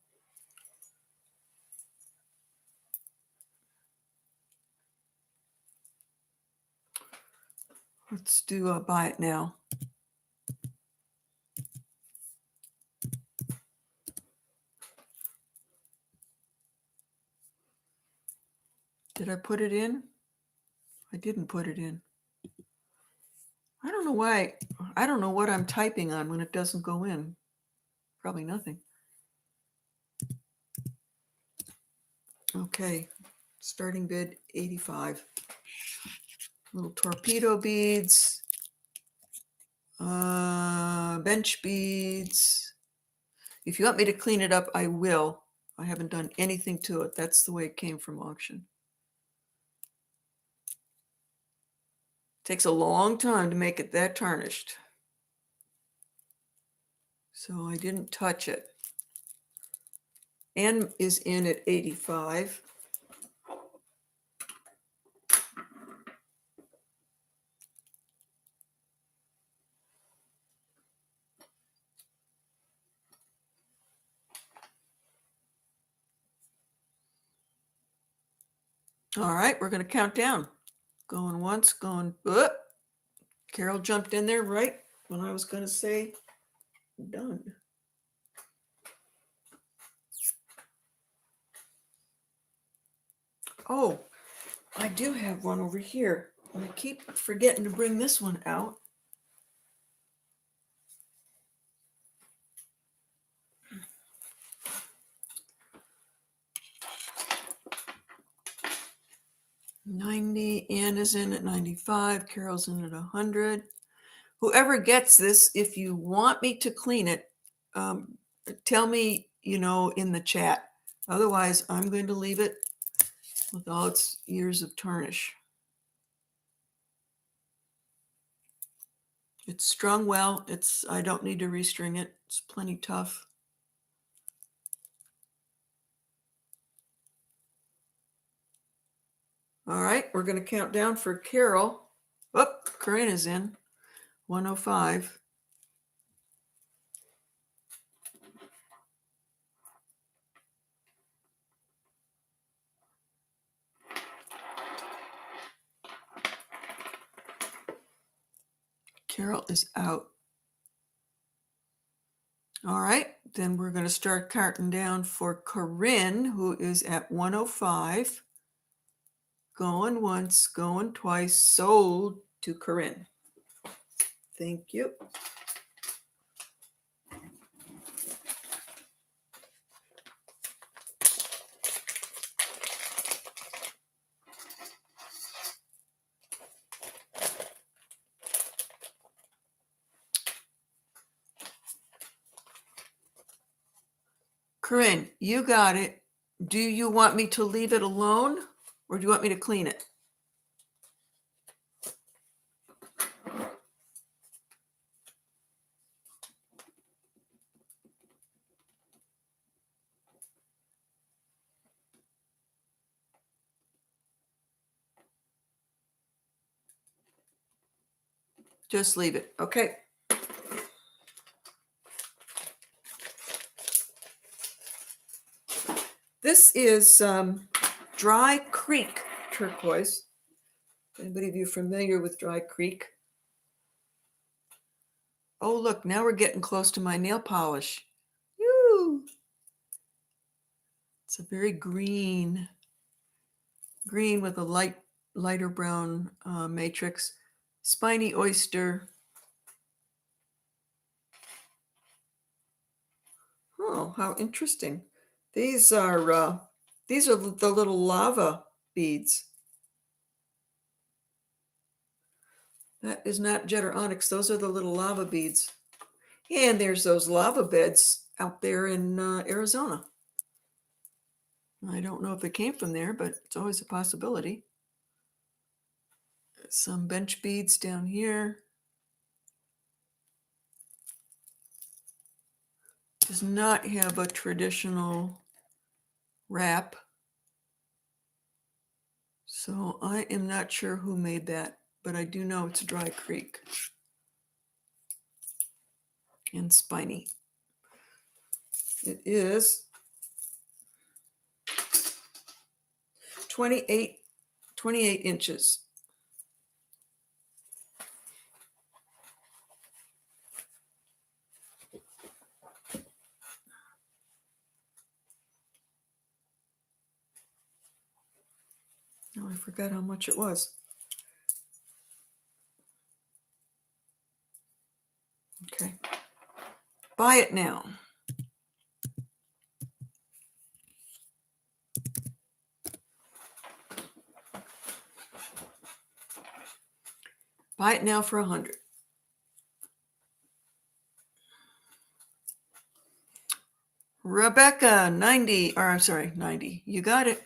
Let's do a buy it now. Did I put it in? I didn't put it in. I don't know why. I don't know what I'm typing on when it doesn't go in. Probably nothing. Okay, starting bid 85. Little torpedo beads, bench beads. If you want me to clean it up, I will. I haven't done anything to it. That's the way it came from auction. Takes a long time to make it that tarnished. So I didn't touch it. N is in at 85. All right, we're going to count down. Going once, going, Carol jumped in there right when I was going to say done. Oh, I do have one over here. I keep forgetting to bring this one out. $90. Ann is in at 95. Carol's in at 100. Whoever gets this, if you want me to clean it, tell me, in the chat. Otherwise, I'm going to leave it with all its years of tarnish. It's strung well. I don't need to restring it. It's plenty tough. All right, we're going to count down for Carol. Oh, Corinne is in. 105. Carol is out. All right, then we're going to start counting down for Corinne, who is at 105. Going once, going twice, sold to Corinne. Thank you. Corinne, you got it. Do you want me to leave it alone or do you want me to clean it? Just leave it. Okay. This is Dry Creek turquoise. Anybody of you familiar with Dry Creek? Oh, look, now we're getting close to my nail polish. Woo! It's a very green with a lighter brown matrix. Spiny oyster. Oh, how interesting. These are the little lava beads. That is not jet or onyx. Those are the little lava beads. And there's those lava beds out there in Arizona. I don't know if it came from there, but it's always a possibility. Some bench beads down here. Does not have a traditional wrap. So I am not sure who made that, but I do know it's Dry Creek. And Spiny. It is 28 inches. Oh, I forgot how much it was. Okay. Buy it now. Buy it now for 100. Rebecca, 90, or I'm sorry, 90. You got it.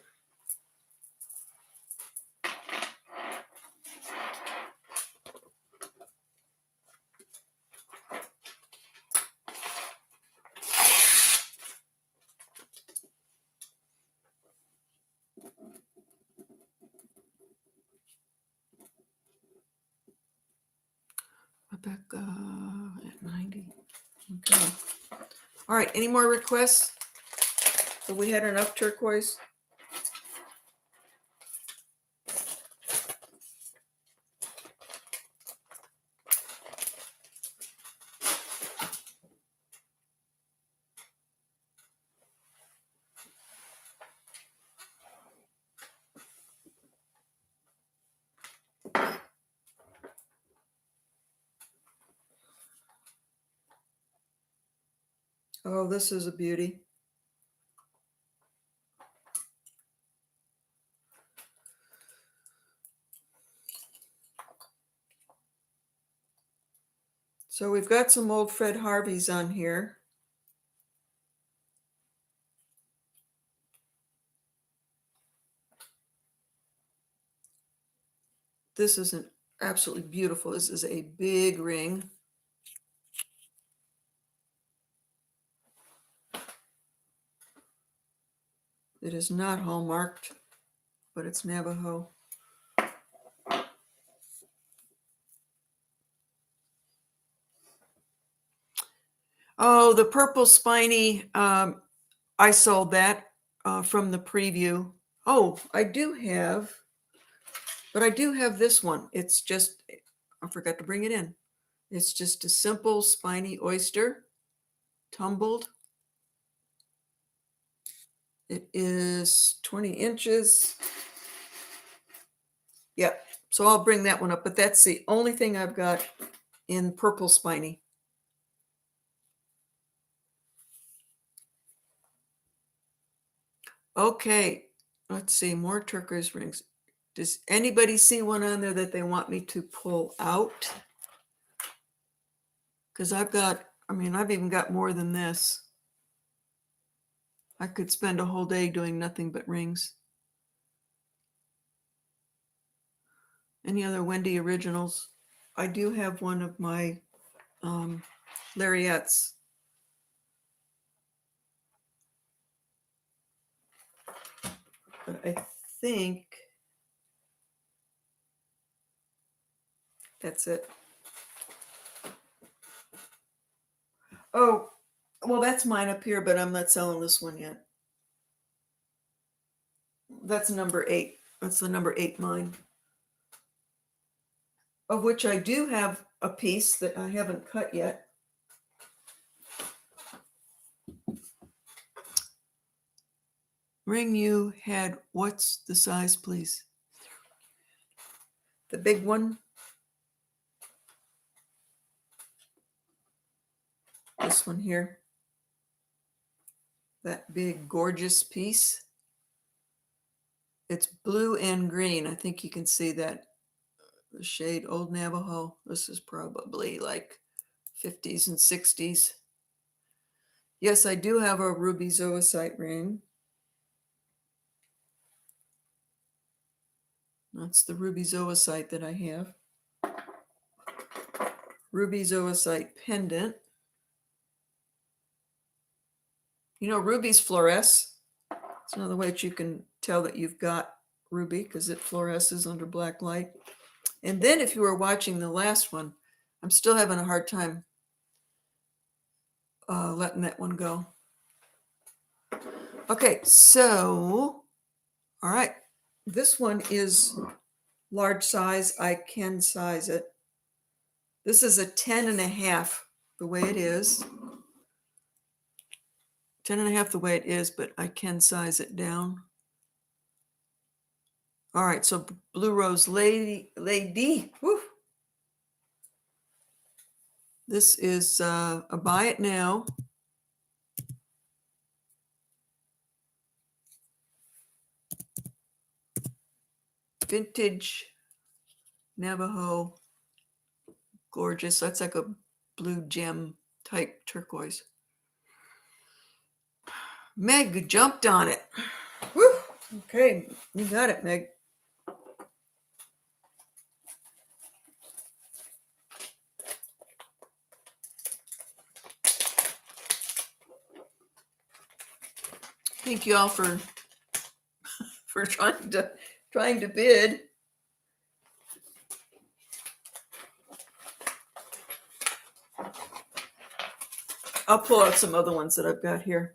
Rebecca at 90. Okay. All right. Any more requests? Have we had enough turquoise? Oh, this is a beauty. So we've got some old Fred Harveys on here. this is an absolutely beautiful. This is a big ring. It is not hallmarked, but it's Navajo. Oh, the purple spiny. I sold that from the preview. Oh, I do have this one. It's just, I forgot to bring it in. It's just a simple spiny oyster, tumbled. It is 20 inches. Yep. So I'll bring that one up, but that's the only thing I've got in purple spiny. Okay. Let's see, more turquoise rings. Does anybody see one on there that they want me to pull out? Because I've even got more than this. I could spend a whole day doing nothing but rings. Any other Wendy originals? I do have one of my lariats. But I think that's it. Oh, well, that's mine up here, but I'm not selling this one yet. That's number 8. That's the number 8 mine. Of which I do have a piece that I haven't cut yet. Ring you had, what's the size, please? The big one? This one here. That big, gorgeous piece. It's blue and green. I think you can see that. The shade Old Navajo. This is probably like 50s and 60s. Yes, I do have a ruby zoisite ring. That's the ruby zoisite that I have. Ruby zoisite pendant. You know, rubies fluoresce. It's another way that you can tell that you've got ruby because it fluoresces under black light. And then if you were watching the last one, I'm still having a hard time letting that one go. Okay, so, all right. This one is large size. I can size it. This is a 10.5 the way it is. 10.5 the way it is, but I can size it down. All right, so Blue Rose Lady. Whew. This is a buy it now. Vintage Navajo. Gorgeous. That's like a blue gem type turquoise. Meg jumped on it. Woo. Okay, you got it, Meg. Thank you all for trying to bid. I'll pull out some other ones that I've got here.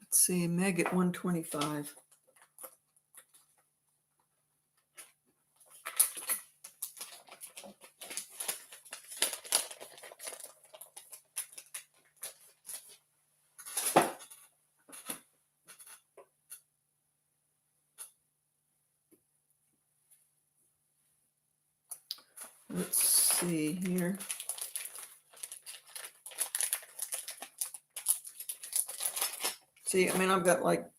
Let's see, Meg at 125. Let's see here. See, I mean, I've got like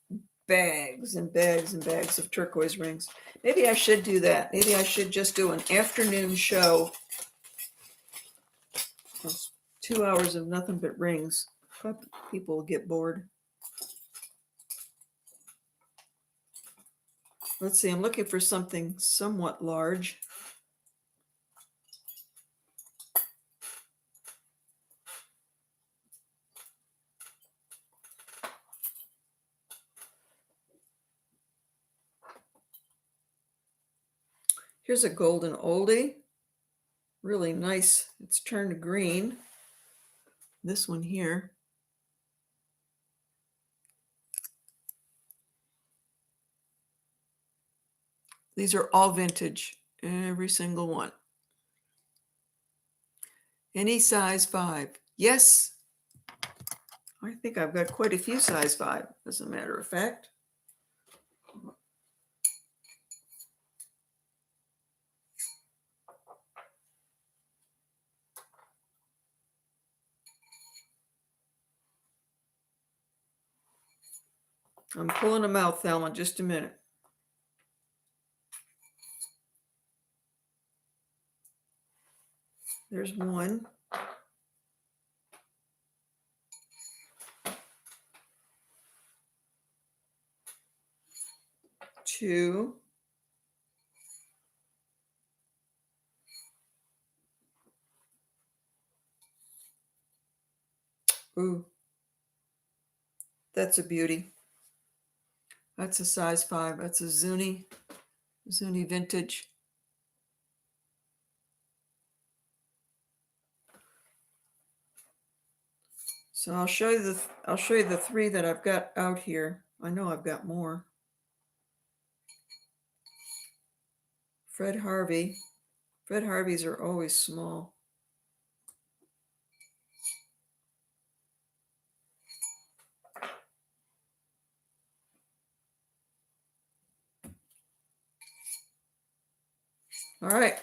bags and bags and bags of turquoise rings. Maybe I should do that. Maybe I should just do an afternoon show. 2 hours of nothing but rings. People will get bored. Let's see, I'm looking for something somewhat large. Here's a golden oldie. Really nice. It's turned green. This one here. These are all vintage, every single one. Any size 5. Yes, I think I've got quite a few size 5, as a matter of fact. I'm pulling them out, Thelma, just a minute. There's one. Two. Ooh, that's a beauty. That's a size 5. That's a Zuni vintage. So I'll show you the 3 that I've got out here. I know I've got more. Fred Harvey. Fred Harveys are always small. All right.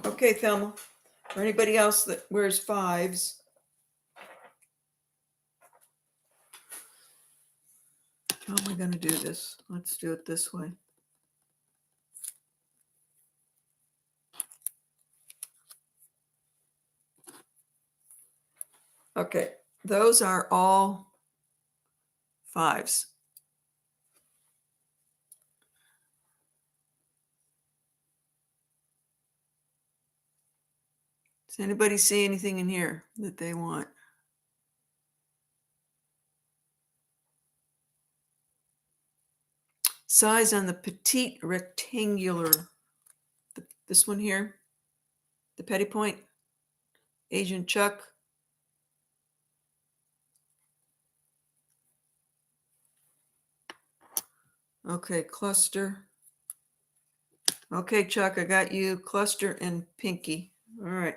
Okay, Thelma. For anybody else that wears 5s, how am I going to do this? Let's do it this way. Okay, those are all 5s. Does anybody see anything in here that they want? Size on the petite rectangular, this one here, the petty point, Asian Chuck. Okay, cluster. Okay, Chuck, I got you, cluster and pinky. All right.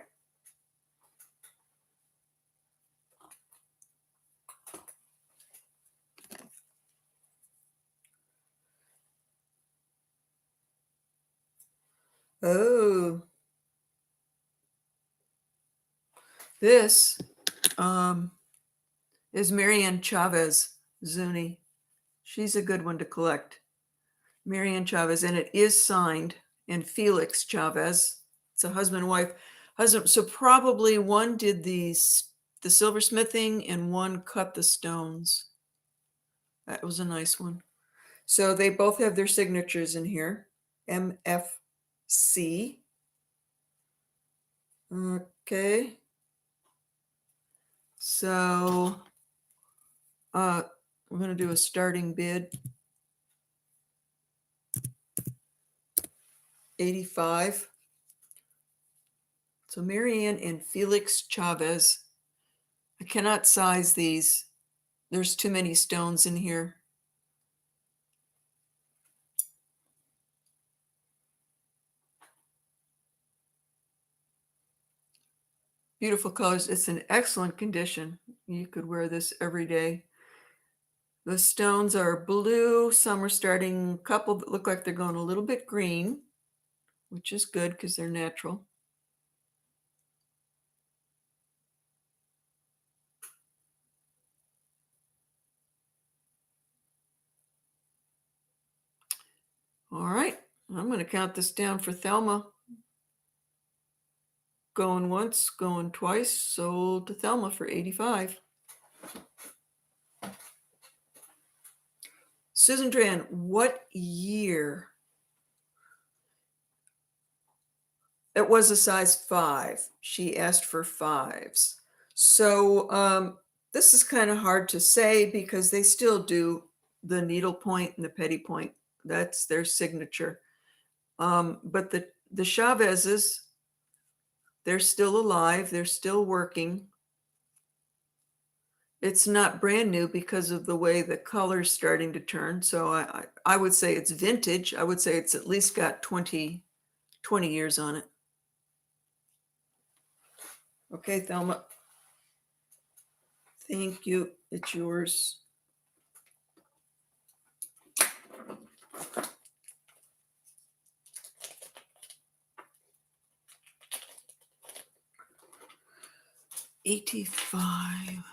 Oh, this is Marianne Chavez Zuni. She's a good one to collect. Marianne Chavez, and it is signed, and Felix Chavez. It's a husband-wife. So probably one did the silversmithing and one cut the stones. That was a nice one. So they both have their signatures in here. MFC. Okay. So we're going to do a starting bid. 85. So Marianne and Felix Chavez. I cannot size these. There's too many stones in here. Beautiful colors. It's in excellent condition. You could wear this every day. The stones are blue. Some are starting, a couple that look like they're going a little bit green, which is good because they're natural. All right, I'm going to count this down for Thelma. Going once, going twice, sold to Thelma for 85. Susan Dran, what year It was a size 5. She asked for 5s. So this is kind of hard to say because they still do the needle point and the petty point. That's their signature. But the Chavezes, they're still alive. They're still working. It's not brand new because of the way the color's starting to turn. So I would say it's vintage. I would say it's at least got 20 years on it. Okay, Thelma. Thank you. It's yours. $85.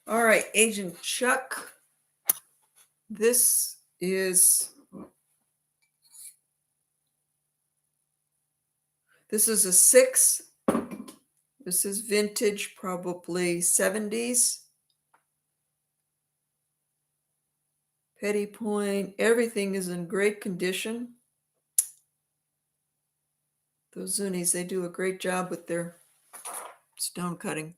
All right, Agent Chuck. This is a 6. This is vintage, probably 70s. Petty point, everything is in great condition. Those Zunis, they do a great job with their stone cutting.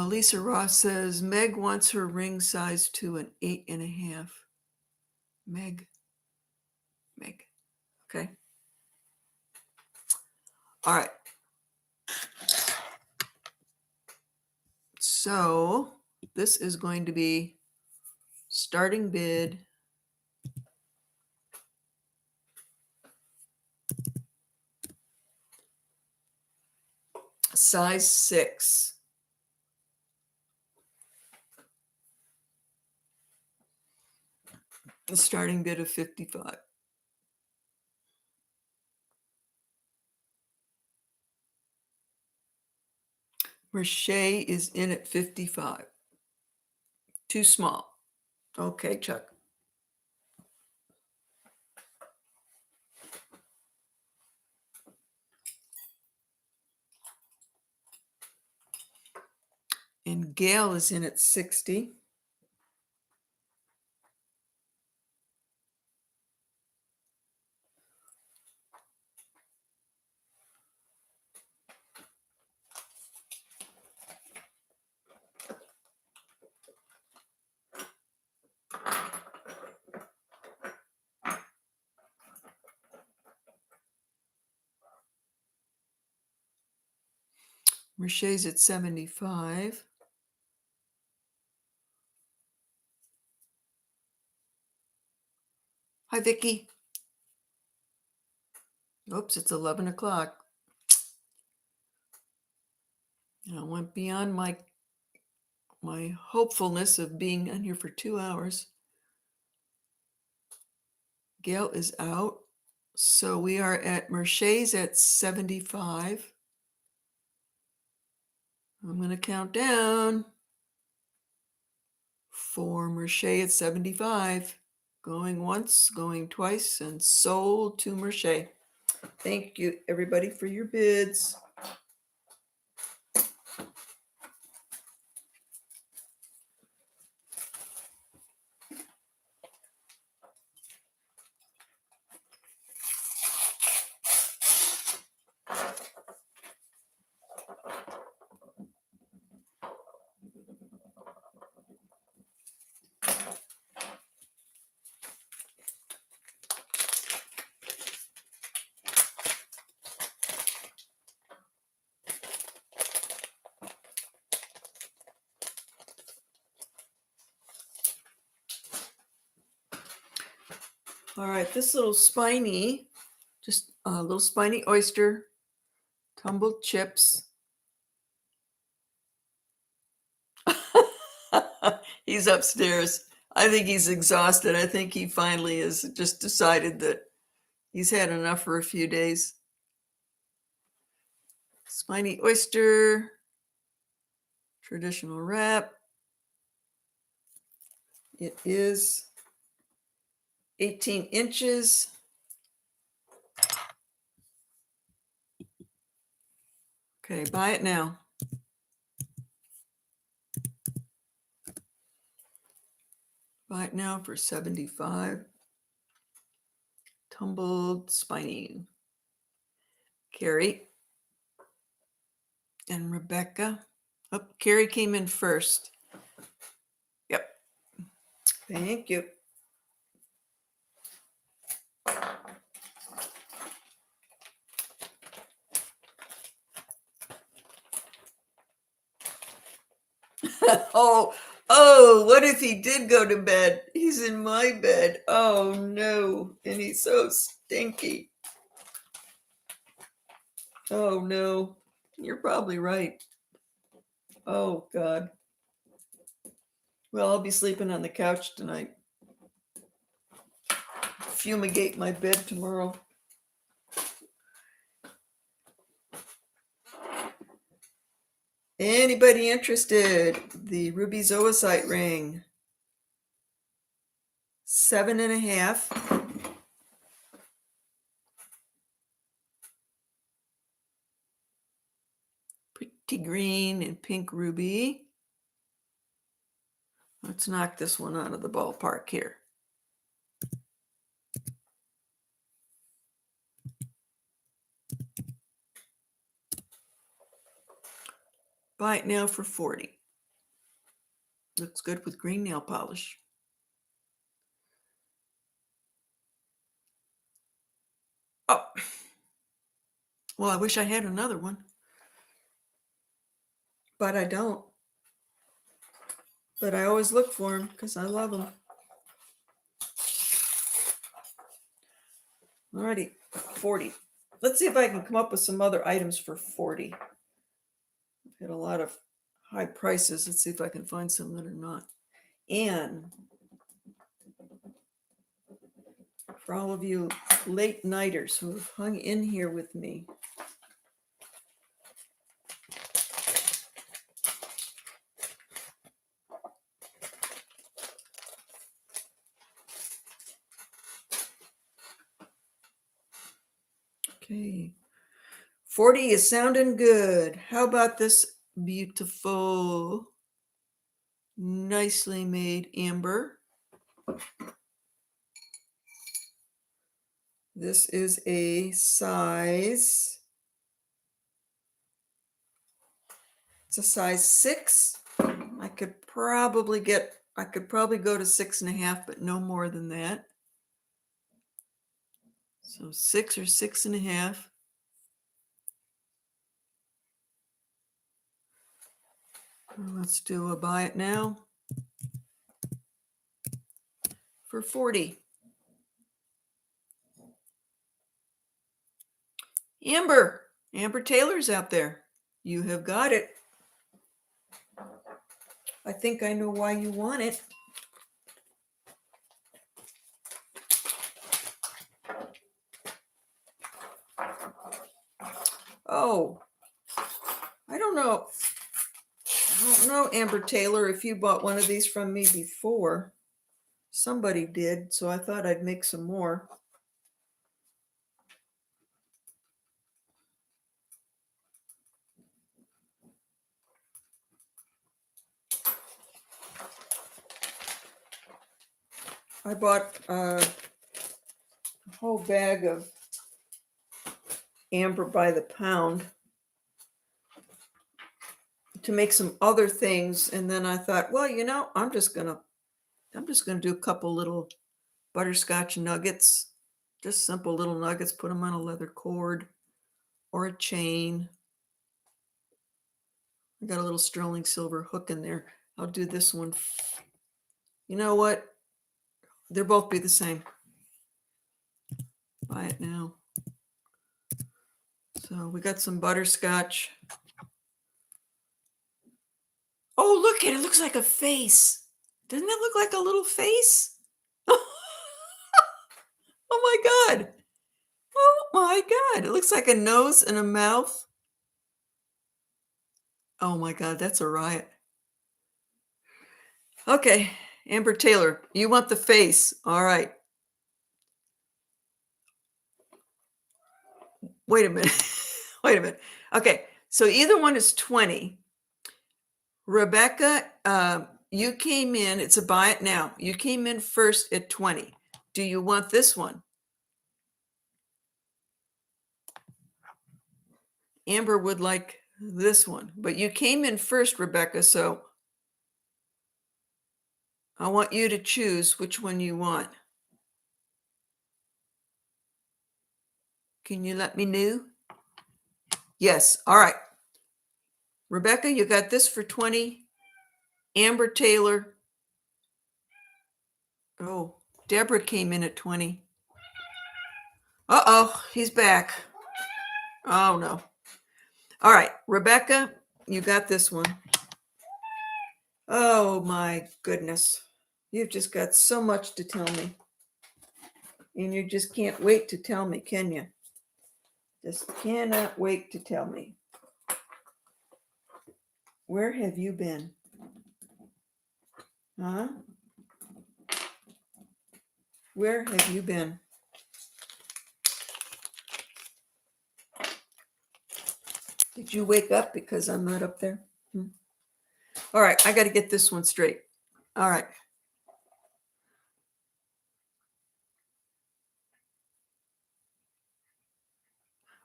Lisa Ross says, Meg wants her ring size to an 8.5. Meg. Okay. All right. So this is going to be starting bid. Size 6. The starting bid of 55. Merche is in at 55. Too small. Okay, Chuck. And Gail is in at 60. Merche's at 75. Hi, Vicki. Oops, it's 11 o'clock. I went beyond my hopefulness of being on here for 2 hours. Gail is out. So we are at Merche's at 75. I'm going to count down. For Merche at 75. Going once, going twice, and sold to Merche. Thank you, everybody, for your bids. All right, this little spiny, just a little spiny oyster, tumbled chips. He's upstairs. I think he's exhausted. I think he finally has just decided that he's had enough for a few days. Spiny oyster, traditional wrap. It is 18 inches. Okay, buy it now. Buy it now for $75. Tumbled Spiny. Carrie and Rebecca. Oh, Carrie came in first. Yep. Thank you. Oh, what if he did go to bed? He's in my bed. Oh no. And he's so stinky. Oh no. You're probably right. Oh God. Well, I'll be sleeping on the couch tonight. Fumigate my bed tomorrow. Anybody interested? The ruby zoisite ring. 7.5. Pretty green and pink ruby. Let's knock this one out of the ballpark here. Buy it now for $40. Looks good with green nail polish. Oh, well, I wish I had another one, but I don't. But I always look for them because I love them. Alrighty, 40. Let's see if I can come up with some other items for 40. I've had a lot of high prices. Let's see if I can find some that are not. And for all of you late nighters who have hung in here with me, okay, 40 is sounding good. How about this beautiful, nicely made amber? This is a size, it's a size 6. I could probably go to 6.5, but no more than that. So 6 or 6.5. Let's do a buy it now for 40. Amber Taylor's out there. You have got it. I think I know why you want it. Oh, I don't know, Amber Taylor, if you bought one of these from me before. Somebody did, so I thought I'd make some more. I bought a whole bag of amber by the pound to make some other things, and then I thought, well, I'm just gonna do a couple little butterscotch nuggets, just simple little nuggets. Put them on a leather cord or a chain. I got a little sterling silver hook in there. I'll do this one. You know what? They'll both be the same. Buy it now. So we got some butterscotch. Oh, look at it. It looks like a face. Doesn't it look like a little face? Oh my God. Oh my God. It looks like a nose and a mouth. Oh my God, that's a riot. Okay, Amber Taylor, you want the face. All right. Wait a minute. Wait a minute. Okay. So either one is 20. Rebecca, you came in. It's a buy it now. You came in first at 20. Do you want this one? Amber would like this one, but you came in first, Rebecca. So I want you to choose which one you want. Can you let me know? Yes. All right. Rebecca, you got this for 20. Amber Taylor. Oh, Deborah came in at 20. Uh-oh, he's back. Oh, no. All right, Rebecca, you got this one. Oh, my goodness. You've just got so much to tell me. And you just can't wait to tell me, can you? Just cannot wait to tell me. Where have you been? Huh? Where have you been? Did you wake up because I'm not up there? All right, I got to get this one straight. All right.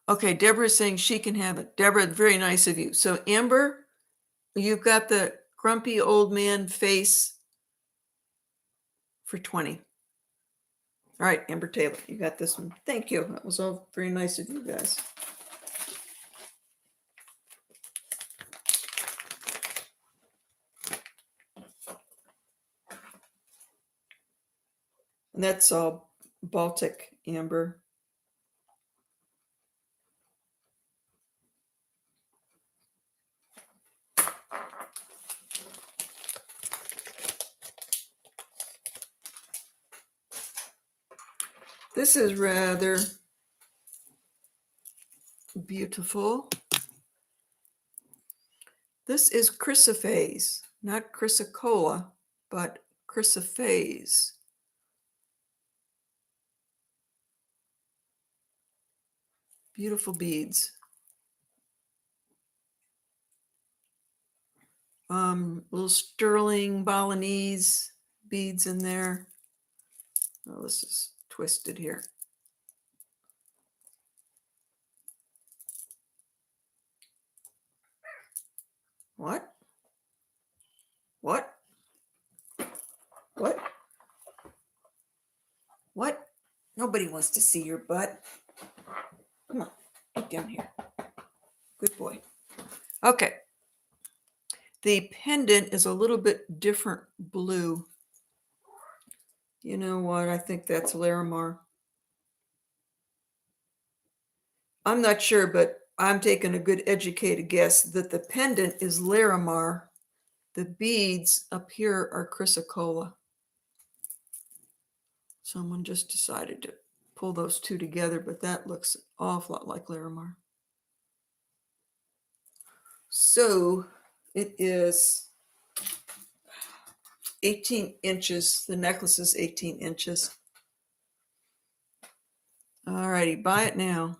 Okay, Deborah's saying she can have it. Deborah, very nice of you. So Amber, you've got the grumpy old man face for 20. All right, Amber Taylor, you got this one. Thank you. That was all very nice of you guys. And that's all Baltic, Amber. This is rather beautiful. This is chrysoprase, not chrysocolla, but chrysoprase. Beautiful beads. Little sterling Balinese beads in there. Oh, this is twisted here. What? What? What? What? Nobody wants to see your butt. Come on, get down here. Good boy. Okay. The pendant is a little bit different blue. You know what? I think that's Laramar. I'm not sure, but I'm taking a good educated guess that the pendant is Laramar. The beads up here are chrysocolla. Someone just decided to pull those two together, but that looks an awful lot like Laramar. So it is 18 inches. The necklace is 18 inches. All righty, buy it now.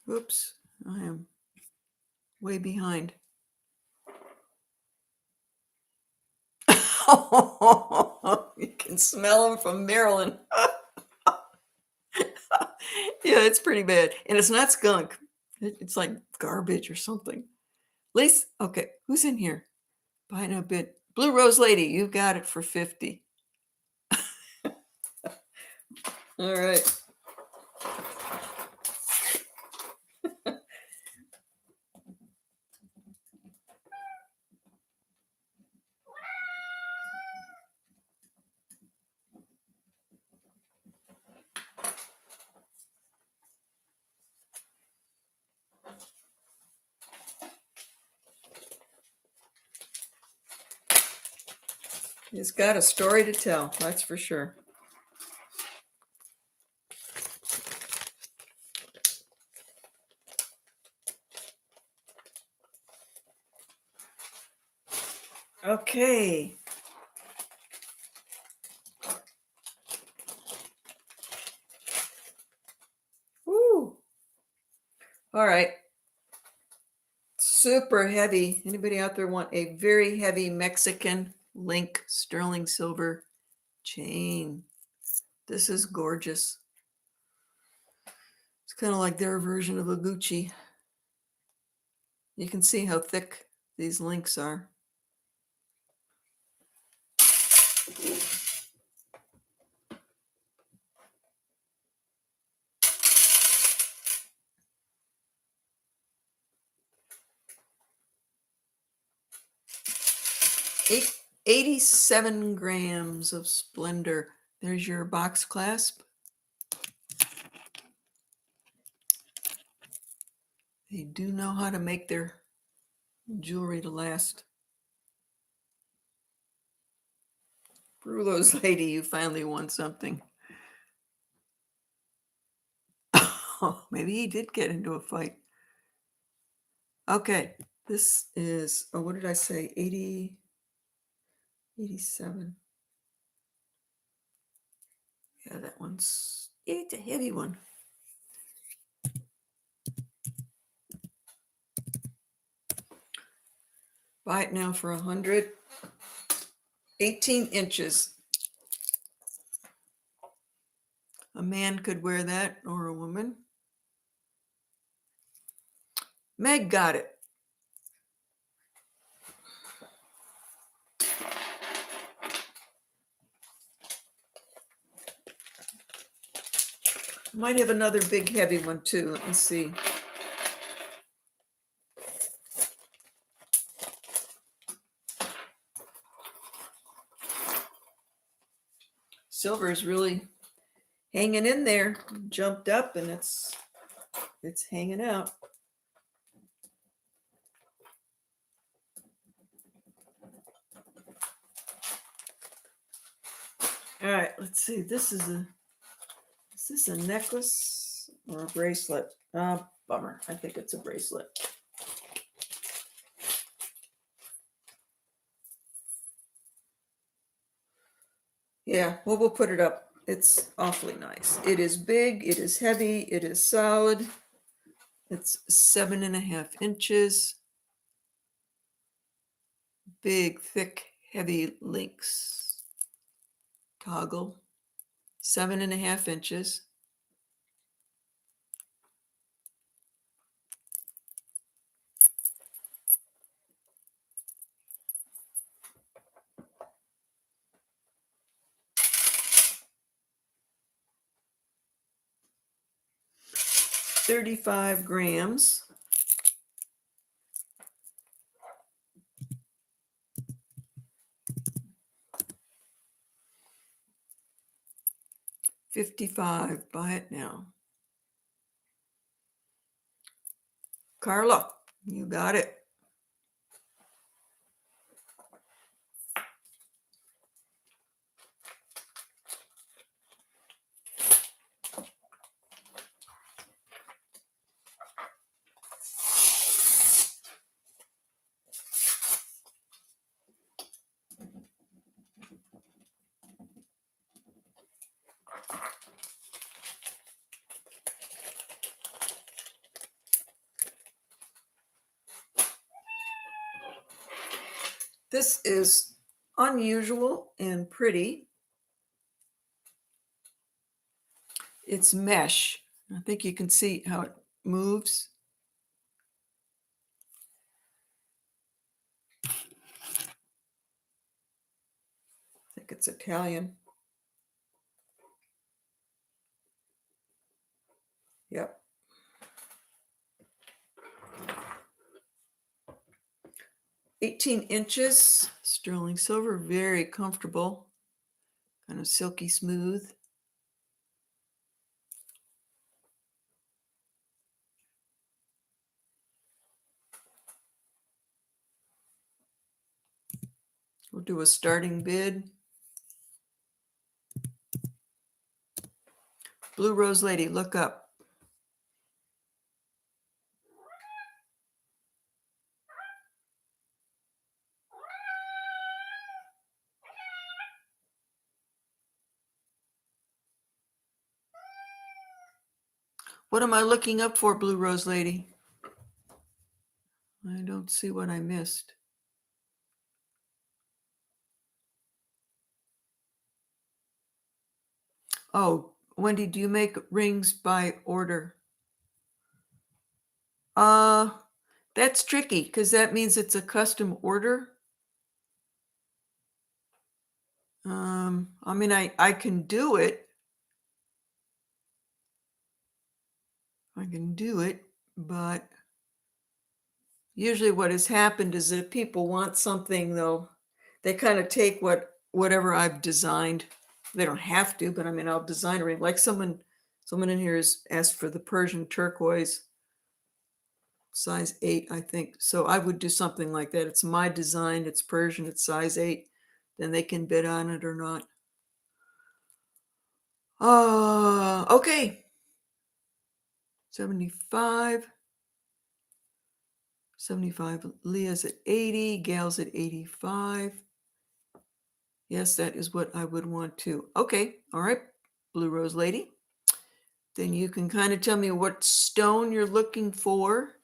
Oops, I am way behind. You can smell them from Maryland. Yeah, it's pretty bad. And it's not skunk. It's like garbage or something. At least, okay, who's in here? Buy no bid. Blue Rose Lady, you got it for 50. All right. He's got a story to tell, that's for sure. Okay. Woo. All right. Super heavy. Anybody out there want a very heavy Mexican link sterling silver chain? This is gorgeous. It's kind of like their version of a Gucci. You can see how thick these links are. Eight, 87 grams of splendor. There's your box clasp. They do know how to make their jewelry to last. Brulo's lady, you finally won something. Oh, maybe he did get into a fight. Okay, this is, oh, what did I say? 80, 87. Yeah, that one's, it's a heavy one. Buy it now for 100. 18 inches. A man could wear that, or a woman. Meg got it. Might have another big heavy one too. Let me see. Silver is really hanging in there. Jumped up and it's hanging out. All right, let's see. Is this a necklace or a bracelet? Bummer. I think it's a bracelet. Yeah, well, we'll put it up. It's awfully nice. It is big, it is heavy, it is solid. It's 7.5 inches. Big, thick, heavy links. Toggle. 7.5 inches. $35 grams. $55. Buy it now. Carla, you got it. This is unusual and pretty. It's mesh. I think you can see how it moves. I think it's Italian. Yep. $18 inches, sterling silver, very comfortable, kind of silky smooth. We'll do a starting bid. Blue Rose Lady, look up. What am I looking up for, Blue Rose Lady? I don't see what I missed. Oh, Wendy, do you make rings by order? That's tricky because that means it's a custom order. I mean, I can do it. I can do it, but usually what has happened is that if people want something, though, they kind of take whatever I've designed. They don't have to, but I mean, I'll design a ring. Like someone in here has asked for the Persian turquoise, size 8, I think. So I would do something like that. It's my design. It's Persian. It's size 8. Then they can bid on it or not. Okay. 75. Leah's at 80. Gail's at 85. Yes, that is what I would want to. Okay. All right. Blue Rose Lady. Then you can kind of tell me what stone you're looking for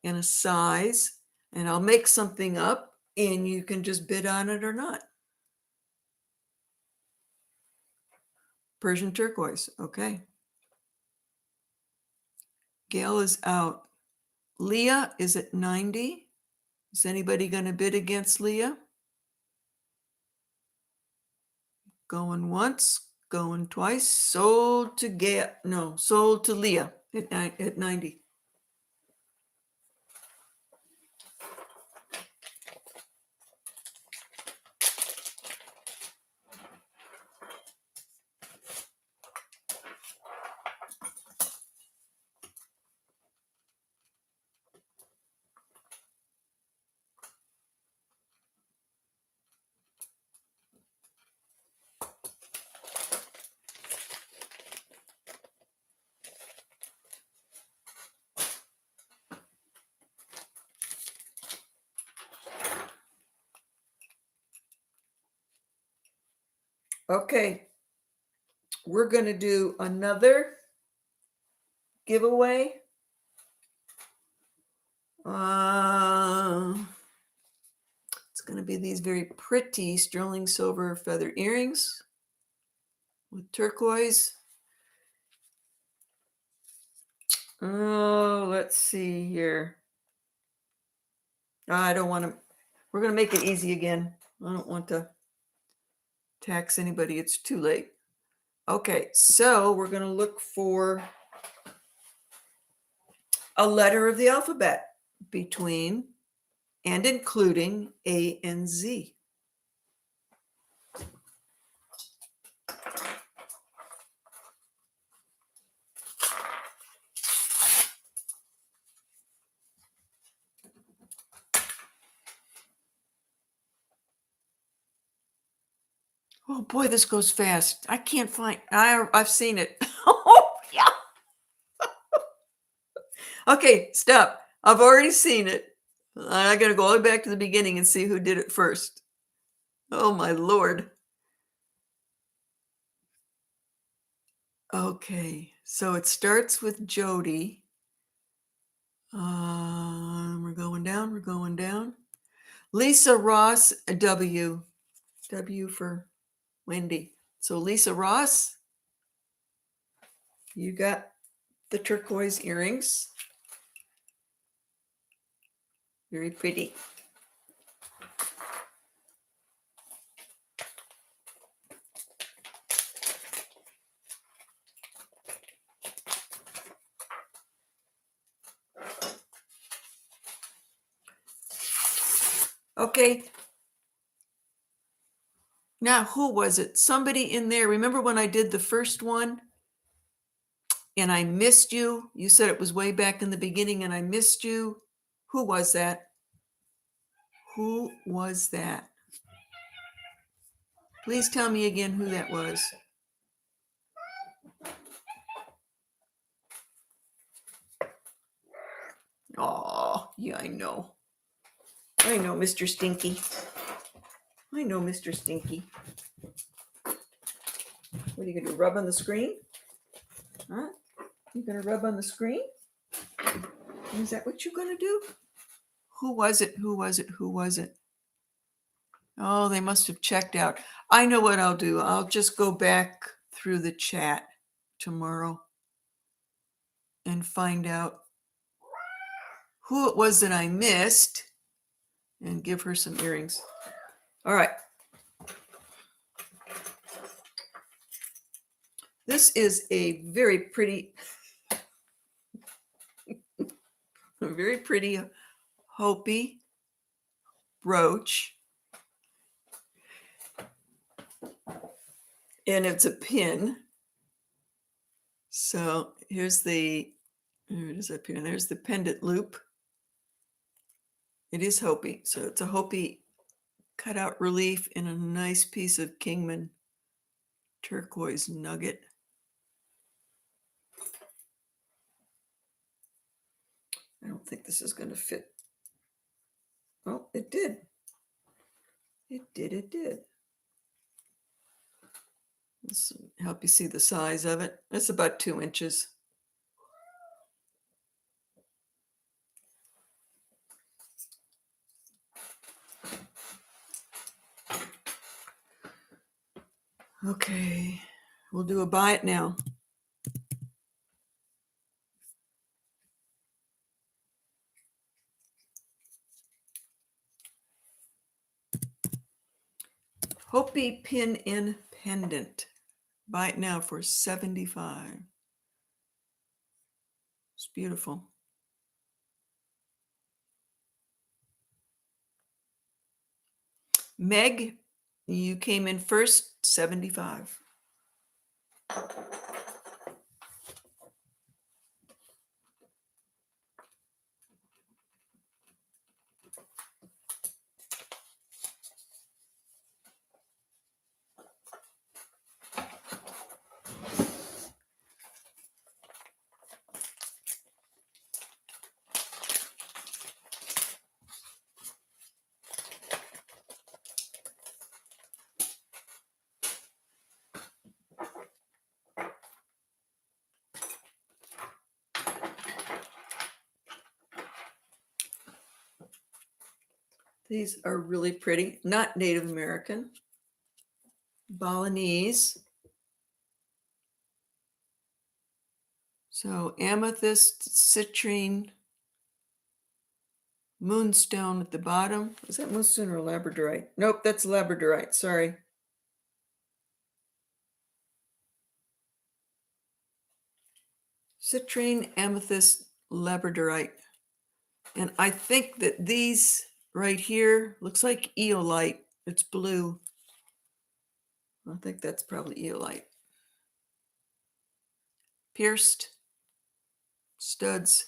and a size, and I'll make something up and you can just bid on it or not. Persian turquoise. Okay. Gail is out. Leah is at 90. Is anybody going to bid against Leah? Going once, going twice. Sold to Gail. No, sold to Leah at 90. Okay, we're going to do another giveaway. It's going to be these very pretty sterling silver feather earrings with turquoise. Oh, let's see here. I don't want to. We're going to make it easy again. I don't want to tax anybody. It's too late. Okay, so we're going to look for a letter of the alphabet between and including A and Z. Oh boy, this goes fast. I can't find. I've seen it. Oh yeah. Okay, stop. I've already seen it. I got to go all the way back to the beginning and see who did it first. Oh my Lord. Okay, so it starts with Jody. We're going down. We're going down. Lisa Ross, a W. W for Wendy. So Lisa Ross, you got the turquoise earrings. Very pretty. Okay. Now, who was it? Somebody in there. Remember when I did the first one and I missed you? You said it was way back in the beginning and I missed you. Who was that? Who was that? Please tell me again who that was. Oh, yeah, I know. I know, Mr. Stinky. I know, Mr. Stinky. What are you going to do? Rub on the screen? Huh? You gonna rub on the screen? Is that what you're gonna do? Who was it? Who was it? Who was it? Oh, they must have checked out. I know what I'll do. I'll just go back through the chat tomorrow and find out who it was that I missed and give her some earrings. All right. This is a very pretty Hopi brooch. And it's a pin. So here's the, here it is up here. There's the pendant loop. It is Hopi. So it's a Hopi cutout relief in a nice piece of Kingman turquoise nugget. I don't think this is going to fit. Oh, it did. It did. Let's help you see the size of it. It's about 2 inches. Okay, we'll do a buy it now. Hopi pin in pendant. Buy it now for $75. It's beautiful. Meg, you came in first, $75. These are really pretty, not Native American. Balinese. So amethyst, citrine, moonstone at the bottom. Is that moonstone or labradorite? Nope, that's labradorite. Sorry. Citrine, amethyst, labradorite. And I think that these right here looks like eolite. It's blue. I think that's probably eolite. Pierced studs.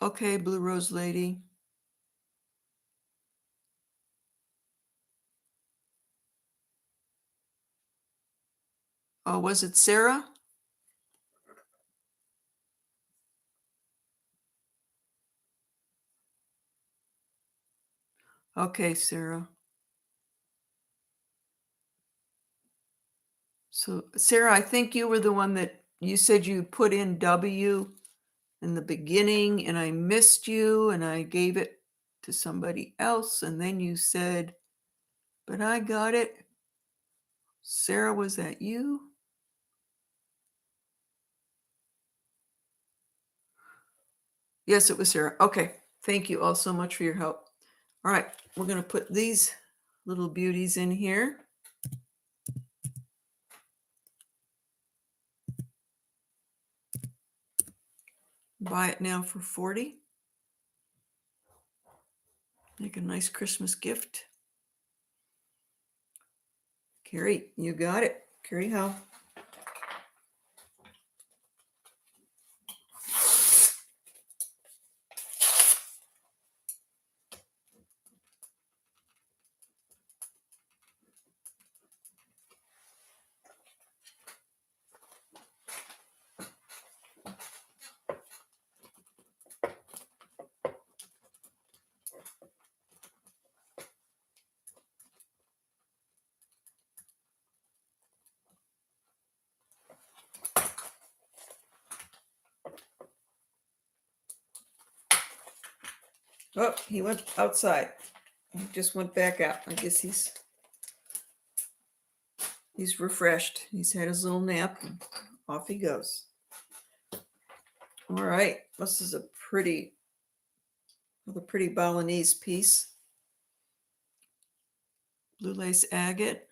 Okay, Blue Rose Lady. Oh, was it Sarah? Okay, Sarah. So, Sarah, I think you were the one that you said you put in W in the beginning and I missed you and I gave it to somebody else. And then you said, but I got it. Sarah, was that you? Yes, it was Sarah. Okay. Thank you all so much for your help. All right. We're going to put these little beauties in here. Buy it now for $40. Make a nice Christmas gift. Carrie, you got it. Carrie Howe. Oh, he went outside. He just went back out. I guess he's refreshed. He's had his little nap and off he goes. All right, this is another pretty Balinese piece. Blue lace agate.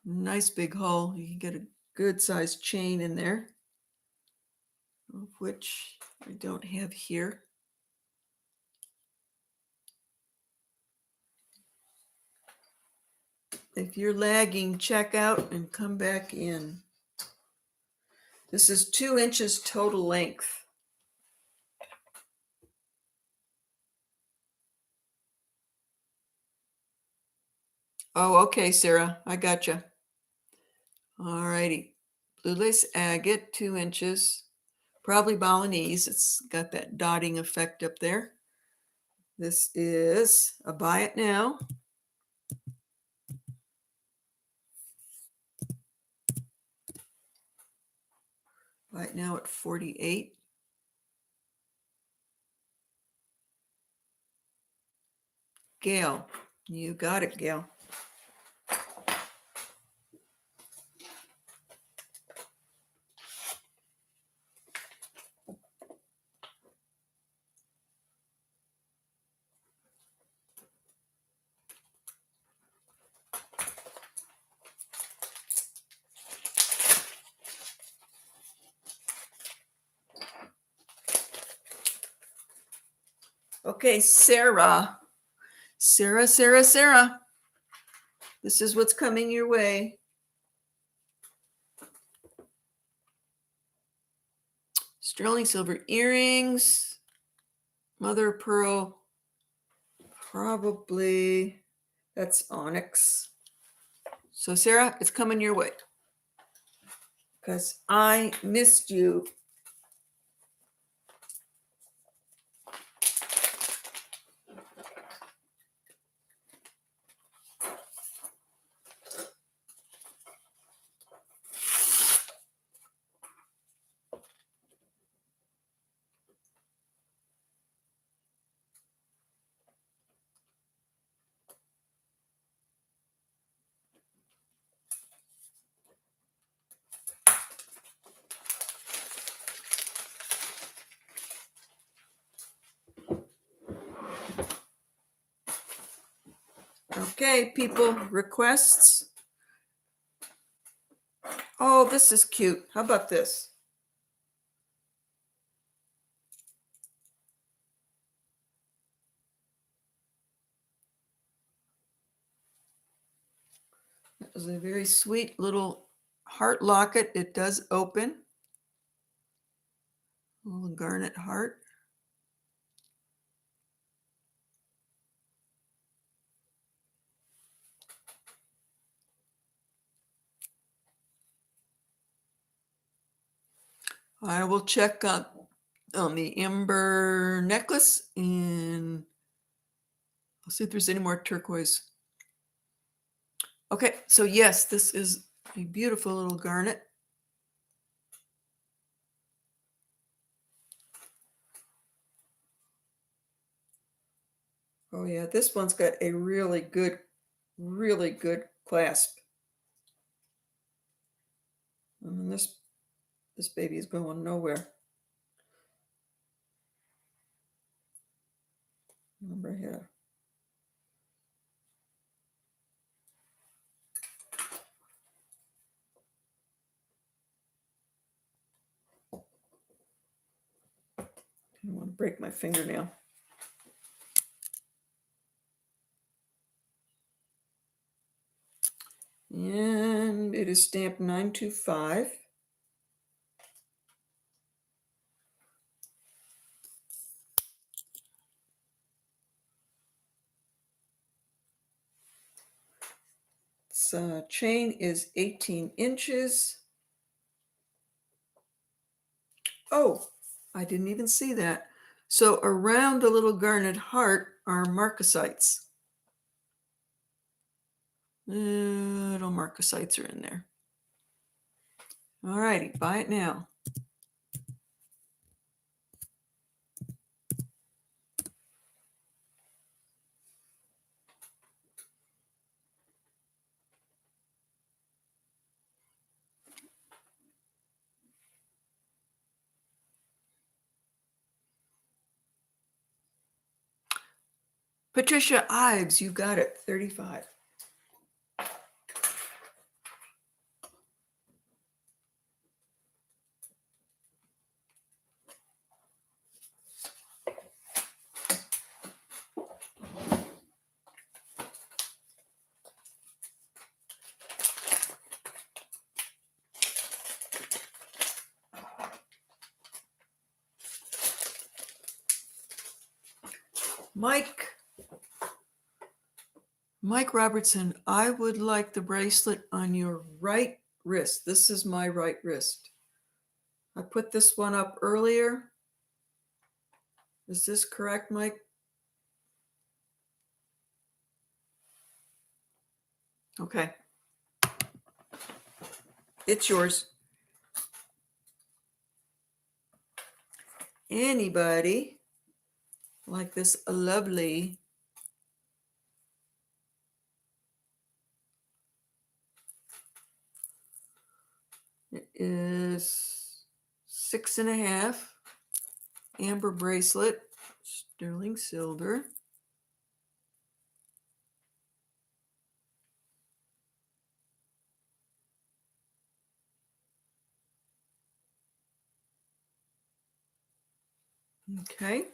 Nice big hole. You can get a good sized chain in there, of which I don't have here. If you're lagging, check out and come back in. This is 2 inches total length. Oh, okay, Sarah, I gotcha. All righty. Blue lace agate, 2 inches. Probably Balinese. It's got that dotting effect up there. This is a buy it now. Buy it now at 48. Gail, you got it, Gail. Okay, Sarah. Sarah. This is what's coming your way. Sterling silver earrings. Mother of pearl. Probably that's onyx. So Sarah, it's coming your way. Because I missed you. Okay, people, requests. Oh, this is cute. How about this? That was a very sweet little heart locket. It does open. A little garnet heart. I will check on the amber necklace and I'll see if there's any more turquoise. Okay, so yes, this is a beautiful little garnet. Oh yeah, this one's got a really good clasp. And this baby is going nowhere. Remember here. I don't want to break my fingernail. And it is stamped 925. Its chain is 18 inches. Oh, I didn't even see that. So around the little garnet heart are marcasites. Little marcasites are in there. All righty, buy it now. Patricia Ives, you got it, 35. Mike Robertson, I would like the bracelet on your right wrist. This is my right wrist. I put this one up earlier. Is this correct, Mike? Okay. It's yours. Anybody like this lovely it is 6.5 amber bracelet, sterling silver. Okay.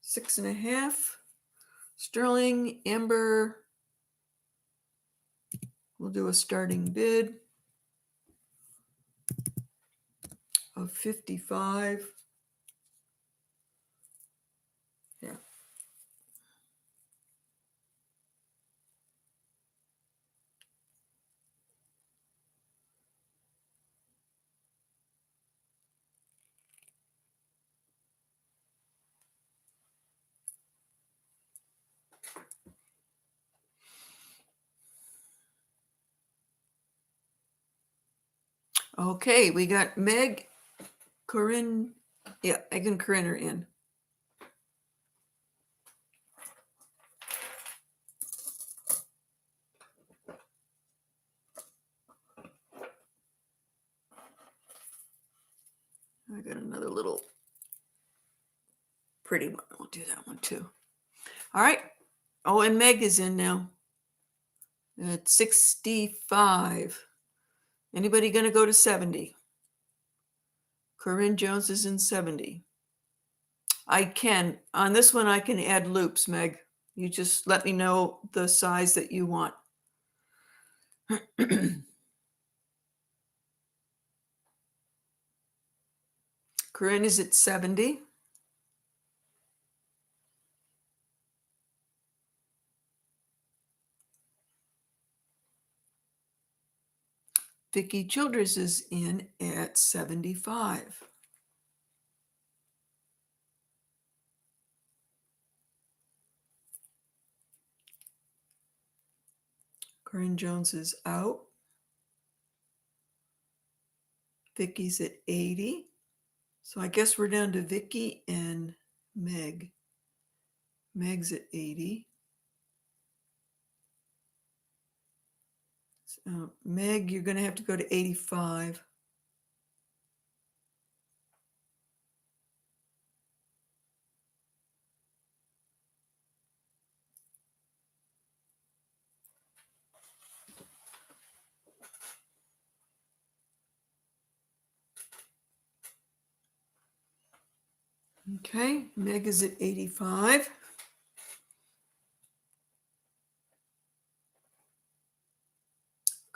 6.5 sterling amber. We'll do a starting bid of 55. Yeah. Okay, we got Meg, Corinne. Yeah, Meg and Corinne are in. I got another little pretty one. We'll do that one too. All right. Oh, and Meg is in now at 65. Anybody going to go to 70? Corinne Jones is in 70. I can. On this one, I can add loops, Meg. You just let me know the size that you want. Corinne is at 70. Vicki Childress is in at 75. Corinne Jones is out. Vicki's at 80. So I guess we're down to Vicki and Meg. Meg's at 80. So Meg, you're going to have to go to 85. Okay, Meg is at 85.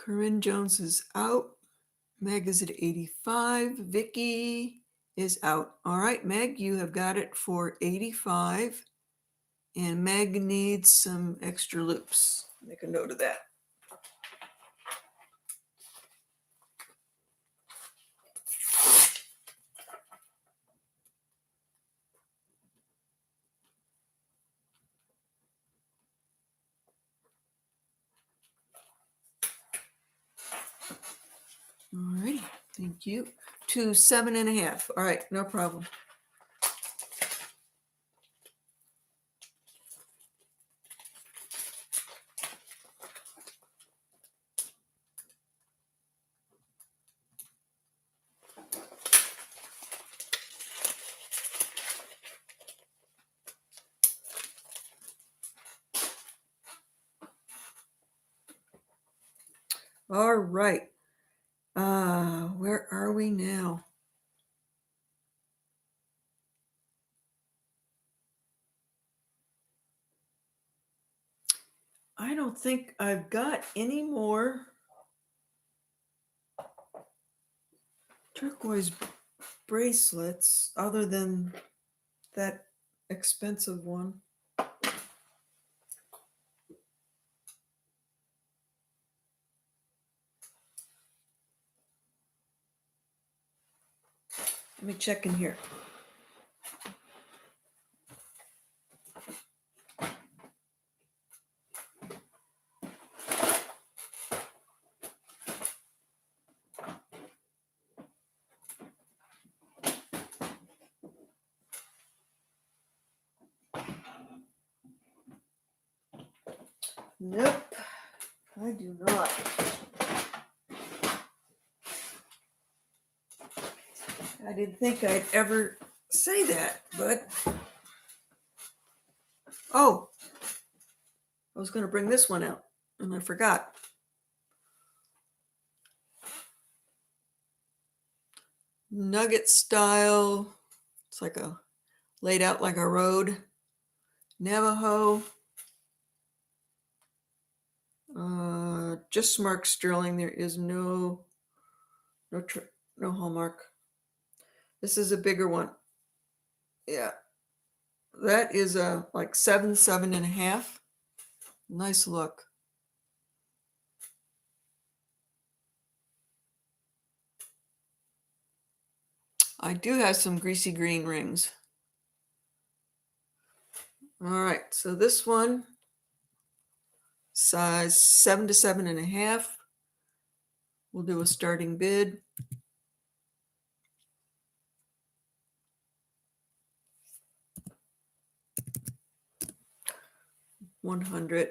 Corinne Jones is out. Meg is at 85. Vicki is out. All right, Meg, you have got it for 85. And Meg needs some extra loops. Make a note of that. All righty, thank you. To 7.5. All right, no problem. All right. Where are we now? I don't think I've got any more turquoise bracelets other than that expensive one. Let me check in here. Nope, I do not. I didn't think I'd ever say that, but oh, I was going to bring this one out and I forgot. Nugget style. It's like a laid out like a road. Navajo. Just marked sterling. There is no hallmark. This is a bigger one. Yeah, that is a like 7.5. Nice look. I do have some greasy green rings. All right, so this one, size 7 to 7.5. We'll do a starting bid. $100.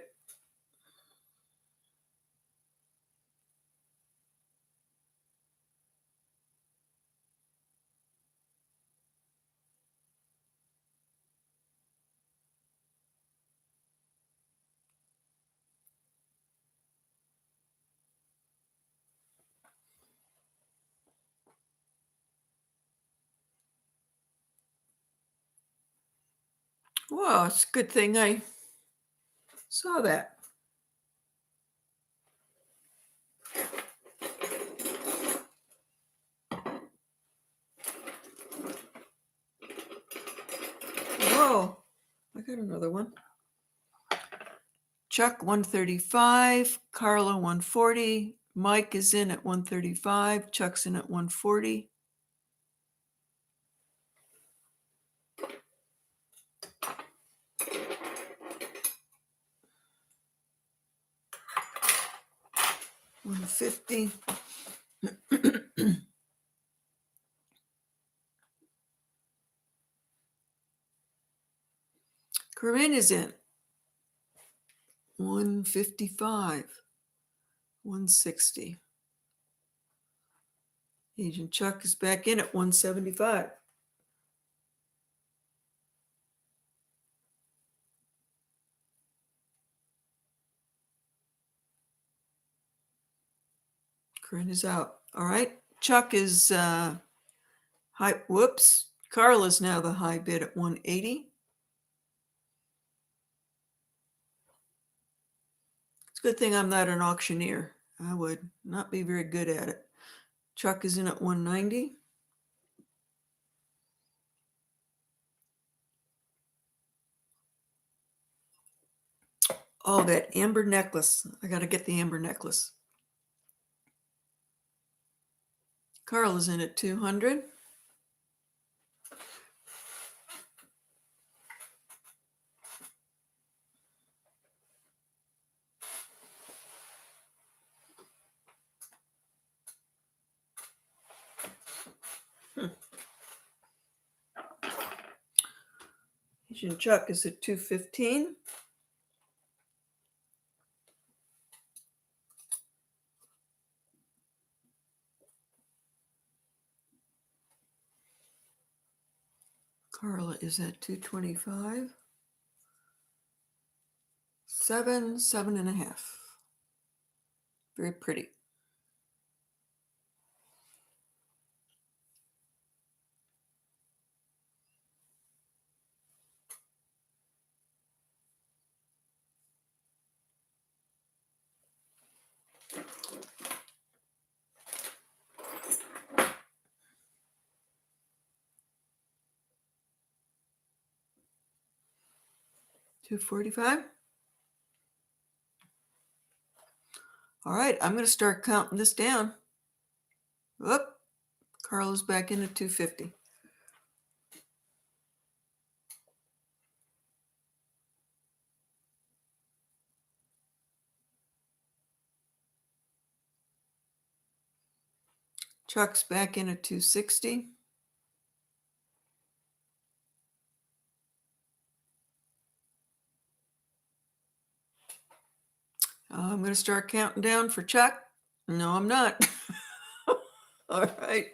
Well, it's a good thing I saw that. Whoa, I got another one. Chuck 135, Carla 140, Mike is in at 135, Chuck's in at 140. $150. Corinne is in 155, 160. Agent Chuck is back in at 175. Corinne is out. All right. Chuck is high. Whoops. Carl is now the high bid at 180. It's a good thing I'm not an auctioneer. I would not be very good at it. Chuck is in at 190. Oh, that amber necklace. I got to get the amber necklace. Carl is in at 200. Agent Chuck is at 215. Carla is at 225. 7.5. Very pretty. 245. All right, I'm going to start counting this down. Whoop, Carla's back in at 250. Chuck's back in at 260. I'm going to start counting down for Chuck. No, I'm not. All right.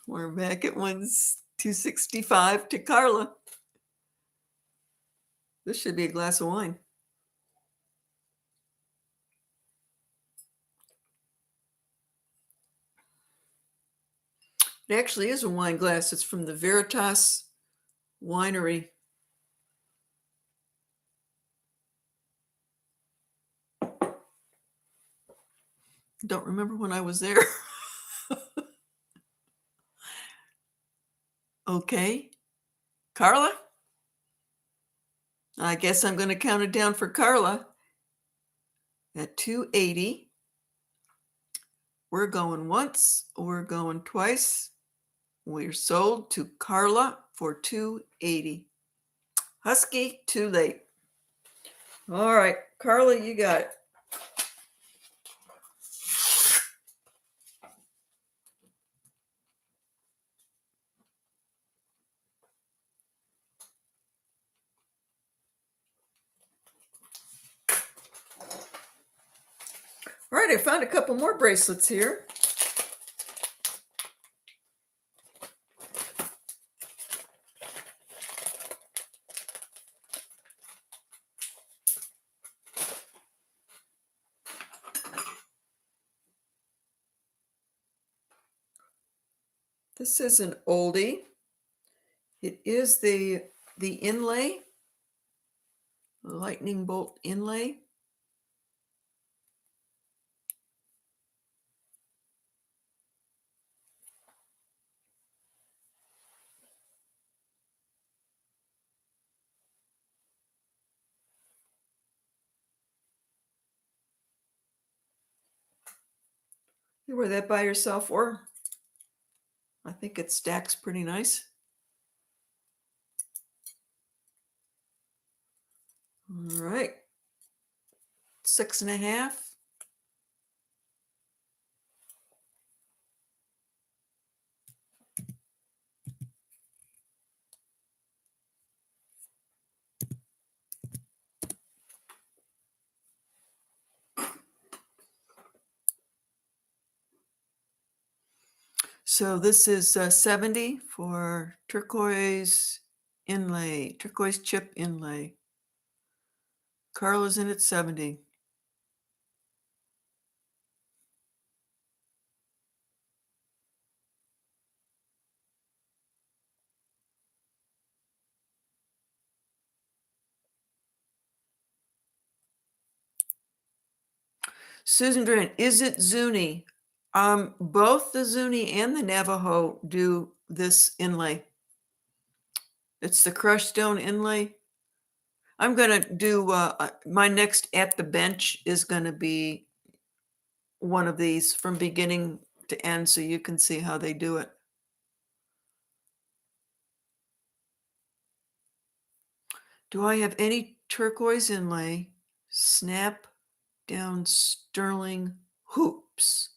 We're back at 265 to Carla. This should be a glass of wine. It actually is a wine glass. It's from the Veritas Winery. Don't remember when I was there. Okay. Carla? I guess I'm going to count it down for Carla at 280. We're going once, we're going twice. We're sold to Carla for 280. Husky, too late. All right, Carla, you got it. All right, I found a couple more bracelets here. This is an oldie. It is the Inlay, the lightning bolt Inlay. You wear that by yourself, or I think it stacks pretty nice. All right, 6.5. So this is 70 for turquoise inlay, turquoise chip inlay. Carla's in at 70. Susan Duran, is it Zuni? Both the Zuni and the Navajo do this inlay. It's the crushed stone inlay. I'm going to do my next at the bench is going to be one of these from beginning to end so you can see how they do it. Do I have any turquoise inlay? Snap down sterling hoops.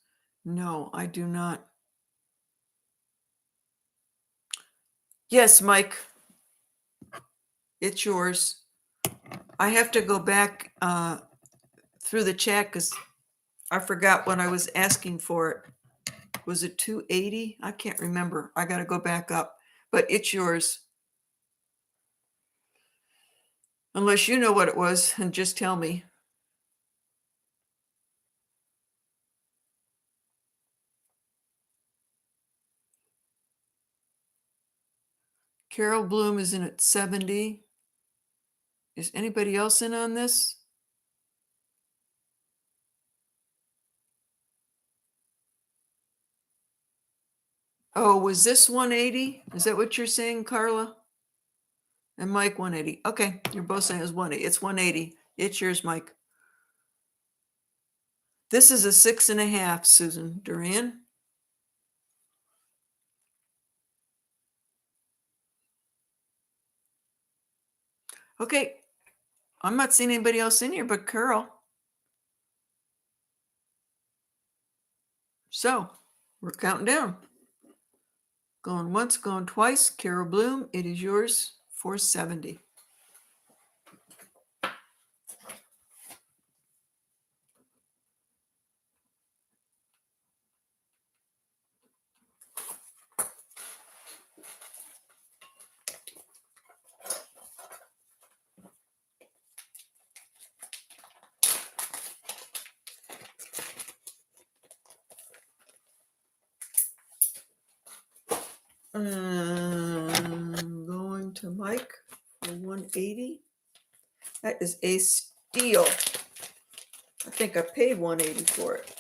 No, I do not. Yes, Mike, it's yours. I have to go back through the chat because I forgot when I was asking for it. Was it 280? I can't remember. I got to go back up, but it's yours. Unless you know what it was and just tell me. Carol Bloom is in at 70. Is anybody else in on this? Oh, was this 180? Is that what you're saying, Carla? And Mike, 180. Okay, you're both saying it's 180. It's 180. It's yours, Mike. This is a 6.5, Susan Duran. Okay, I'm not seeing anybody else in here but Carol. So we're counting down. Going once, going twice. Carol Bloom, it is yours, 470. Going to Mike for 180. That is a steal. I think I paid 180 for it.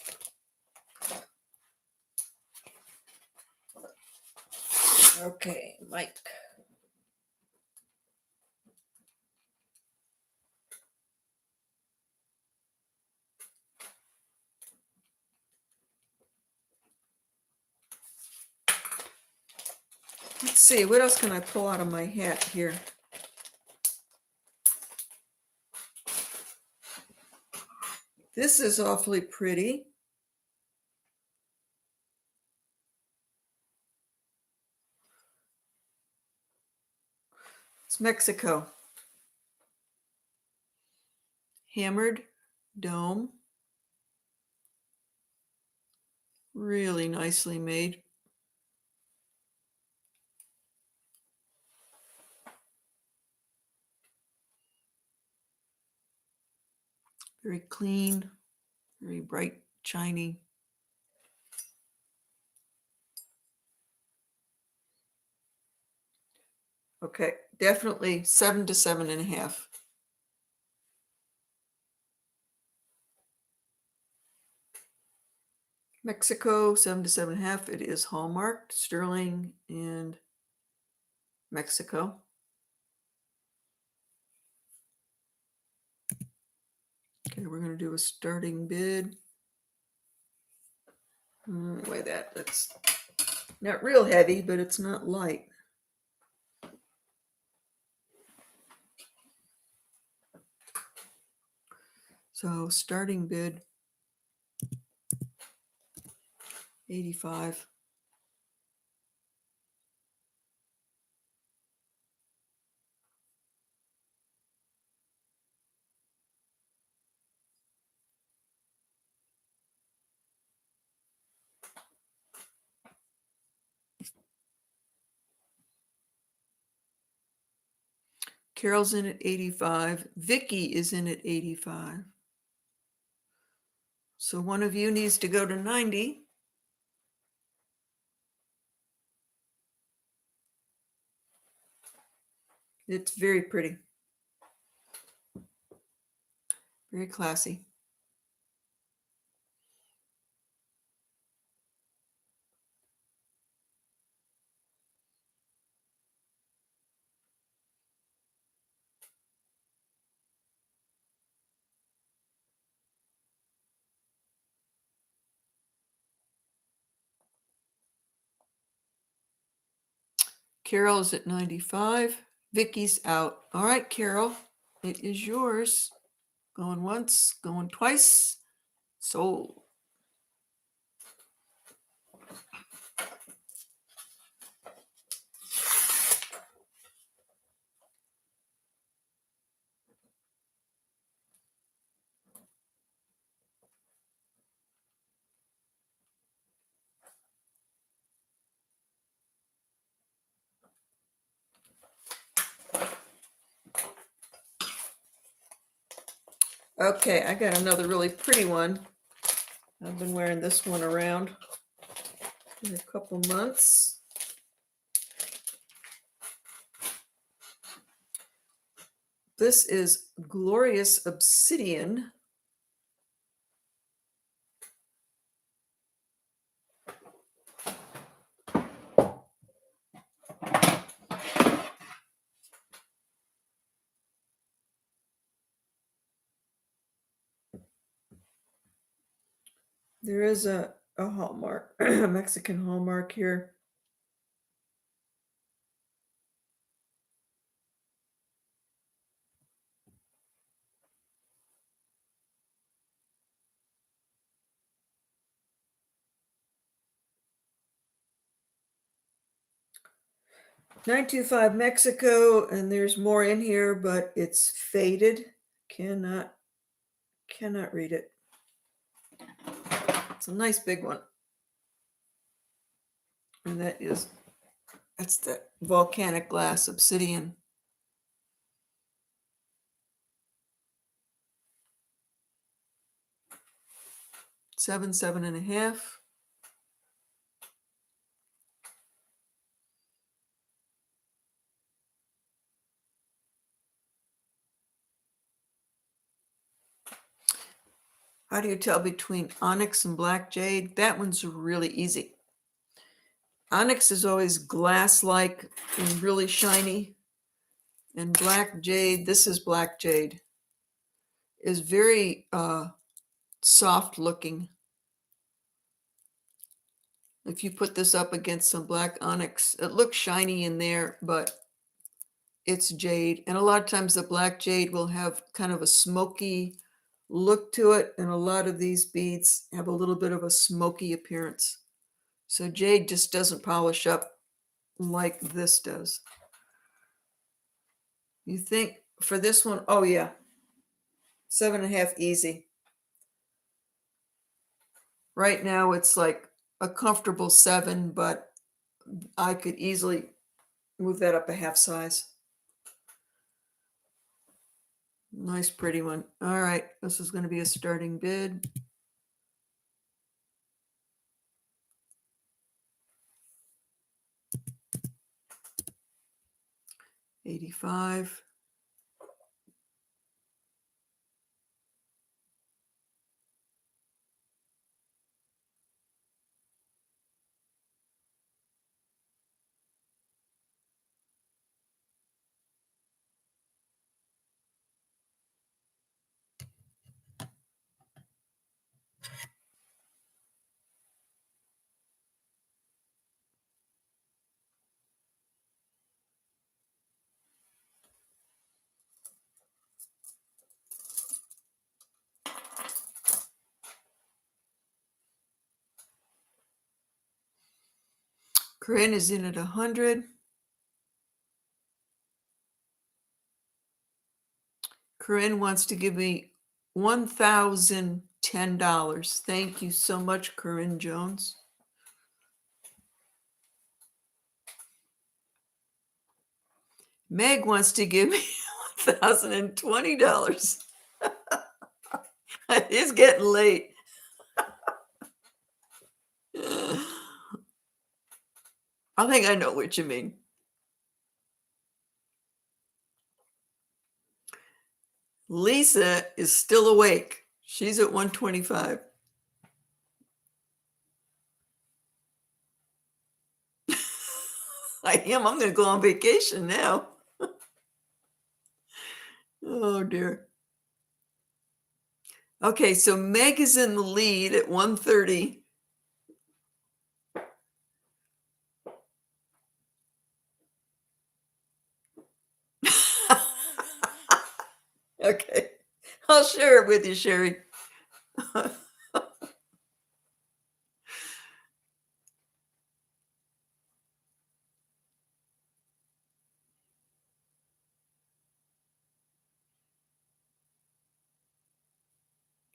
Okay, Mike. Let's see, what else can I pull out of my hat here? This is awfully pretty. It's Mexico. Hammered dome. Really nicely made. Very clean, very bright, shiny. Okay, definitely 7 to 7.5. Mexico, 7 to 7.5. It is hallmarked, sterling, and Mexico. Okay, we're going to do a starting bid. Weigh that. That's not real heavy, but it's not light. So starting bid, 85. Carol's in at 85. Vicky is in at 85. So one of you needs to go to 90. It's very pretty. Very classy. Carol is at 95. Vicky's out. All right, Carol, it is yours. Going once, going twice. Sold. Okay, I got another really pretty one. I've been wearing this one around for a couple months. This is Glorious Obsidian. There is a hallmark, a Mexican hallmark here. $925 Mexico, and there's more in here, but it's faded. Cannot read it. It's a nice big one. And that's the volcanic glass obsidian. Seven and a half. How do you tell between onyx and black jade? That one's really easy. Onyx is always glass-like and really shiny. And black jade, this is black jade, is very soft looking. If you put this up against some black onyx, it looks shiny in there, but it's jade. And a lot of times the black jade will have kind of a smoky look to it. And a lot of these beads have a little bit of a smoky appearance. So jade just doesn't polish up like this does. You think for this one, oh yeah, 7.5 easy. Right now it's like a comfortable 7, but I could easily move that up a half size. Nice, pretty one. All right, this is going to be a starting bid. $85. Corinne is in at 100. Corinne wants to give me $1,010. Thank you so much, Corinne Jones. Meg wants to give me $1,020. It's getting late. I think I know what you mean. Lisa is still awake. She's at 125. I am. I'm going to go on vacation now. Oh, dear. Okay, so Meg is in the lead at 130. Okay, I'll share it with you, Sherry.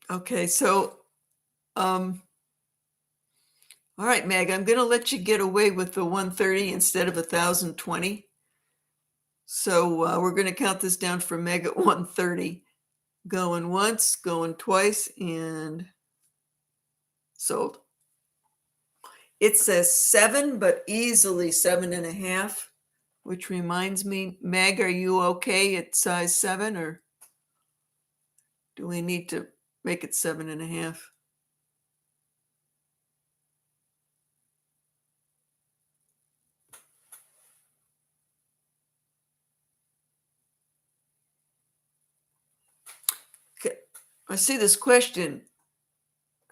Okay, so, all right, Meg, I'm going to let you get away with the 130 instead of 1,020. So we're going to count this down for Meg at 130. Going once, going twice, and sold. It says 7, but easily 7.5, which reminds me, Meg, are you okay at size 7, or do we need to make it 7.5? Okay, I see this question.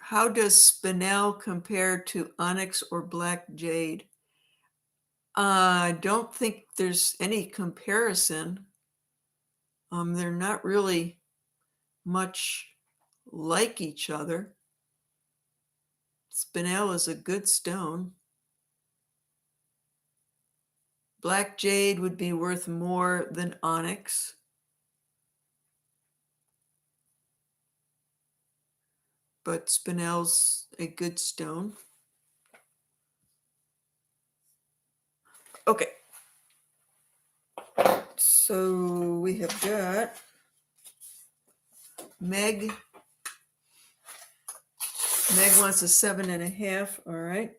How does spinel compare to onyx or black jade? I don't think there's any comparison. They're not really much like each other. Spinel is a good stone. Black jade would be worth more than onyx. But spinel's a good stone. Okay. So we have got Meg. Meg wants a 7.5. All right.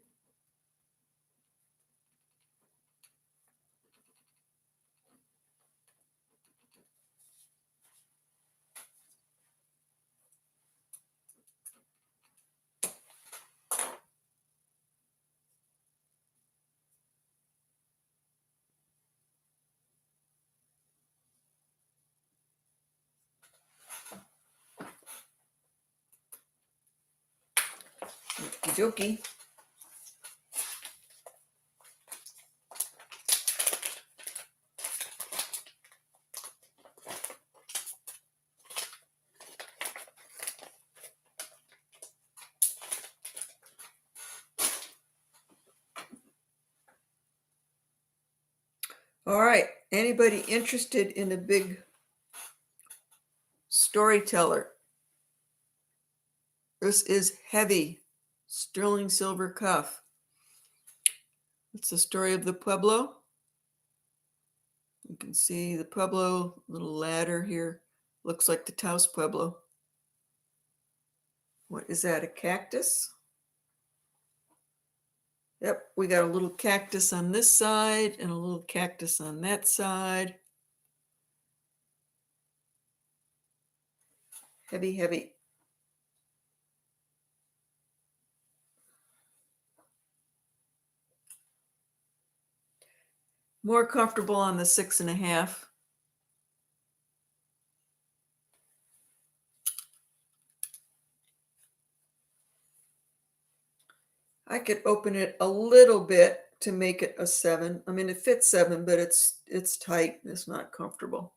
Okie dokie. All right. Anybody interested in a big storyteller? This is heavy sterling silver cuff. It's the story of the Pueblo. You can see the Pueblo, little ladder here. Looks like the Taos Pueblo. What is that, a cactus? Yep, we got a little cactus on this side and a little cactus on that side. Heavy, heavy. More comfortable on the 6.5. I could open it a little bit to make it a 7. I mean, it fits 7, but it's tight. It's not comfortable.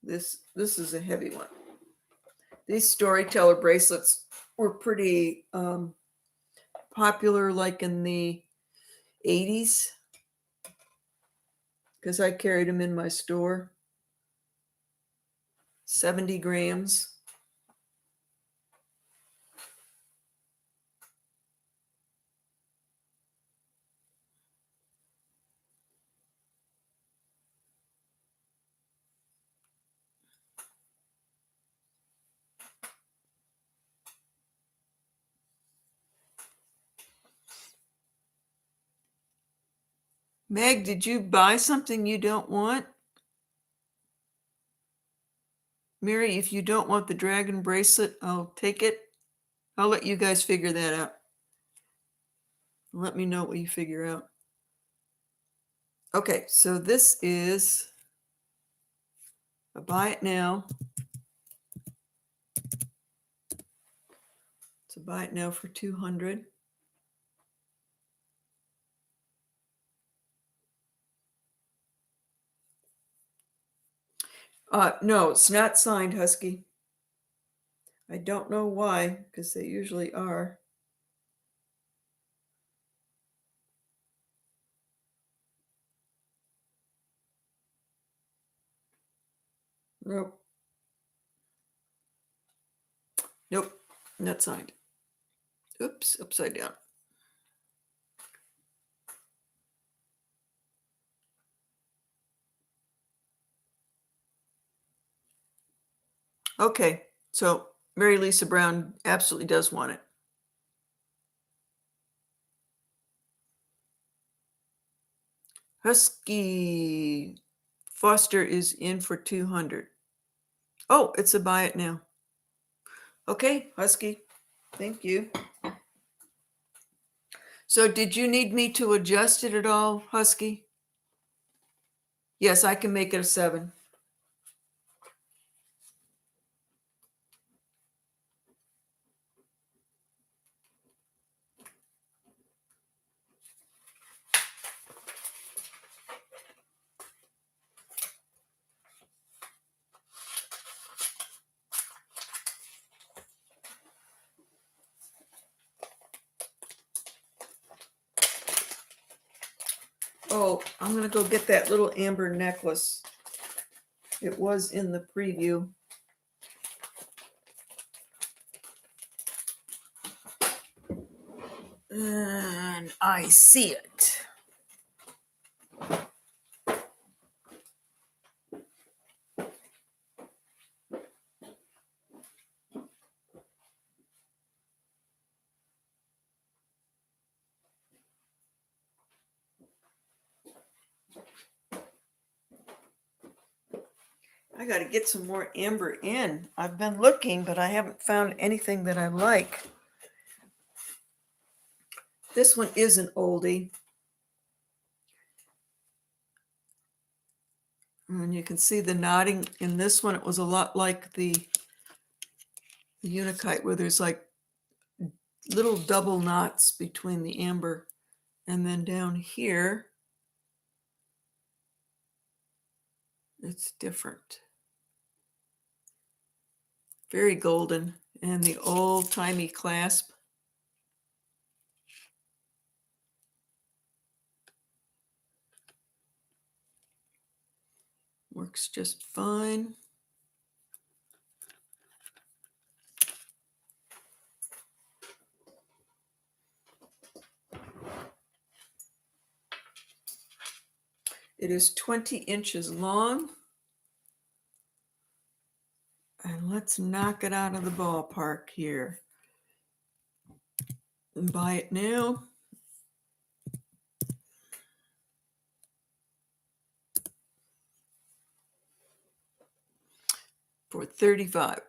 This is a heavy one. These storyteller bracelets were pretty popular, like in the 80s, because I carried them in my store. 70 grams. Meg, did you buy something you don't want? Mary, if you don't want the dragon bracelet, I'll take it. I'll let you guys figure that out. Let me know what you figure out. Okay, so this is a buy it now. It's a buy it now for 200. No, it's not signed, Husky. I don't know why, because they usually are. Nope. Nope, not signed. Oops, upside down. Okay, so Mary Lisa Brown absolutely does want it. Husky Foster is in for 200. Oh, it's a buy it now. Okay, Husky, thank you. So did you need me to adjust it at all, Husky? Yes, I can make it a 7. Oh, I'm going to go get that little amber necklace. It was in the preview. And I see it. I got to get some more amber in. I've been looking, but I haven't found anything that I like. This one is an oldie. And you can see the knotting in this one. It was a lot like the Unakite, where there's like little double knots between the amber. And then down here, it's different. Very golden. And the old-timey clasp. Works just fine. It is 20 inches long. And let's knock it out of the ballpark here. And buy it now. For $35.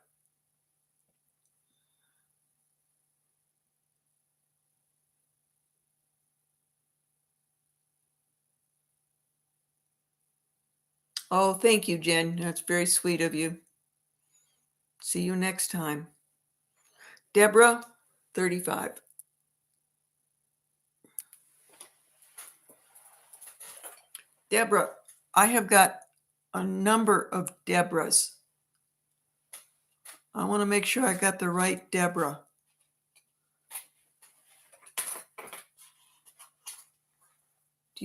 Oh, thank you, Jen. That's very sweet of you. See you next time. Deborah, 35. Deborah, I have got a number of Deborahs. I want to make sure I got the right Deborah. Do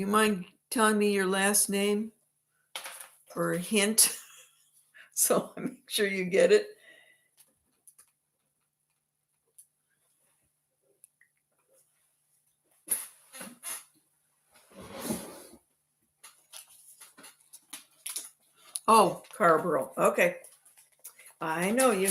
you mind telling me your last name or a hint so I make sure you get it? Oh, Carborough. Okay. I know you.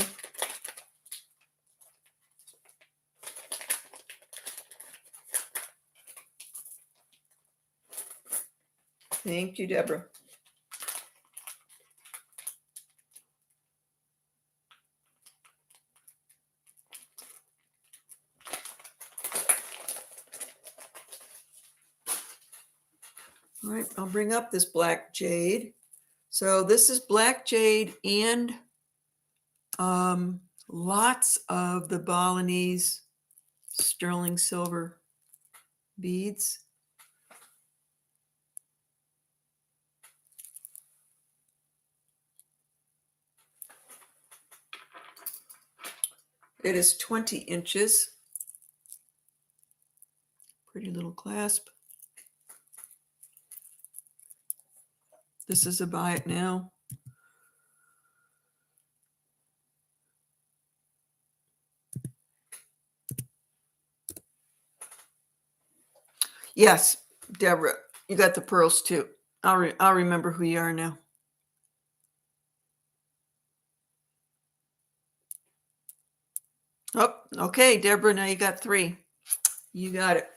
Thank you, Deborah. All right, I'll bring up this black jade. So this is black jade and lots of the Balinese sterling silver beads. It is 20 inches. Pretty little clasp. This is a buy it now. Yes, Deborah, you got the pearls too. I'll remember who you are now. Oh, okay, Deborah, now you got 3. You got it.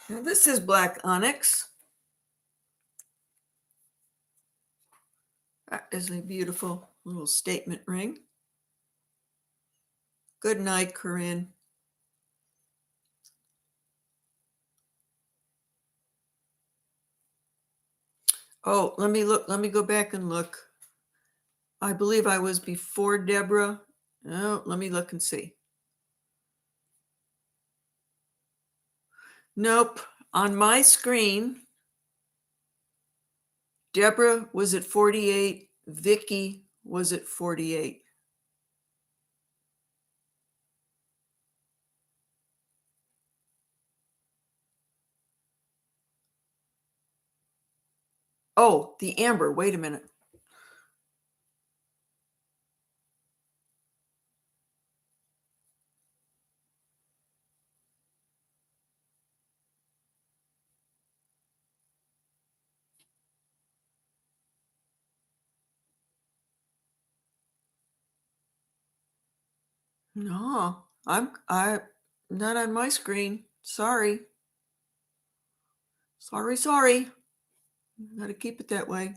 Now this is black onyx. That is a beautiful little statement ring. Good night, Corinne. Oh, let me look. Let me go back and look. I believe I was before Deborah. Oh, let me look and see. Nope. On my screen, Deborah was at 48. Vicky was at 48. Oh, the amber. Wait a minute. No, I'm not on my screen. Sorry. Sorry. Got to keep it that way.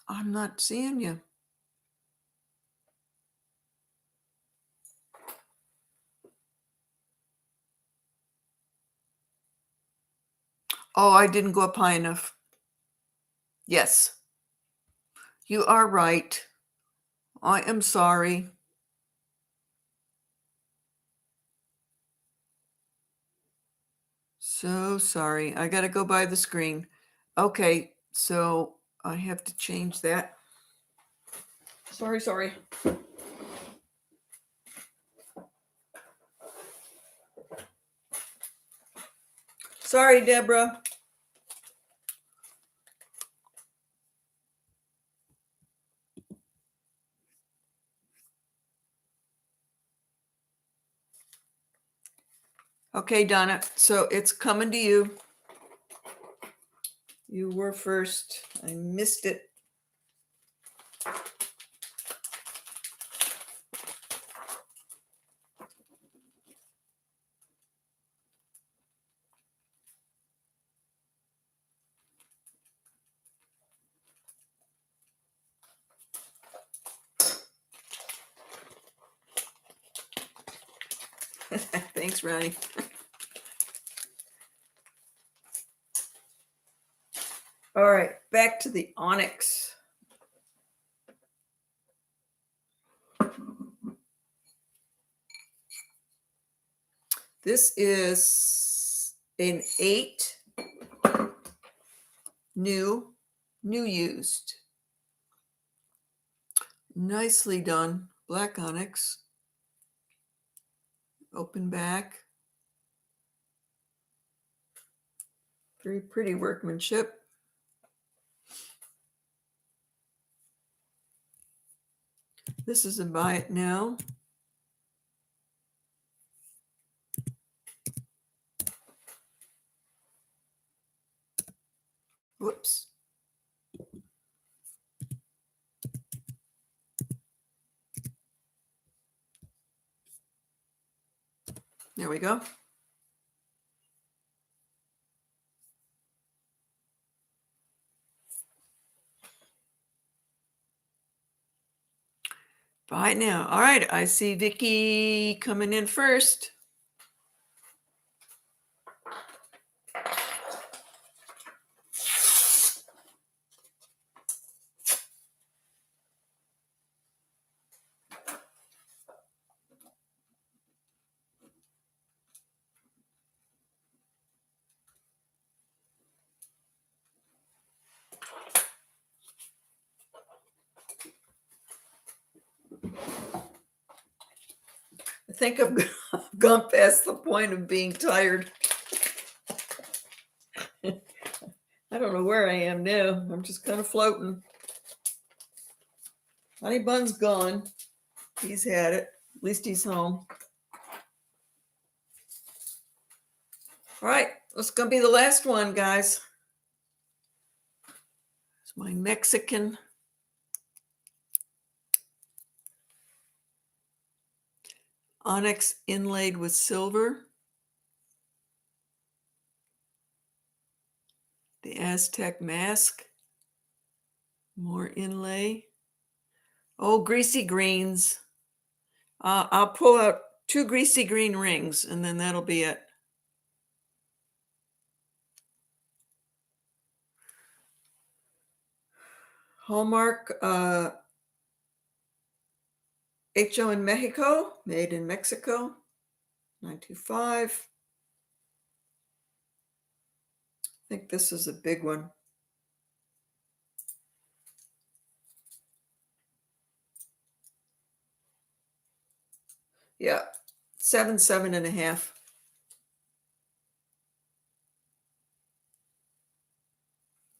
I'm not seeing you. Oh, I didn't go up high enough. Yes, you are right. I am sorry. So sorry. I got to go by the screen. Okay, so I have to change that. Sorry. Sorry, Deborah. Okay, Donna, so it's coming to you. You were first. I missed it. Thanks, Ronnie. All right, back to the onyx. This is an 8 new used. Nicely done. Black onyx. Open back. Very pretty workmanship. This is a buy it now. Whoops. There we go. Buy it now. All right, I see Vicky coming in first. I think I've gone past the point of being tired. I don't know where I am now. I'm just kind of floating. Honey Bun's gone. He's had it. At least he's home. All right, that's going to be the last one, guys. It's my Mexican. Onyx inlaid with silver. The Aztec mask. More inlay. Oh, greasy greens. I'll pull out 2 greasy green rings, and then that'll be it. Hallmark HO in Mexico, made in Mexico, 925. I think this is a big one. Yeah, 7.5.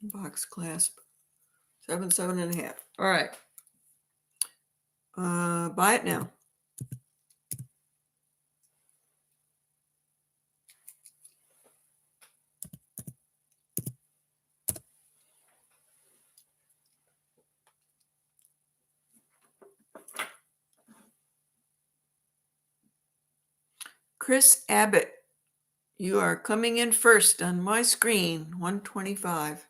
Box clasp, 7.5. All right. Buy it now. Chris Abbott, you are coming in first on my screen, 125.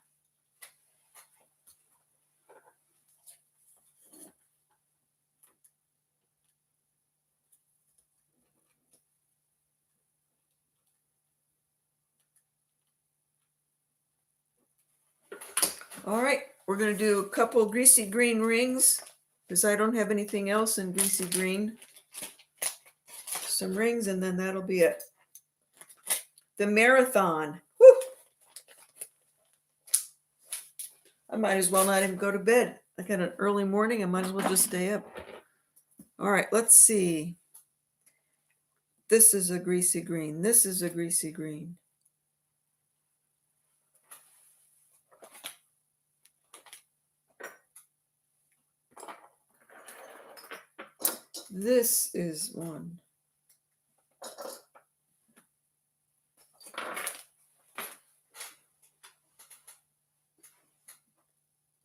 All right, we're going to do a couple greasy green rings because I don't have anything else in greasy green. Some rings, and then that'll be it. The marathon. Woo! I might as well not even go to bed. I got an early morning. I might as well just stay up. All right, let's see. This is a greasy green. This is a greasy green. This is one.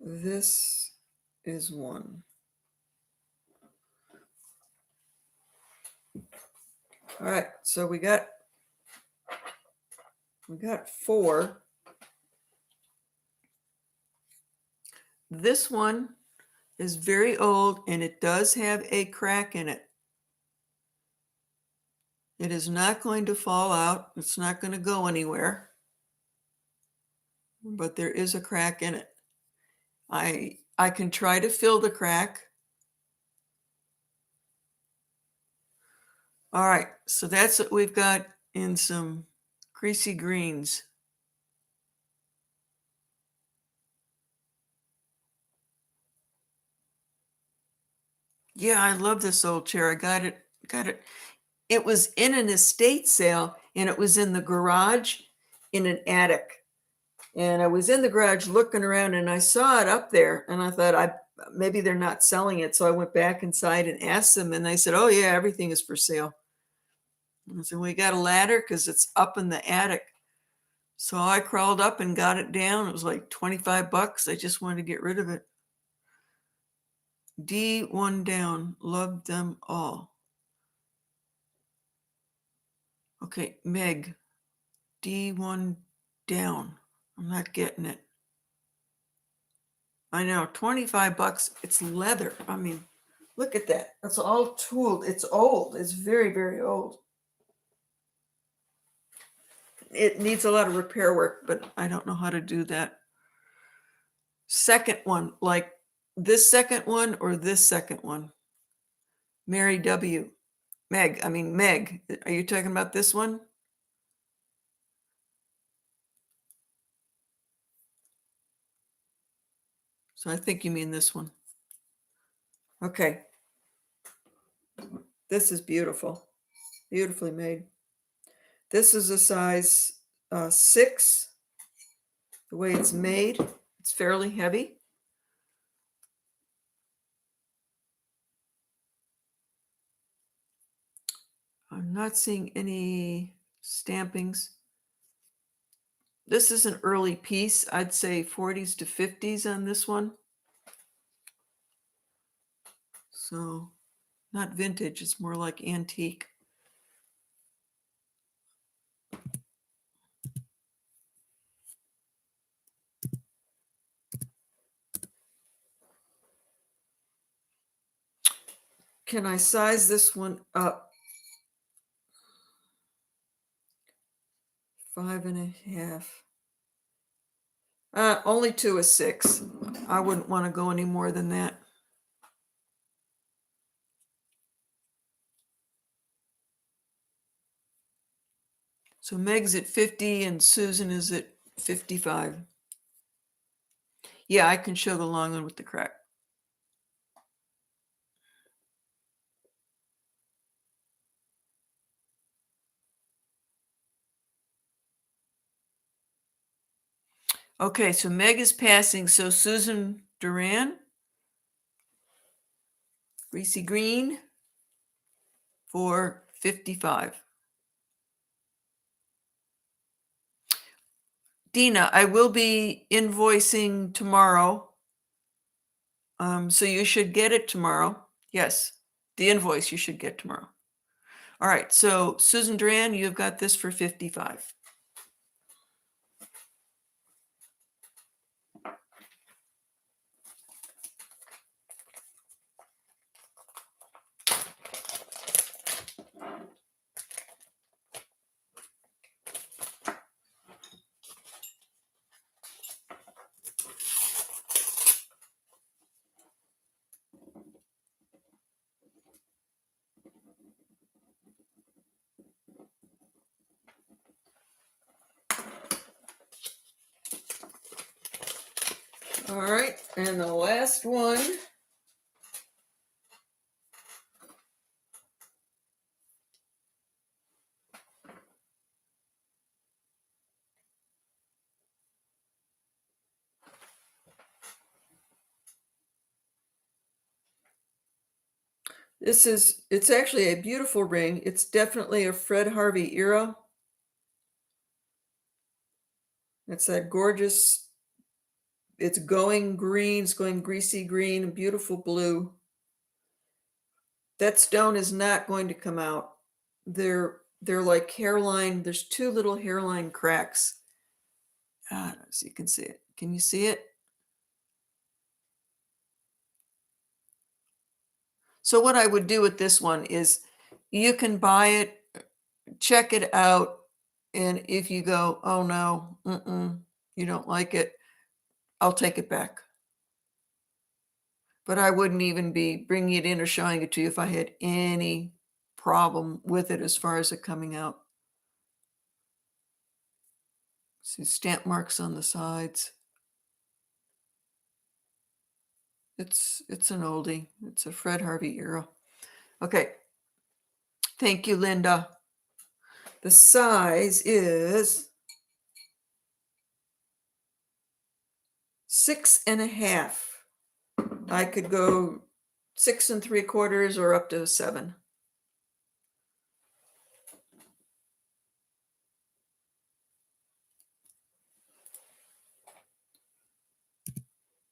This is one. All right, so we got 4. This one is very old and it does have a crack in it. It is not going to fall out. It's not going to go anywhere. But there is a crack in it. I can try to fill the crack. All right, so that's what we've got in some greasy greens. Yeah, I love this old chair. I got it. It was in an estate sale and it was in the garage in an attic. And I was in the garage looking around and I saw it up there and I thought maybe they're not selling it. So I went back inside and asked them and they said, "Oh yeah, everything is for sale." And I said, "We got a ladder because it's up in the attic." So I crawled up and got it down. It was like $25. I just wanted to get rid of it. D1 down, loved them all. Okay, Meg, D1 down. I'm not getting it. I know, $25. It's leather. I mean, look at that. That's all tooled. It's old. It's very, very old. It needs a lot of repair work, but I don't know how to do that. Second one, like this second one or this second one? Mary W. Meg, are you talking about this one? So I think you mean this one. Okay. This is beautiful. Beautifully made. This is a size 6. The way it's made, it's fairly heavy. I'm not seeing any stampings. This is an early piece. I'd say 40s to 50s on this one. So Not vintage, it's more like antique. Can I size this one up? 5.5. Only 2 is 6. I wouldn't want to go any more than that. So Meg's at 50 and Susan is at 55. Yeah, I can show the long one with the crack. Okay, so Meg is passing. So Susan Duran, Greasy Green for 55. Dina, I will be invoicing tomorrow. So you should get it tomorrow. Yes, the invoice you should get tomorrow. All right, so Susan Duran, you've got this for 55. All right, and the last one. It's actually a beautiful ring. It's definitely a Fred Harvey era. It's that gorgeous, it's going green, it's going greasy green, and beautiful blue. That stone is not going to come out. They're like hairline, there's 2 little hairline cracks. So you can see it. Can you see it? So what I would do with this one is you can buy it, check it out, and if you go, oh no, you don't like it, I'll take it back. But I wouldn't even be bringing it in or showing it to you if I had any problem with it as far as it coming out. See stamp marks on the sides. It's an oldie. It's a Fred Harvey era. Okay. Thank you, Linda. The size is 6.5. I could go 6 3/4 or up to 7.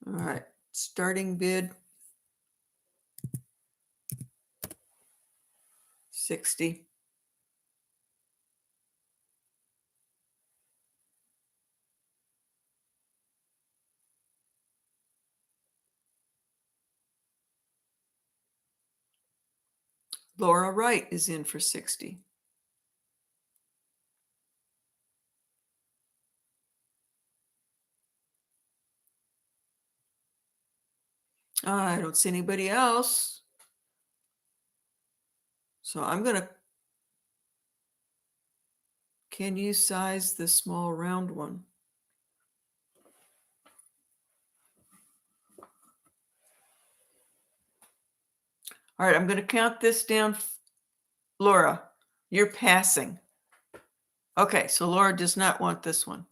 All right, starting bid 60. Laura Wright is in for 60. I don't see anybody else. So I'm going to, can you size the small round one? All right, I'm going to count this down. Laura, you're passing. Okay, so Laura does not want this one.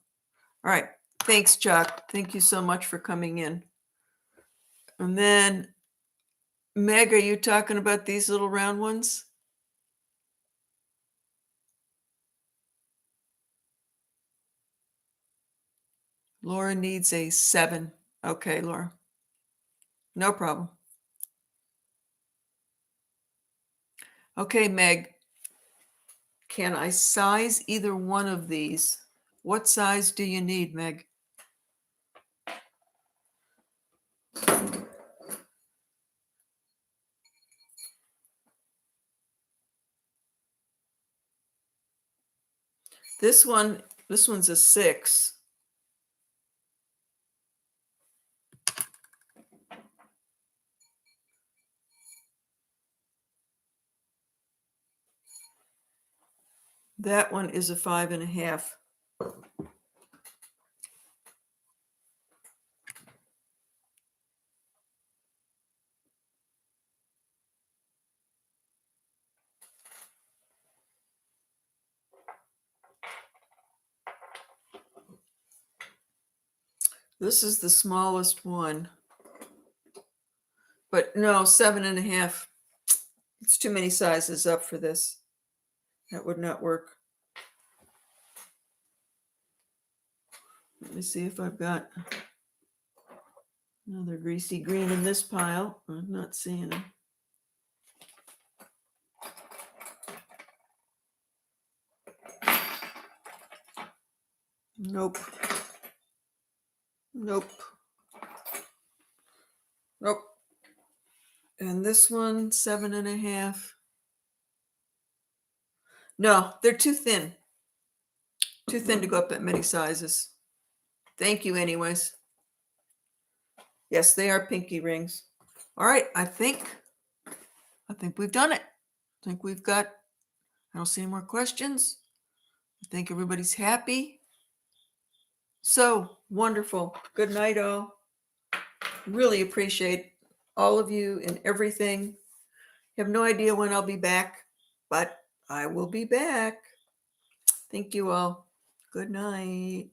All right, thanks, Chuck. Thank you so much for coming in. And then, Meg, are you talking about these little round ones? Laura needs a 7. Okay, Laura. No problem. Okay, Meg, can I size either one of these? What size do you need, Meg? This one's a 6. That one is a 5.5. This is the smallest one. But no, 7.5. It's too many sizes up for this. That would not work. Let me see if I've got another greasy green in this pile. I'm not seeing them. Nope. Nope. Nope. And this one, 7.5. No, they're too thin. Too thin to go up that many sizes. Thank you anyways. Yes, they are pinky rings. All right, I think we've done it. I think we've got, I don't see any more questions. I think everybody's happy. So wonderful. Good night, all. Really appreciate all of you and everything. Have no idea when I'll be back, but I will be back. Thank you all. Good night.